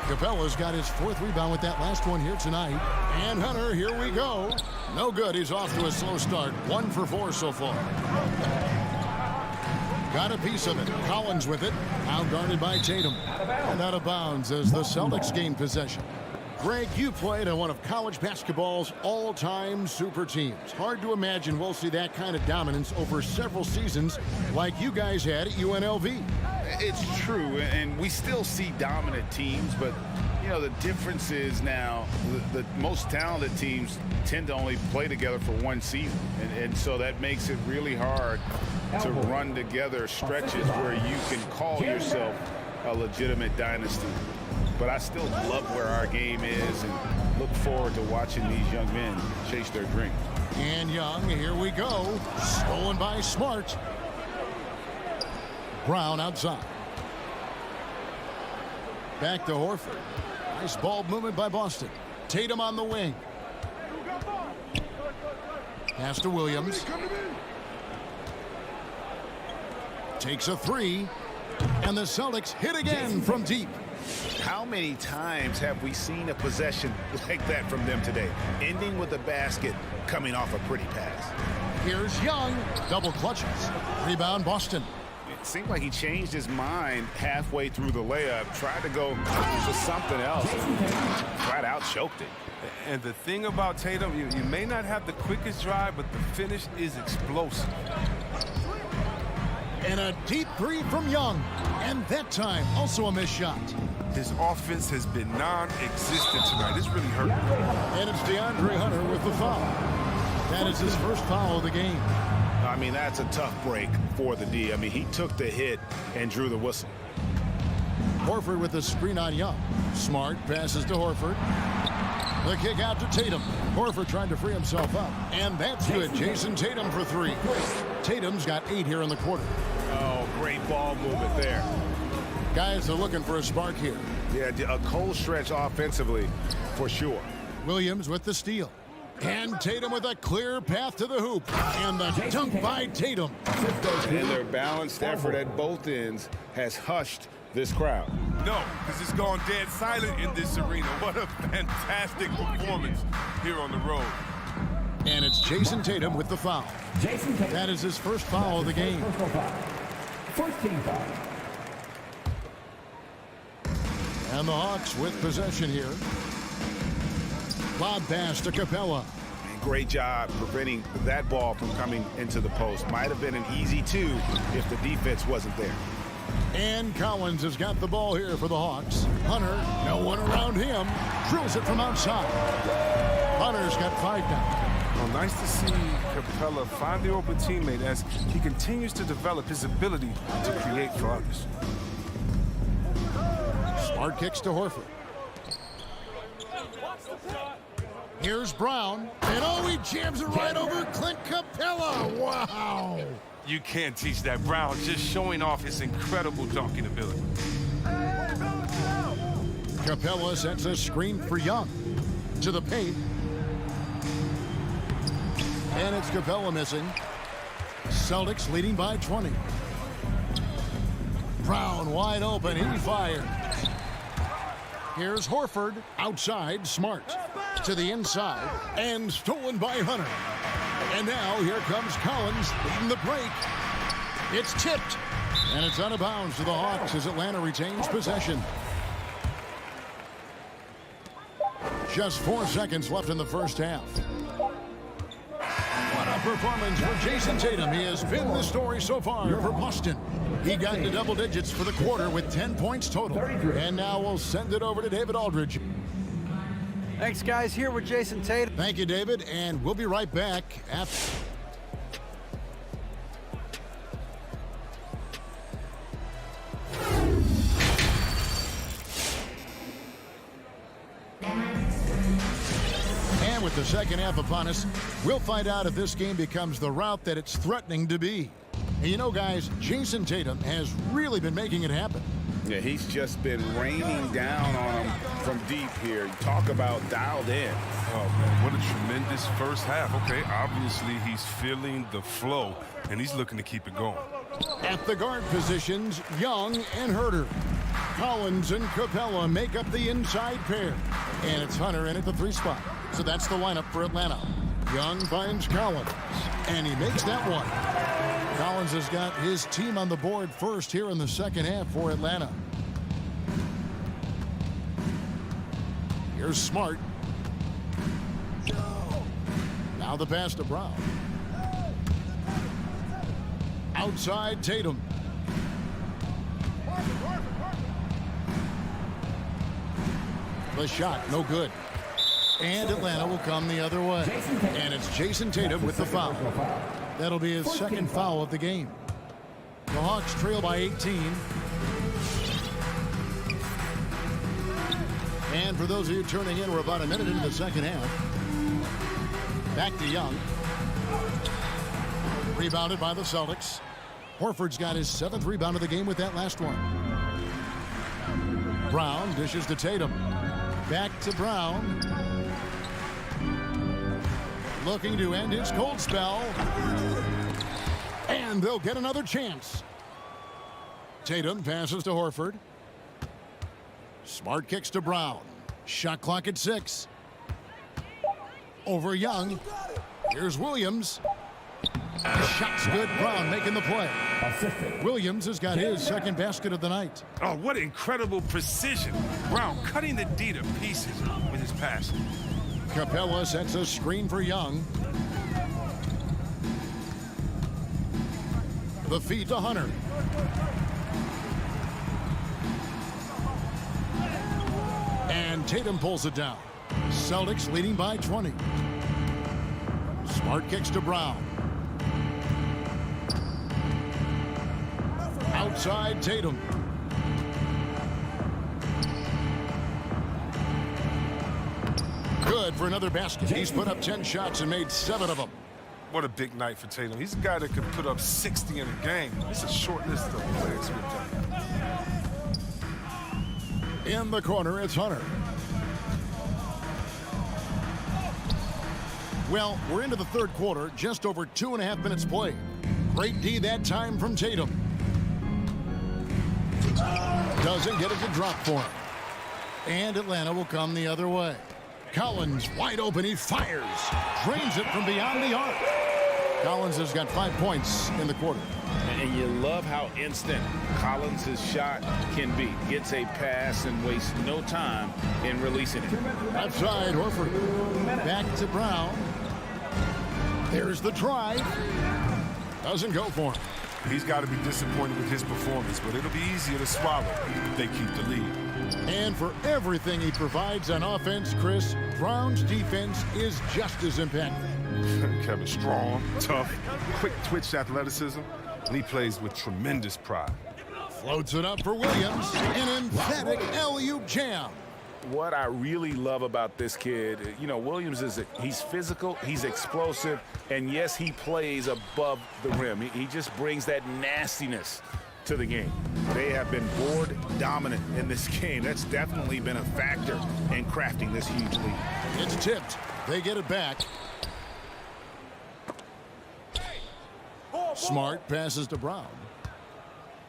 Capella's got his 4th rebound with that last one here tonight. And Hunter, here we go. No good. He's off to a slow start. 1 for 4 so far. Got a piece of it. Collins with it. Out guarded by Tatum. And out of bounds as the Celtics gain possession. Greg, you played on one of college basketball's all-time super teams. Hard to imagine we'll see that kind of dominance over several seasons like you guys had at UNLV. It's true, and we still see dominant teams, but you know the difference is now the most talented teams tend to only play together for one season, and so that makes it really hard to run together stretches where you can call yourself a legitimate dynasty. But I still love where our game is and look forward to watching these young men chase their dreams. And Young, here we go. Stolen by Smart. Brown outside. Back to Horford. Nice ball movement by Boston. Tatum on the wing. Pass to Williams. Takes a 3. And the Celtics hit again from deep. How many times have we seen a possession like that from them today? Ending with a basket, coming off a pretty pass. Here's Young. Double clutches. Rebound Boston. It seemed like he changed his mind halfway through the layup, tried to go to something else, and flat out choked it. And the thing about Tatum, you may not have the quickest drive, but the finish is explosive. And a deep 3 from Young. And that time, also a missed shot. His offense has been non-existent tonight. It's really hurt. And it's DeAndre Hunter with the foul. That is his first foul of the game. I mean, that's a tough break for the D. I mean, he took the hit and drew the whistle. Horford with the screen on Young. Smart passes to Horford. The kick out to Tatum. Horford trying to free himself up. And that's good. Jason Tatum for 3. Tatum's got 8 here in the quarter. Oh, great ball movement there. Guys are looking for a spark here. Yeah, a cold stretch offensively for sure. Williams with the steal. And Tatum with a clear path to the hoop. And the dunk by Tatum. And their balanced effort at both ends has hushed this crowd. No, because it's gone dead silent in this arena. What a fantastic performance here on the road. And it's Jason Tatum with the foul. That is his first foul of the game. First team foul. And the Hawks with possession here. Lob pass to Capella. Great job preventing that ball from coming into the post. Might have been an easy 2 if the defense wasn't there. And Collins has got the ball here for the Hawks. Hunter, no one around him, drills it from outside. Hunter's got 5 now. Well, nice to see Capella find the open teammate as he continues to develop his ability to create for others. Smart kicks to Horford. Here's Brown, and oh, he jams it right over Clint Capella. Wow. You can't teach that. Brown just showing off his incredible dunking ability. Capella sets a screen for Young. To the paint. And it's Capella missing. Celtics leading by 20. Brown wide open. He fires. Here's Horford. Outside. Smart. To the inside. And stolen by Hunter. And now here comes Collins leading the break. It's tipped. And it's out of bounds to the Hawks as Atlanta retains possession. Just 4 seconds left in the first half. What a performance for Jason Tatum. He has been the story so far for Boston. He got into double digits for the quarter with 10 points total. And now we'll send it over to David Aldridge. Thanks, guys. Here with Jason Tatum. Thank you, David. And we'll be right back after. And with the second half upon us, we'll find out if this game becomes the route that it's threatening to be. And you know, guys, Jason Tatum has really been making it happen. Yeah, he's just been raining down on him from deep here. Talk about dialed in. Oh, man, what a tremendous first half. Okay, obviously he's feeling the flow, and he's looking to keep it going. At the guard positions, Young and Herter. Collins and Capella make up the inside pair. And it's Hunter in at the 3 spot. So that's the lineup for Atlanta. Young finds Collins, and he makes that one. Collins has got his team on the board first here in the second half for Atlanta. Here's Smart. Now the pass to Brown. Outside Tatum. The shot, no good. And Atlanta will come the other way. And it's Jason Tatum with the foul. That'll be his second foul of the game. The Hawks trail by 18. And for those of you turning in, we're about a minute into the second half. Back to Young. Rebounded by the Celtics. Horford's got his 7th rebound of the game with that last one. Brown dishes to Tatum. Back to Brown. Looking to end his cold spell. And they'll get another chance. Tatum passes to Horford. Smart kicks to Brown. Shot clock at 6. Over Young. Here's Williams. The shot's good. Brown making the play. Williams has got his second basket of the night. Oh, what incredible precision. Brown cutting the D to pieces with his pass. Capella sets a screen for Young. The feed to Hunter. And Tatum pulls it down. Celtics leading by 20. Smart kicks to Brown. Outside Tatum. Good for another basket. He's put up 10 shots and made 7 of them. What a big night for Tatum. He's a guy that can put up 60 in a game. It's a short list of players with that. In the corner, it's Hunter. Well, we're into the third quarter, just over 2.5 minutes played. Great D that time from Tatum. Doesn't get it to drop for him. And Atlanta will come the other way. Collins wide open, he fires. Drains it from beyond the arc. Collins has got 5 points in the quarter. And you love how instant Collins' shot can be. Gets a pass and wastes no time in releasing it. Outside, Horford. Back to Brown. There's the drive. Doesn't go for him. He's got to be disappointed with his performance, but it'll be easier to swallow if they keep the lead. And for everything he provides on offense, Chris, Brown's defense is just as impactful. Kevin, strong, tough, quick twitch athleticism, and he plays with tremendous pride. Floats it up for Williams. An emphatic alley-oop jam. What I really love about this kid, you know, Williams he's physical, he's explosive, and yes, he plays above the rim. He just brings that nastiness to the game. They have been board dominant in this game. That's definitely been a factor in crafting this huge lead. It's tipped. They get it back. Smart passes to Brown.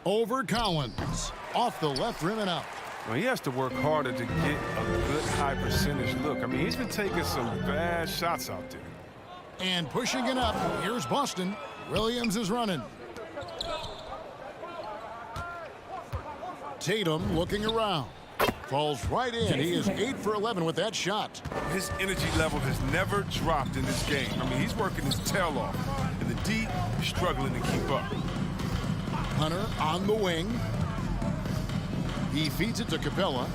Over Collins. Off the left rim and out. Well, he has to work harder to get a good high percentage look. I mean, he's been taking some bad shots out there. And pushing it up. Here's Boston. Williams is running. Tatum looking around. Falls right in. He is 8 for 11 with that shot. His energy level has never dropped in this game. I mean, he's working his tail off. In the D, he's struggling to keep up. Hunter on the wing. He feeds it to Capella.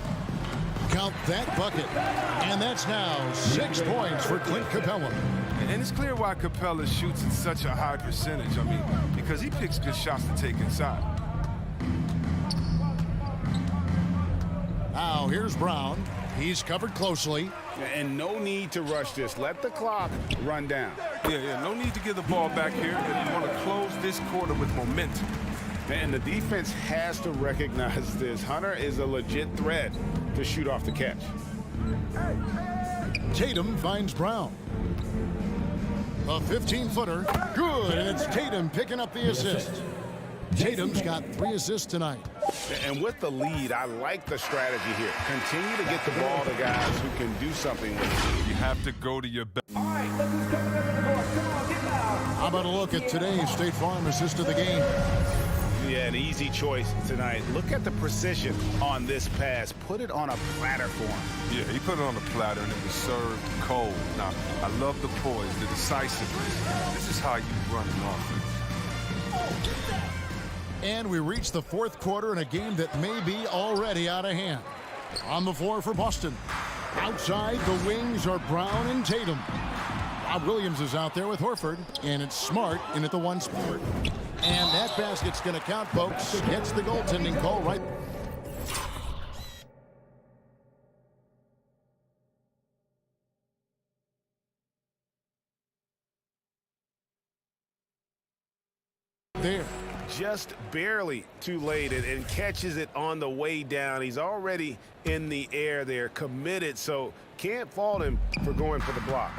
Count that bucket. And that's now 6 points for Clint Capella. And it's clear why Capella shoots at such a high percentage. I mean, because he picks good shots to take inside. Now here's Brown. He's covered closely. And no need to rush this. Let the clock run down. Yeah, no need to give the ball back here. You want to close this quarter with momentum. And the defense has to recognize this. Hunter is a legit threat to shoot off the catch. Tatum finds Brown. A 15-footer. Good, and it's Tatum picking up the assist. Tatum's got 3 assists tonight. And with the lead, I like the strategy here. Continue to get the ball to guys who can do something with it. You have to go to your best. How about a look at today's State Farm assist of the game? Yeah, an easy choice tonight. Look at the precision on this pass. Put it on a platter for him. Yeah, he put it on a platter and it was served cold. Now, I love the poise, the decisiveness. This is how you run an offense. And we reach the 4th quarter in a game that may be already out of hand. On the floor for Boston. Outside, the wings are Brown and Tatum. Rob Williams is out there with Horford, and it's Smart in at the 1 spot. And that basket's going to count, folks. Gets the goaltending call right. There. Just barely too late and catches it on the way down. He's already in the air there, committed, so can't fault him for going for the block.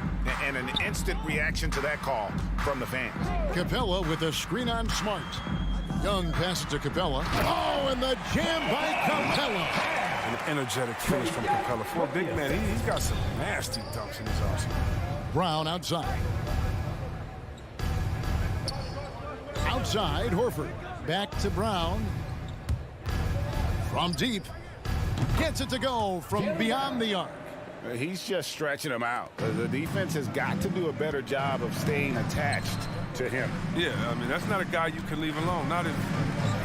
And an instant reaction to that call from the fans. Capella with a screen on Smart. Young passes to Capella. Oh, and the jam by Capella. An energetic finish from Capella. For a big man, he's got some nasty dunks in his arsenal. Brown outside. Outside, Horford. Back to Brown. From deep. Gets it to go from beyond the arc. He's just stretching him out. The defense has got to do a better job of staying attached to him. Yeah, I mean, that's not a guy you can leave alone. Not if you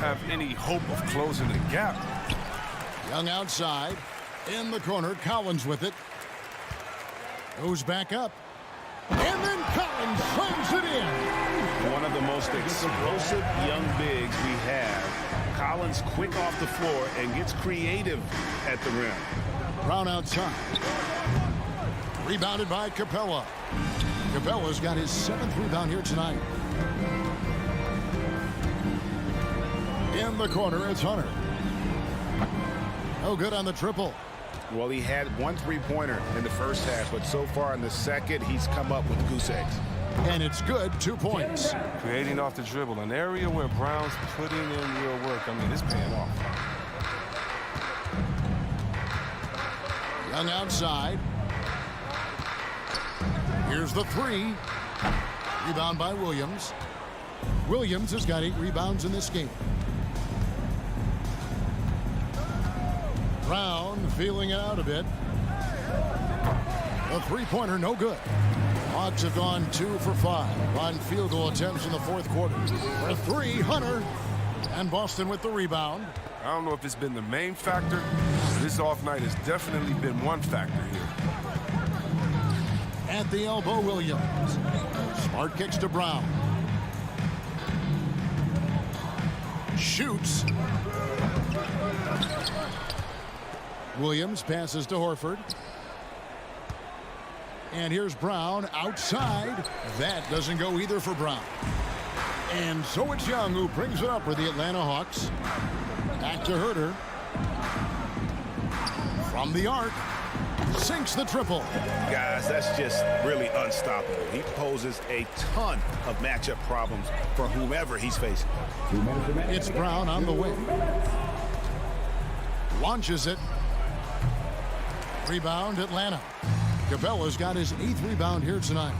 have any hope of closing the gap. Young outside. In the corner, Collins with it. Goes back up. And then Collins slams it in. One of the most explosive young bigs we have Collins quick off the floor and gets creative at the rim. Brown outside. Rebounded by Capella. Capella's got his 7th rebound here tonight. In the corner, it's Hunter. No good on the triple. Well, he had 1 3-pointer in the first half, but so far in the second, he's come up with goose eggs. And it's good, 2 points. Creating off the dribble, an area where Brown's putting in real work. I mean, it's paying off. Young outside. Here's the 3. Rebound by Williams. Williams has got 8 rebounds in this game. Brown feeling it out a bit. The 3-pointer, no good. Hawks have gone 2 for 5 on field goal attempts in the 4th quarter. For 3, Hunter. And Boston with the rebound. I don't know if it's been the main factor. This off night has definitely been one factor here. At the elbow, Williams. Smart kicks to Brown. Shoots. Williams passes to Horford. And here's Brown outside. That doesn't go either for Brown. And so it's Young who brings it up for the Atlanta Hawks. Back to Herter. From the arc. Sinks the triple. Guys, that's just really unstoppable. He poses a ton of matchup problems for whomever he's facing. It's Brown on the wing. Launches it. Rebound, Atlanta. Capella's got his 8th rebound here tonight.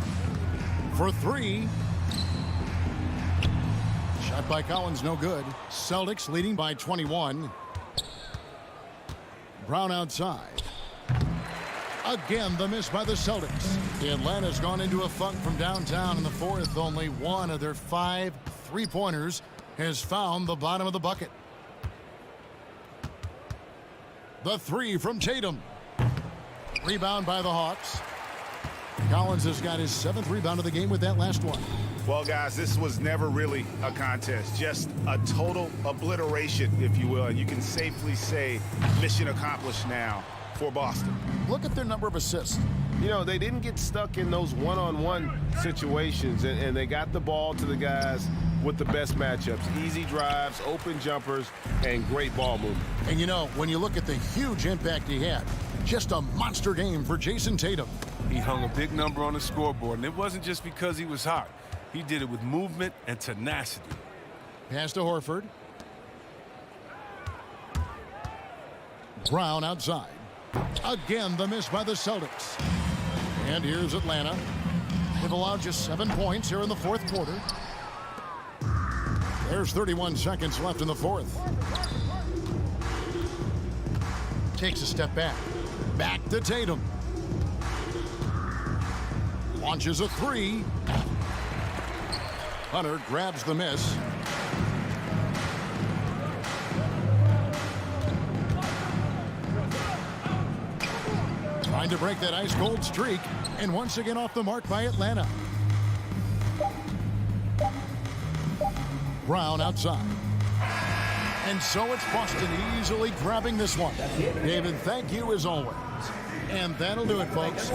For 3. Shot by Collins, no good. Celtics leading by 21. Brown outside. Again, the miss by the Celtics. Atlanta's gone into a funk from downtown in the 4th. Only 1 of their 5 3-pointers has found the bottom of the bucket. The 3 from Tatum. Rebound by the Hawks. Collins has got his 7th rebound of the game with that last one. Well, guys, this was never really a contest. Just a total obliteration, if you will. And you can safely say mission accomplished now for Boston. Look at their number of assists. You know, they didn't get stuck in those one-on-one situations, and they got the ball to the guys with the best matchups. Easy drives, open jumpers, and great ball movement. And, you know, when you look at the huge impact he had, just a monster game for Jason Tatum. He hung a big number on the scoreboard, and it wasn't just because he was hot. He did it with movement and tenacity. Pass to Horford. Brown outside. Again, the miss by the Celtics. And here's Atlanta. They've allowed just 7 points here in the 4th quarter. There's 31 seconds left in the 4th. Takes a step back. Back to Tatum. Launches a 3. Hunter grabs the miss. Trying to break that ice-cold streak, and once again off the mark by Atlanta. Brown outside. And so it's Boston easily grabbing this one. David, thank you as always. And that'll do it, folks.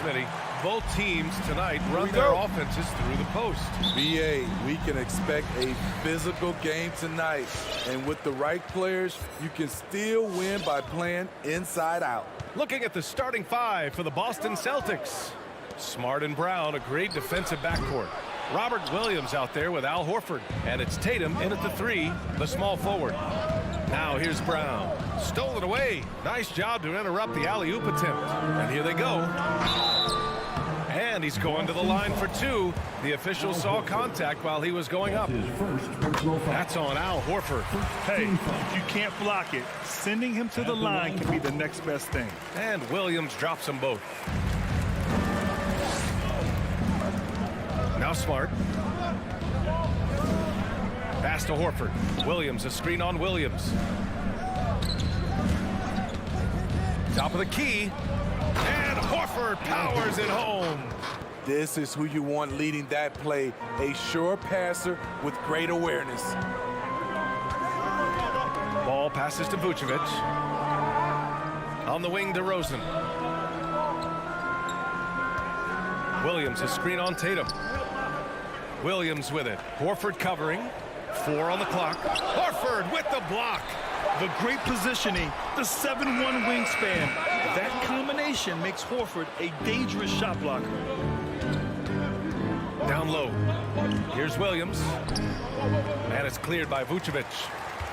Smitty. Both teams tonight run their offenses through the post. BA, we can expect a physical game tonight. And with the right players, you can still win by playing inside out. Looking at the starting five for the Boston Celtics. Smart and Brown, a great defensive backcourt. Robert Williams out there with Al Horford. And it's Tatum in at the 3, the small forward. Now here's Brown. Stolen away. Nice job to interrupt the alley-oop attempt. And here they go. And he's going to the line for 2. The official saw contact while he was going up. That's on Al Horford. Hey, if you can't block it, sending him to the line can be the next best thing. And Williams drops them both. Now Smart. Pass to Horford. Williams, a screen on Williams. Top of the key. And Horford powers it home. This is who you want leading that play. A sure passer with great awareness. Ball passes to Vucevic. On the wing, DeRozan. Williams, a screen on Tatum. Williams with it. Horford covering. 4 on the clock. Horford with the block. The great positioning, the 7'1" wingspan. That combination makes Horford a dangerous shot blocker. Down low. Here's Williams. And it's cleared by Vucevic.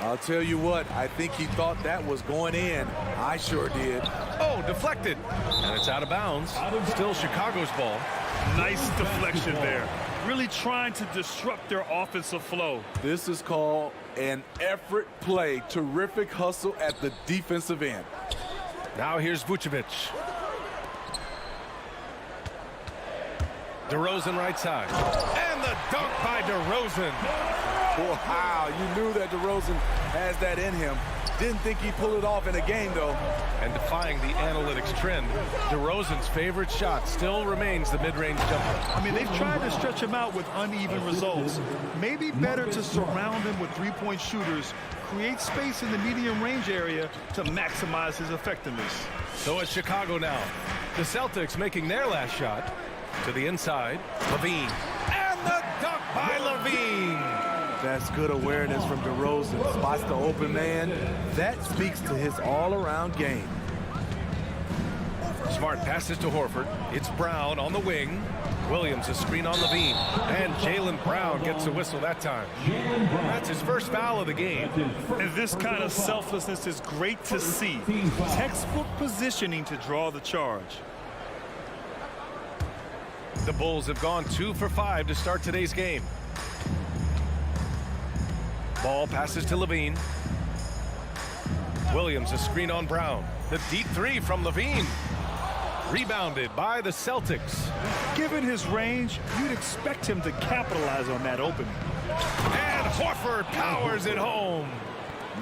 I'll tell you what, I think he thought that was going in. I sure did. Oh, deflected. And it's out of bounds. Still Chicago's ball. Nice deflection there. Really trying to disrupt their offensive flow. This is called an effort play. Terrific hustle at the defensive end. Now here's Vucevic. DeRozan right side. And the dunk by DeRozan. Wow, you knew that DeRozan has that in him. Didn't think he'd pull it off in a game, though. And defying the analytics trend, DeRozan's favorite shot still remains the mid-range jumper. I mean, they've tried to stretch him out with uneven results. Maybe better to surround him with three-point shooters, create space in the medium range area to maximize his effectiveness. So it's Chicago now. The Celtics making their last shot to the inside. Levine. And the dunk by Levine. That's good awareness from DeRozan. Spots the open man. That speaks to his all-around game. Smart passes to Horford. It's Brown on the wing. Williams a screen on Levine. And Jaylen Brown gets a whistle that time. That's his first foul of the game. And this kind of selflessness is great to see. Textbook positioning to draw the charge. The Bulls have gone 2 for 5 to start today's game. Ball passes to Levine. Williams a screen on Brown. The deep 3 from Levine. Rebounded by the Celtics. Given his range, you'd expect him to capitalize on that opening. And Horford powers it home.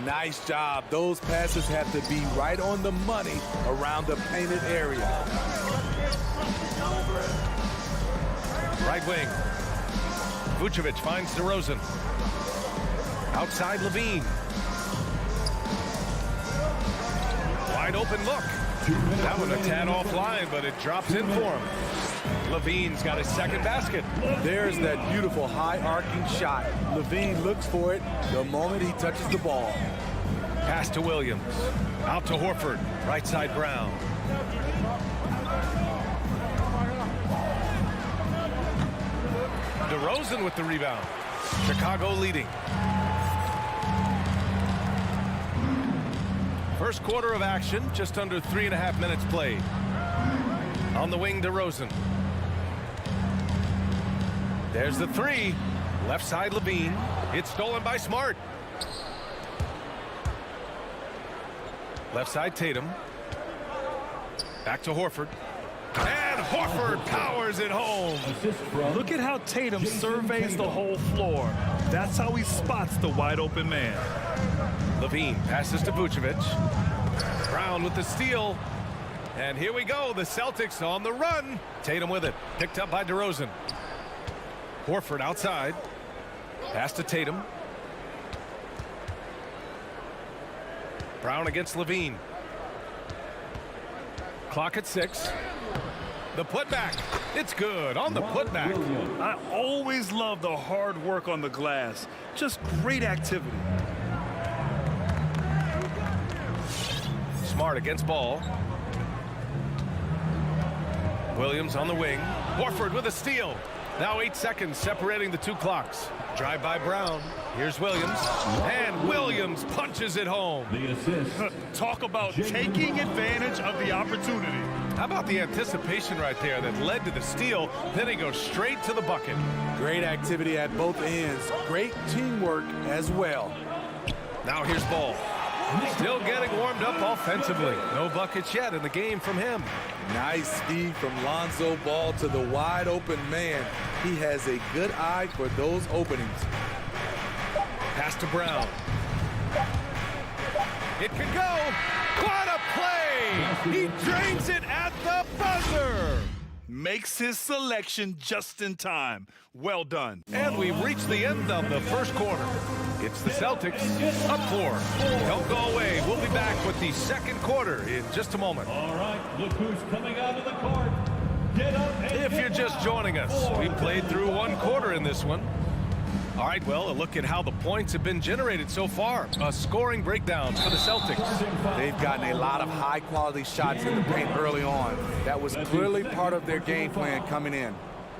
Nice job. Those passes have to be right on the money around the painted area. Right wing. Vucevic finds DeRozan. Outside Levine. Wide open look. That one a tad offline, but it drops in for him. Levine's got his second basket. There's that beautiful high arcing shot. Levine looks for it the moment he touches the ball. Pass to Williams. Out to Horford. Right side Brown. DeRozan with the rebound. Chicago leading. First quarter of action, just under 3.5 minutes played. On the wing, DeRozan. There's the 3. Left side, Levine. It's stolen by Smart. Left side, Tatum. Back to Horford. And Horford powers it home. Look at how Tatum surveys the whole floor. That's how he spots the wide open man. Levine passes to Vucevic. Brown with the steal. And here we go. The Celtics on the run. Tatum with it. Picked up by DeRozan. Horford outside. Pass to Tatum. Brown against Levine. Clock at 6. The putback. It's good on the putback. I always love the hard work on the glass. Just great activity. Smart against ball. Williams on the wing. Horford with a steal. Now 8 seconds separating the two clocks. Drive by Brown. Here's Williams. And Williams punches it home. The assist. Talk about taking advantage of the opportunity. How about the anticipation right there that led to the steal? Then he goes straight to the bucket. Great activity at both ends. Great teamwork as well. Now here's Ball. Still getting warmed up offensively. No buckets yet in the game from him. Nice speed from Lonzo Ball to the wide open man. He has a good eye for those openings. Pass to Brown. It could go. What a play! He drains it at the buzzer. Makes his selection just in time. Well done. And we've reached the end of the first quarter. It's the Celtics up 4. Don't go away. We'll be back with the second quarter in just a moment. All right, look who's coming out of the court. Get up and If you're just joining us, we played through one quarter in this one. All right, well, a look at how the points have been generated so far. A scoring breakdown for the Celtics. They've gotten a lot of high-quality shots in the paint early on. That was clearly part of their game plan coming in.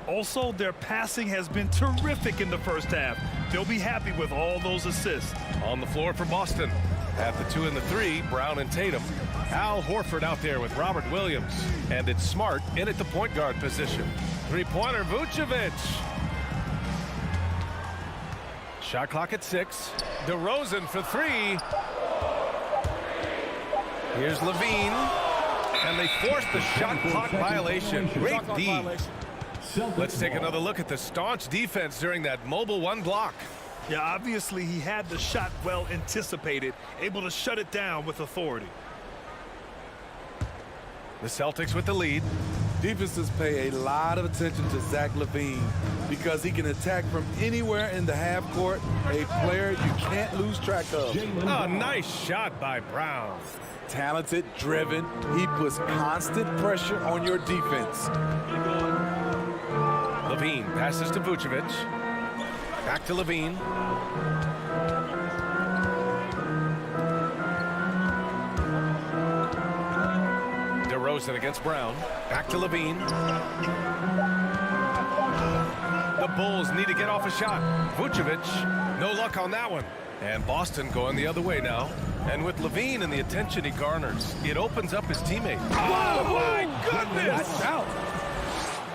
Also, their passing has been terrific in the first half. They'll be happy with all those assists. On the floor for Boston. At the 2 and the 3, Brown and Tatum. Al Horford out there with Robert Williams. And it's Smart in at the point guard position. Three-pointer, Vucevic. Shot clock at 6. DeRozan for 3. Here's Levine. And they forced the shot clock violation. Great D. Let's take another look at the staunch defense during that mobile 1 block. Yeah, obviously he had the shot well anticipated, able to shut it down with authority. The Celtics with the lead. Defenses pay a lot of attention to Zach LaVine because he can attack from anywhere in the half court, a player you can't lose track of. Oh, nice shot by Brown. Talented, driven, he puts constant pressure on your defense. Levine passes to Vucevic. Back to Levine. DeRozan against Brown. Back to Levine. The Bulls need to get off a shot. Vucevic, no luck on that one. And Boston going the other way now. And with Levine and the attention he garners, it opens up his teammate. Oh, my goodness!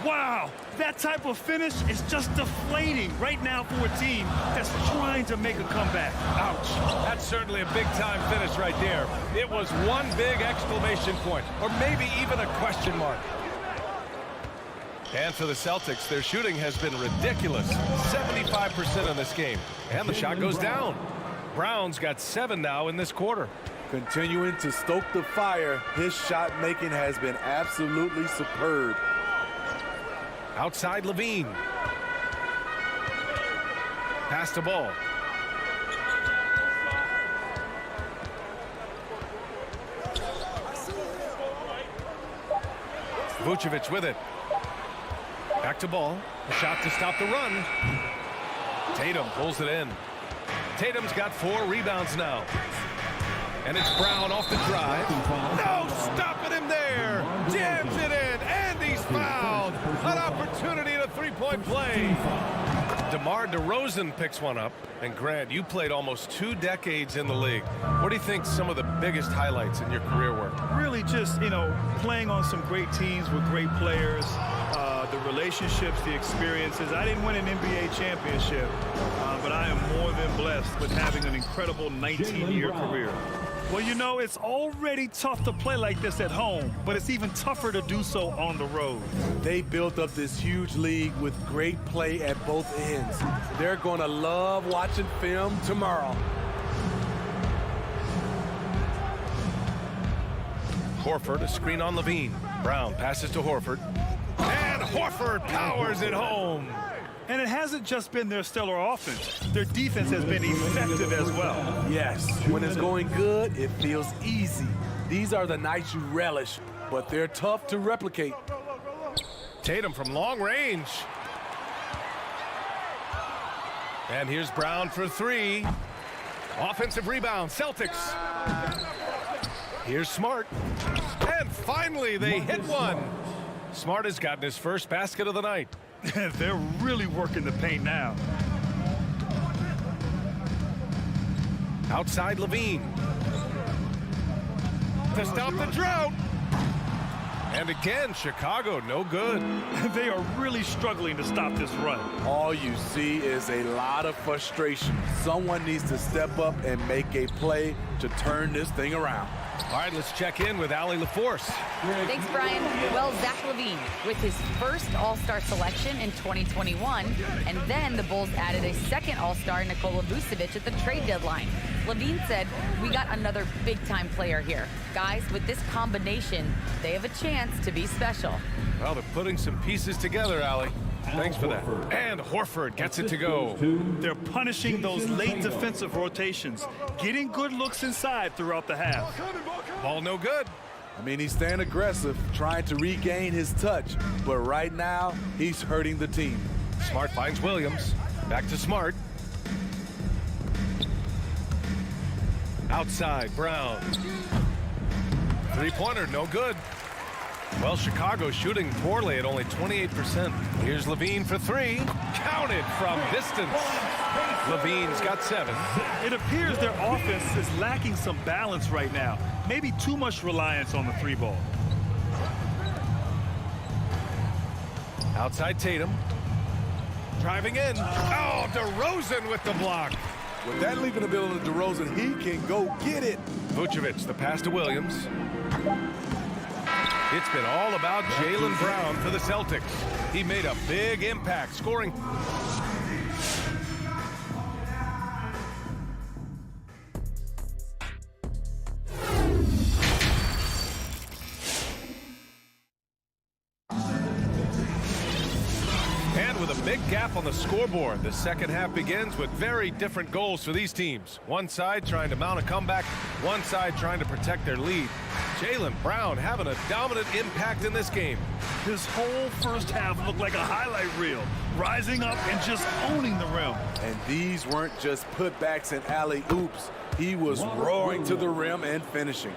Wow, that type of finish is just deflating right now for a team that's trying to make a comeback. Ouch. That's certainly a big-time finish right there. It was one big exclamation point, or maybe even a question mark. And for the Celtics, their shooting has been ridiculous. 75% in this game. And the shot goes down. Brown's got 7 now in this quarter. Continuing to stoke the fire, his shot making has been absolutely superb. Outside Levine. Pass the ball. Vucevic with it. Back to Ball. A shot to stop the run. Tatum pulls it in. Tatum's got 4 rebounds now. And it's Brown off the drive. No, stopping him there. Jams it in, and he's fouled. An opportunity in a three-point play. DeMar DeRozan picks one up. And Grant, you played almost 2 decades in the league. What do you think some of the biggest highlights in your career were? Really just, playing on some great teams with great players, the relationships, the experiences. I didn't win an NBA championship, but I am more than blessed with having an incredible 19-year career. Well, it's already tough to play like this at home, but it's even tougher to do so on the road. They built up this huge league with great play at both ends. They're going to love watching film tomorrow. Horford, a screen on Levine. Brown passes to Horford. And Horford powers it home. And it hasn't just been their stellar offense. Their defense has been effective as well. Yes, when it's going good, it feels easy. These are the nights you relish, but they're tough to replicate. Tatum from long range. And here's Brown for three. Offensive rebound, Celtics. Here's Smart. And finally, they hit one. Smart has gotten his first basket of the night. They're really working the paint now. Outside Levine. To stop the drought. And again, Chicago, no good. They are really struggling to stop this run. All you see is a lot of frustration. Someone needs to step up and make a play to turn this thing around. All right, let's check in with Allie LaForce. Thanks, Brian. Well, Zach LaVine with his first All-Star selection in 2021, and then the Bulls added a second All-Star, Nikola Vucevic, at the trade deadline. LaVine said, "We got another big-time player here. Guys, with this combination, they have a chance to be special." Well, they're putting some pieces together, Allie. Thanks for that. And Horford gets it to go. They're punishing those late defensive rotations, getting good looks inside throughout the half. Ball no good. I mean, he's staying aggressive, trying to regain his touch, but right now, he's hurting the team. Smart finds Williams. Back to Smart. Outside, Brown. Three-pointer, no good. Well, Chicago shooting poorly at only 28%. Here's Levine for three. Counted from distance. Levine's got 7. It appears their offense is lacking some balance right now. Maybe too much reliance on the three ball. Outside Tatum. Driving in. Oh, DeRozan with the block. With that leaping ability to DeRozan, he can go get it. Vucevic, the pass to Williams. It's been all about Jaylen Brown for the Celtics. He made a big impact, scoring. And with a big gap on the scoreboard, the second half begins with very different goals for these teams. One side trying to mount a comeback, one side trying to protect their lead. Jaylen Brown having a dominant impact in this game. His whole first half looked like a highlight reel, rising up and just owning the rim. And these weren't just putbacks and alley-oops. He was roaring to the rim and finishing.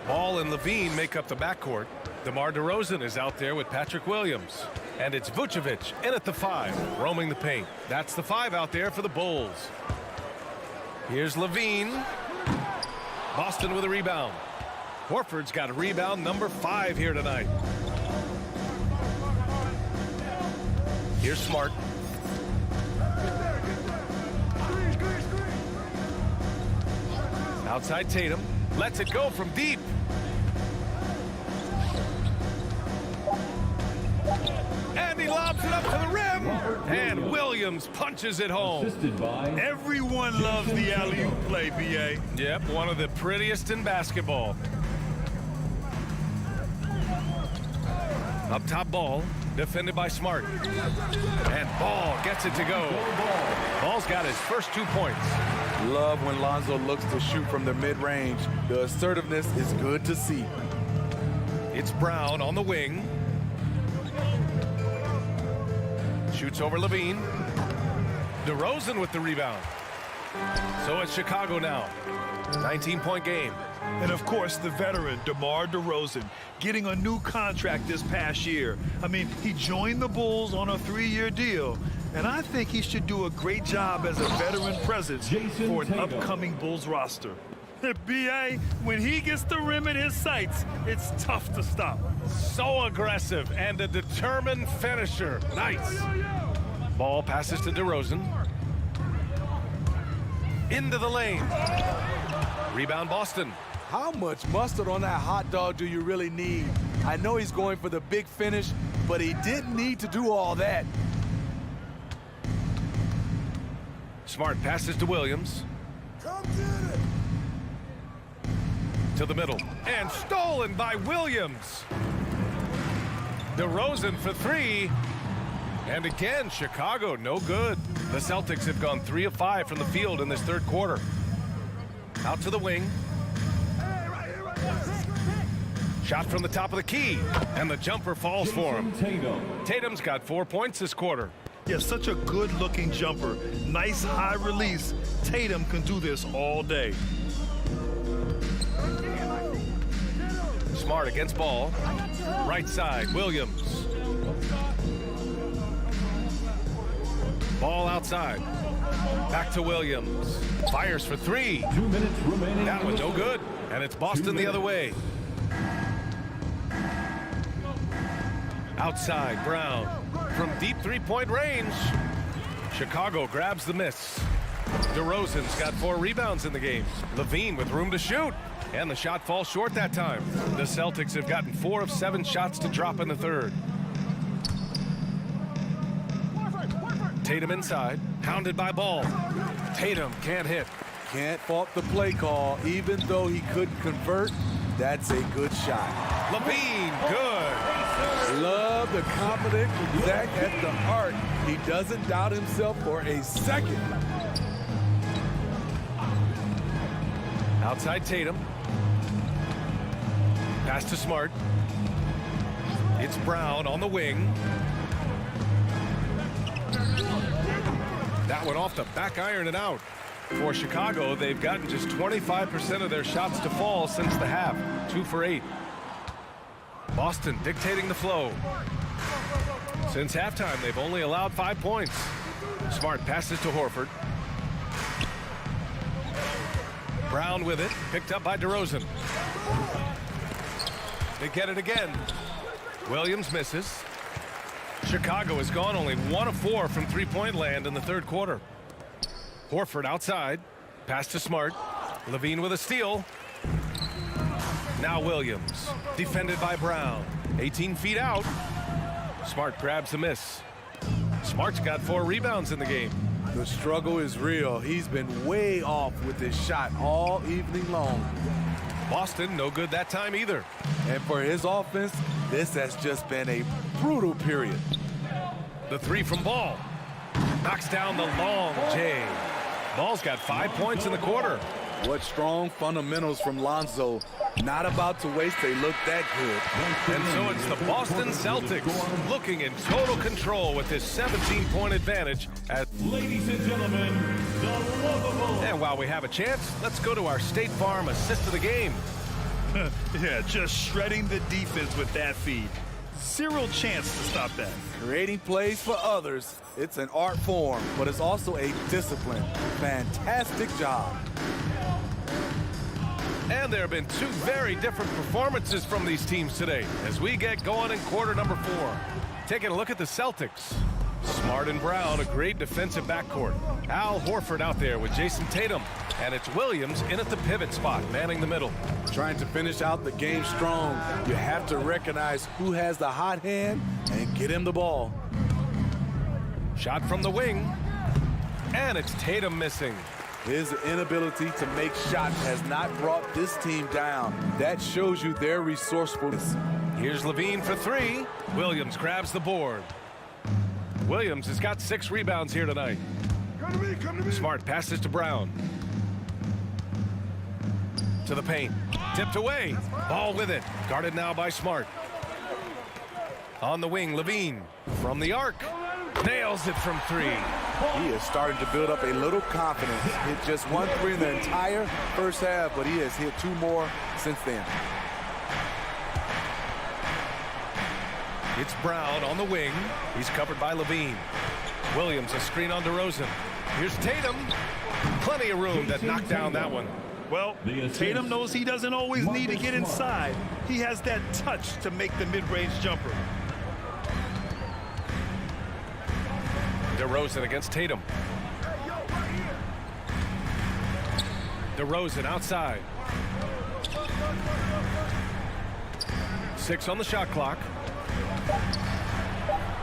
Ball and Levine make up the backcourt. DeMar DeRozan is out there with Patrick Williams. And it's Vucevic in at the 5, roaming the paint. That's the 5 out there for the Bulls. Here's Levine. Boston with a rebound. Horford's got a rebound number 5 here tonight. Here's Smart. Outside Tatum. Lets it go from deep. And he lobs it up to the rim. And Williams punches it home. Everyone loves the alley-oop play, B.A. Yep, one of the prettiest in basketball. Up top, Ball, defended by Smart. And Ball gets it to go. Ball's got his first 2 points. Love when Lonzo looks to shoot from the mid-range. The assertiveness is good to see. It's Brown on the wing. Shoots over Levine. DeRozan with the rebound. So it's Chicago now. 19-point game. And of course, the veteran, DeMar DeRozan, getting a new contract this past year. I mean, he joined the Bulls on a 3-year deal, and I think he should do a great job as a veteran presence for an upcoming Bulls roster. B.A., when he gets the rim in his sights, it's tough to stop. So aggressive and a determined finisher. Nice. Ball passes to DeRozan. Into the lane. Rebound Boston. How much mustard on that hot dog do you really need? I know he's going for the big finish, but he didn't need to do all that. Smart passes to Williams. Come get it. To the middle. And stolen by Williams. DeRozan for 3. And again, Chicago, no good. The Celtics have gone 3 of 5 from the field in this third quarter. Out to the wing. Shot from the top of the key, and the jumper falls for him. Tatum's got 4 points this quarter. Yeah, such a good-looking jumper. Nice high release. Tatum can do this all day. Smart against ball. Right side, Williams. Ball outside. Back to Williams. Fires for 3. 2 minutes remaining. That one no good. And it's Boston the other way. Outside, Brown. From deep three-point range. Chicago grabs the miss. DeRozan's got 4 rebounds in the game. Levine with room to shoot. And the shot falls short that time. The Celtics have gotten 4 of 7 shots to drop in the third. Tatum inside, hounded by Ball. Tatum can't hit. Can't fault the play call. Even though he couldn't convert, that's a good shot. Levine, good. Love the confidence from Zach at the heart. He doesn't doubt himself for a second. Outside Tatum. Pass to Smart. It's Brown on the wing. That one off the back iron and out. For Chicago, they've gotten just 25% of their shots to fall since the half. 2 for 8. Boston dictating the flow. Since halftime, they've only allowed 5 points. Smart passes to Horford. Brown with it, picked up by DeRozan. They get it again. Williams misses. Chicago has gone only 1 of 4 from three-point land in the third quarter. Horford outside. Pass to Smart. Levine with a steal. Now Williams. Defended by Brown. 18 feet out. Smart grabs the miss. Smart's got 4 rebounds in the game. The struggle is real. He's been way off with his shot all evening long. Boston, no good that time either. And for his offense, this has just been a brutal period. The 3 from Ball. Knocks down the long J. Ball's got 5 points in the quarter. What strong fundamentals from Lonzo. Not about to waste a look that good. And so it's the Boston Celtics looking in total control with this 17-point advantage. Ladies and gentlemen, the lovable. And while we have a chance, let's go to our State Farm assist of the game. Yeah, just shredding the defense with that feed. Zero chance to stop that. Creating plays for others. It's an art form, but it's also a discipline. Fantastic job. And there have been 2 very different performances from these teams today as we get going in quarter number 4. Taking a look at the Celtics. Smart and Brown, a great defensive backcourt. Al Horford out there with Jason Tatum. And it's Williams in at the pivot spot, manning the middle. Trying to finish out the game strong. You have to recognize who has the hot hand and get him the ball. Shot from the wing. And it's Tatum missing. His inability to make shots has not brought this team down. That shows you their resourcefulness. Here's Levine for 3. Williams grabs the board. Williams has got 6 rebounds here tonight. Smart passes to Brown. To the paint. Tipped away. Ball with it. Guarded now by Smart. On the wing, Levine. From the arc. Nails it from 3. He is starting to build up a little confidence. Hit just 1 3 in the entire first half, but he has hit 2 more since then. It's Brown on the wing. He's covered by Levine. Williams, a screen on DeRozan. Here's Tatum. Plenty of room that knocked down that one. Well, Tatum knows he doesn't always need to get inside. He has that touch to make the mid-range jumper. DeRozan against Tatum. DeRozan outside. 6 on the shot clock.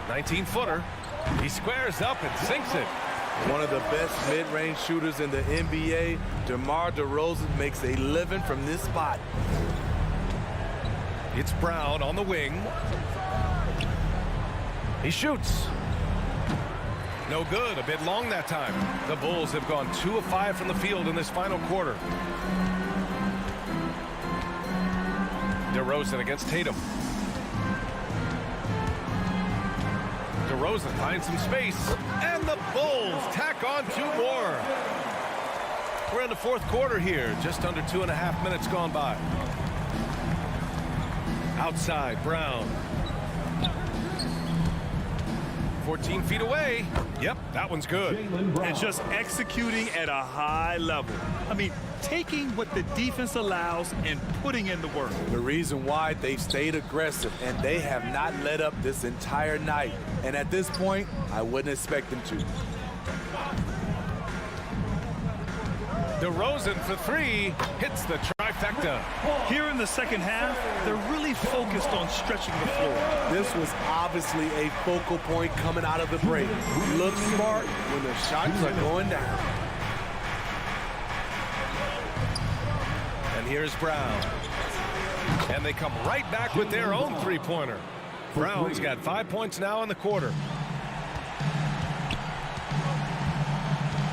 19-footer. He squares up and sinks it. One of the best mid-range shooters in the NBA, DeMar DeRozan makes a living from this spot. It's Brown on the wing. He shoots. No good, a bit long that time. The Bulls have gone 2 of 5 from the field in this final quarter. DeRozan against Tatum. DeRozan finds some space, and the Bulls tack on 2 more. We're in the fourth quarter here, just under 2.5 minutes gone by. Outside, Brown. 14 feet away. Yep, that one's good. And just executing at a high level. I mean, taking what the defense allows and putting in the work. The reason why they've stayed aggressive and they have not let up this entire night. And at this point, I wouldn't expect them to. DeRozan for 3, hits the trifecta. Here in the second half, they're really focused on stretching the floor. This was obviously a focal point coming out of the break. Look smart when the shots are going down. And here's Brown. And they come right back with their own 3-pointer. Brown's got 5 points now in the quarter.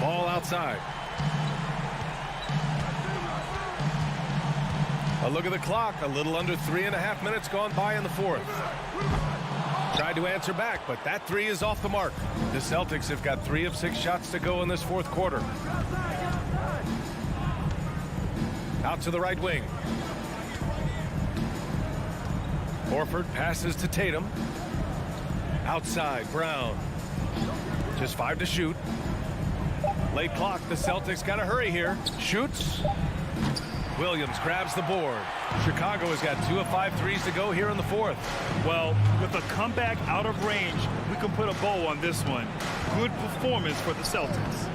Ball outside. A look at the clock, a little under 3.5 minutes gone by in the fourth. Tried to answer back, but that 3 is off the mark. The Celtics have got 3 of 6 shots to go in this fourth quarter. Out to the right wing. Horford passes to Tatum. Outside, Brown. Just 5 to shoot. Late clock, the Celtics got to hurry here. Shoots. Williams grabs the board. Chicago has got 2 of 5 threes to go here in the fourth. Well, with a comeback out of range, we can put a bow on this one. Good performance for the Celtics.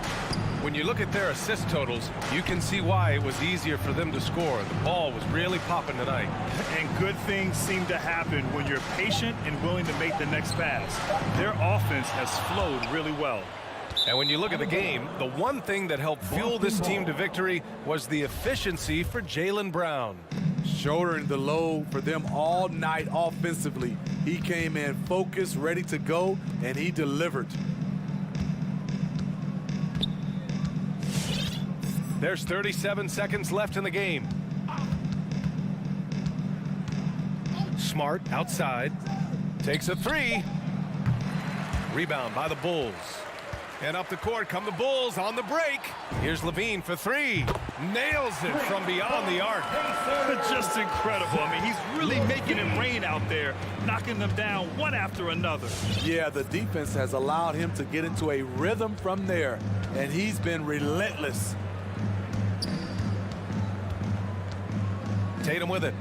When you look at their assist totals, you can see why it was easier for them to score. The ball was really popping tonight. And good things seem to happen when you're patient and willing to make the next pass. Their offense has flowed really well. And when you look at the game, the one thing that helped fuel this team to victory was the efficiency for Jaylen Brown. Shouldering the load for them all night offensively. He came in focused, ready to go, and he delivered. There's 37 seconds left in the game. Smart outside. Takes a 3. Rebound by the Bulls. And up the court come the Bulls on the break. Here's Levine for 3. Nails it from beyond the arc. Just incredible. I mean, he's really making it rain out there, knocking them down one after another. Yeah, the defense has allowed him to get into a rhythm from there, and he's been relentless. Tatum with it.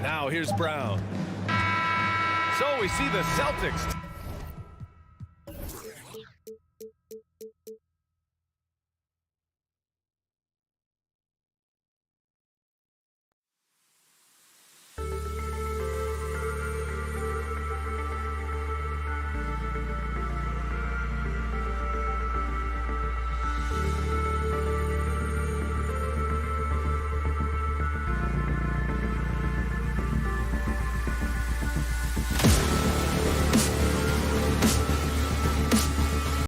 Now here's Brown. So we see the Celtics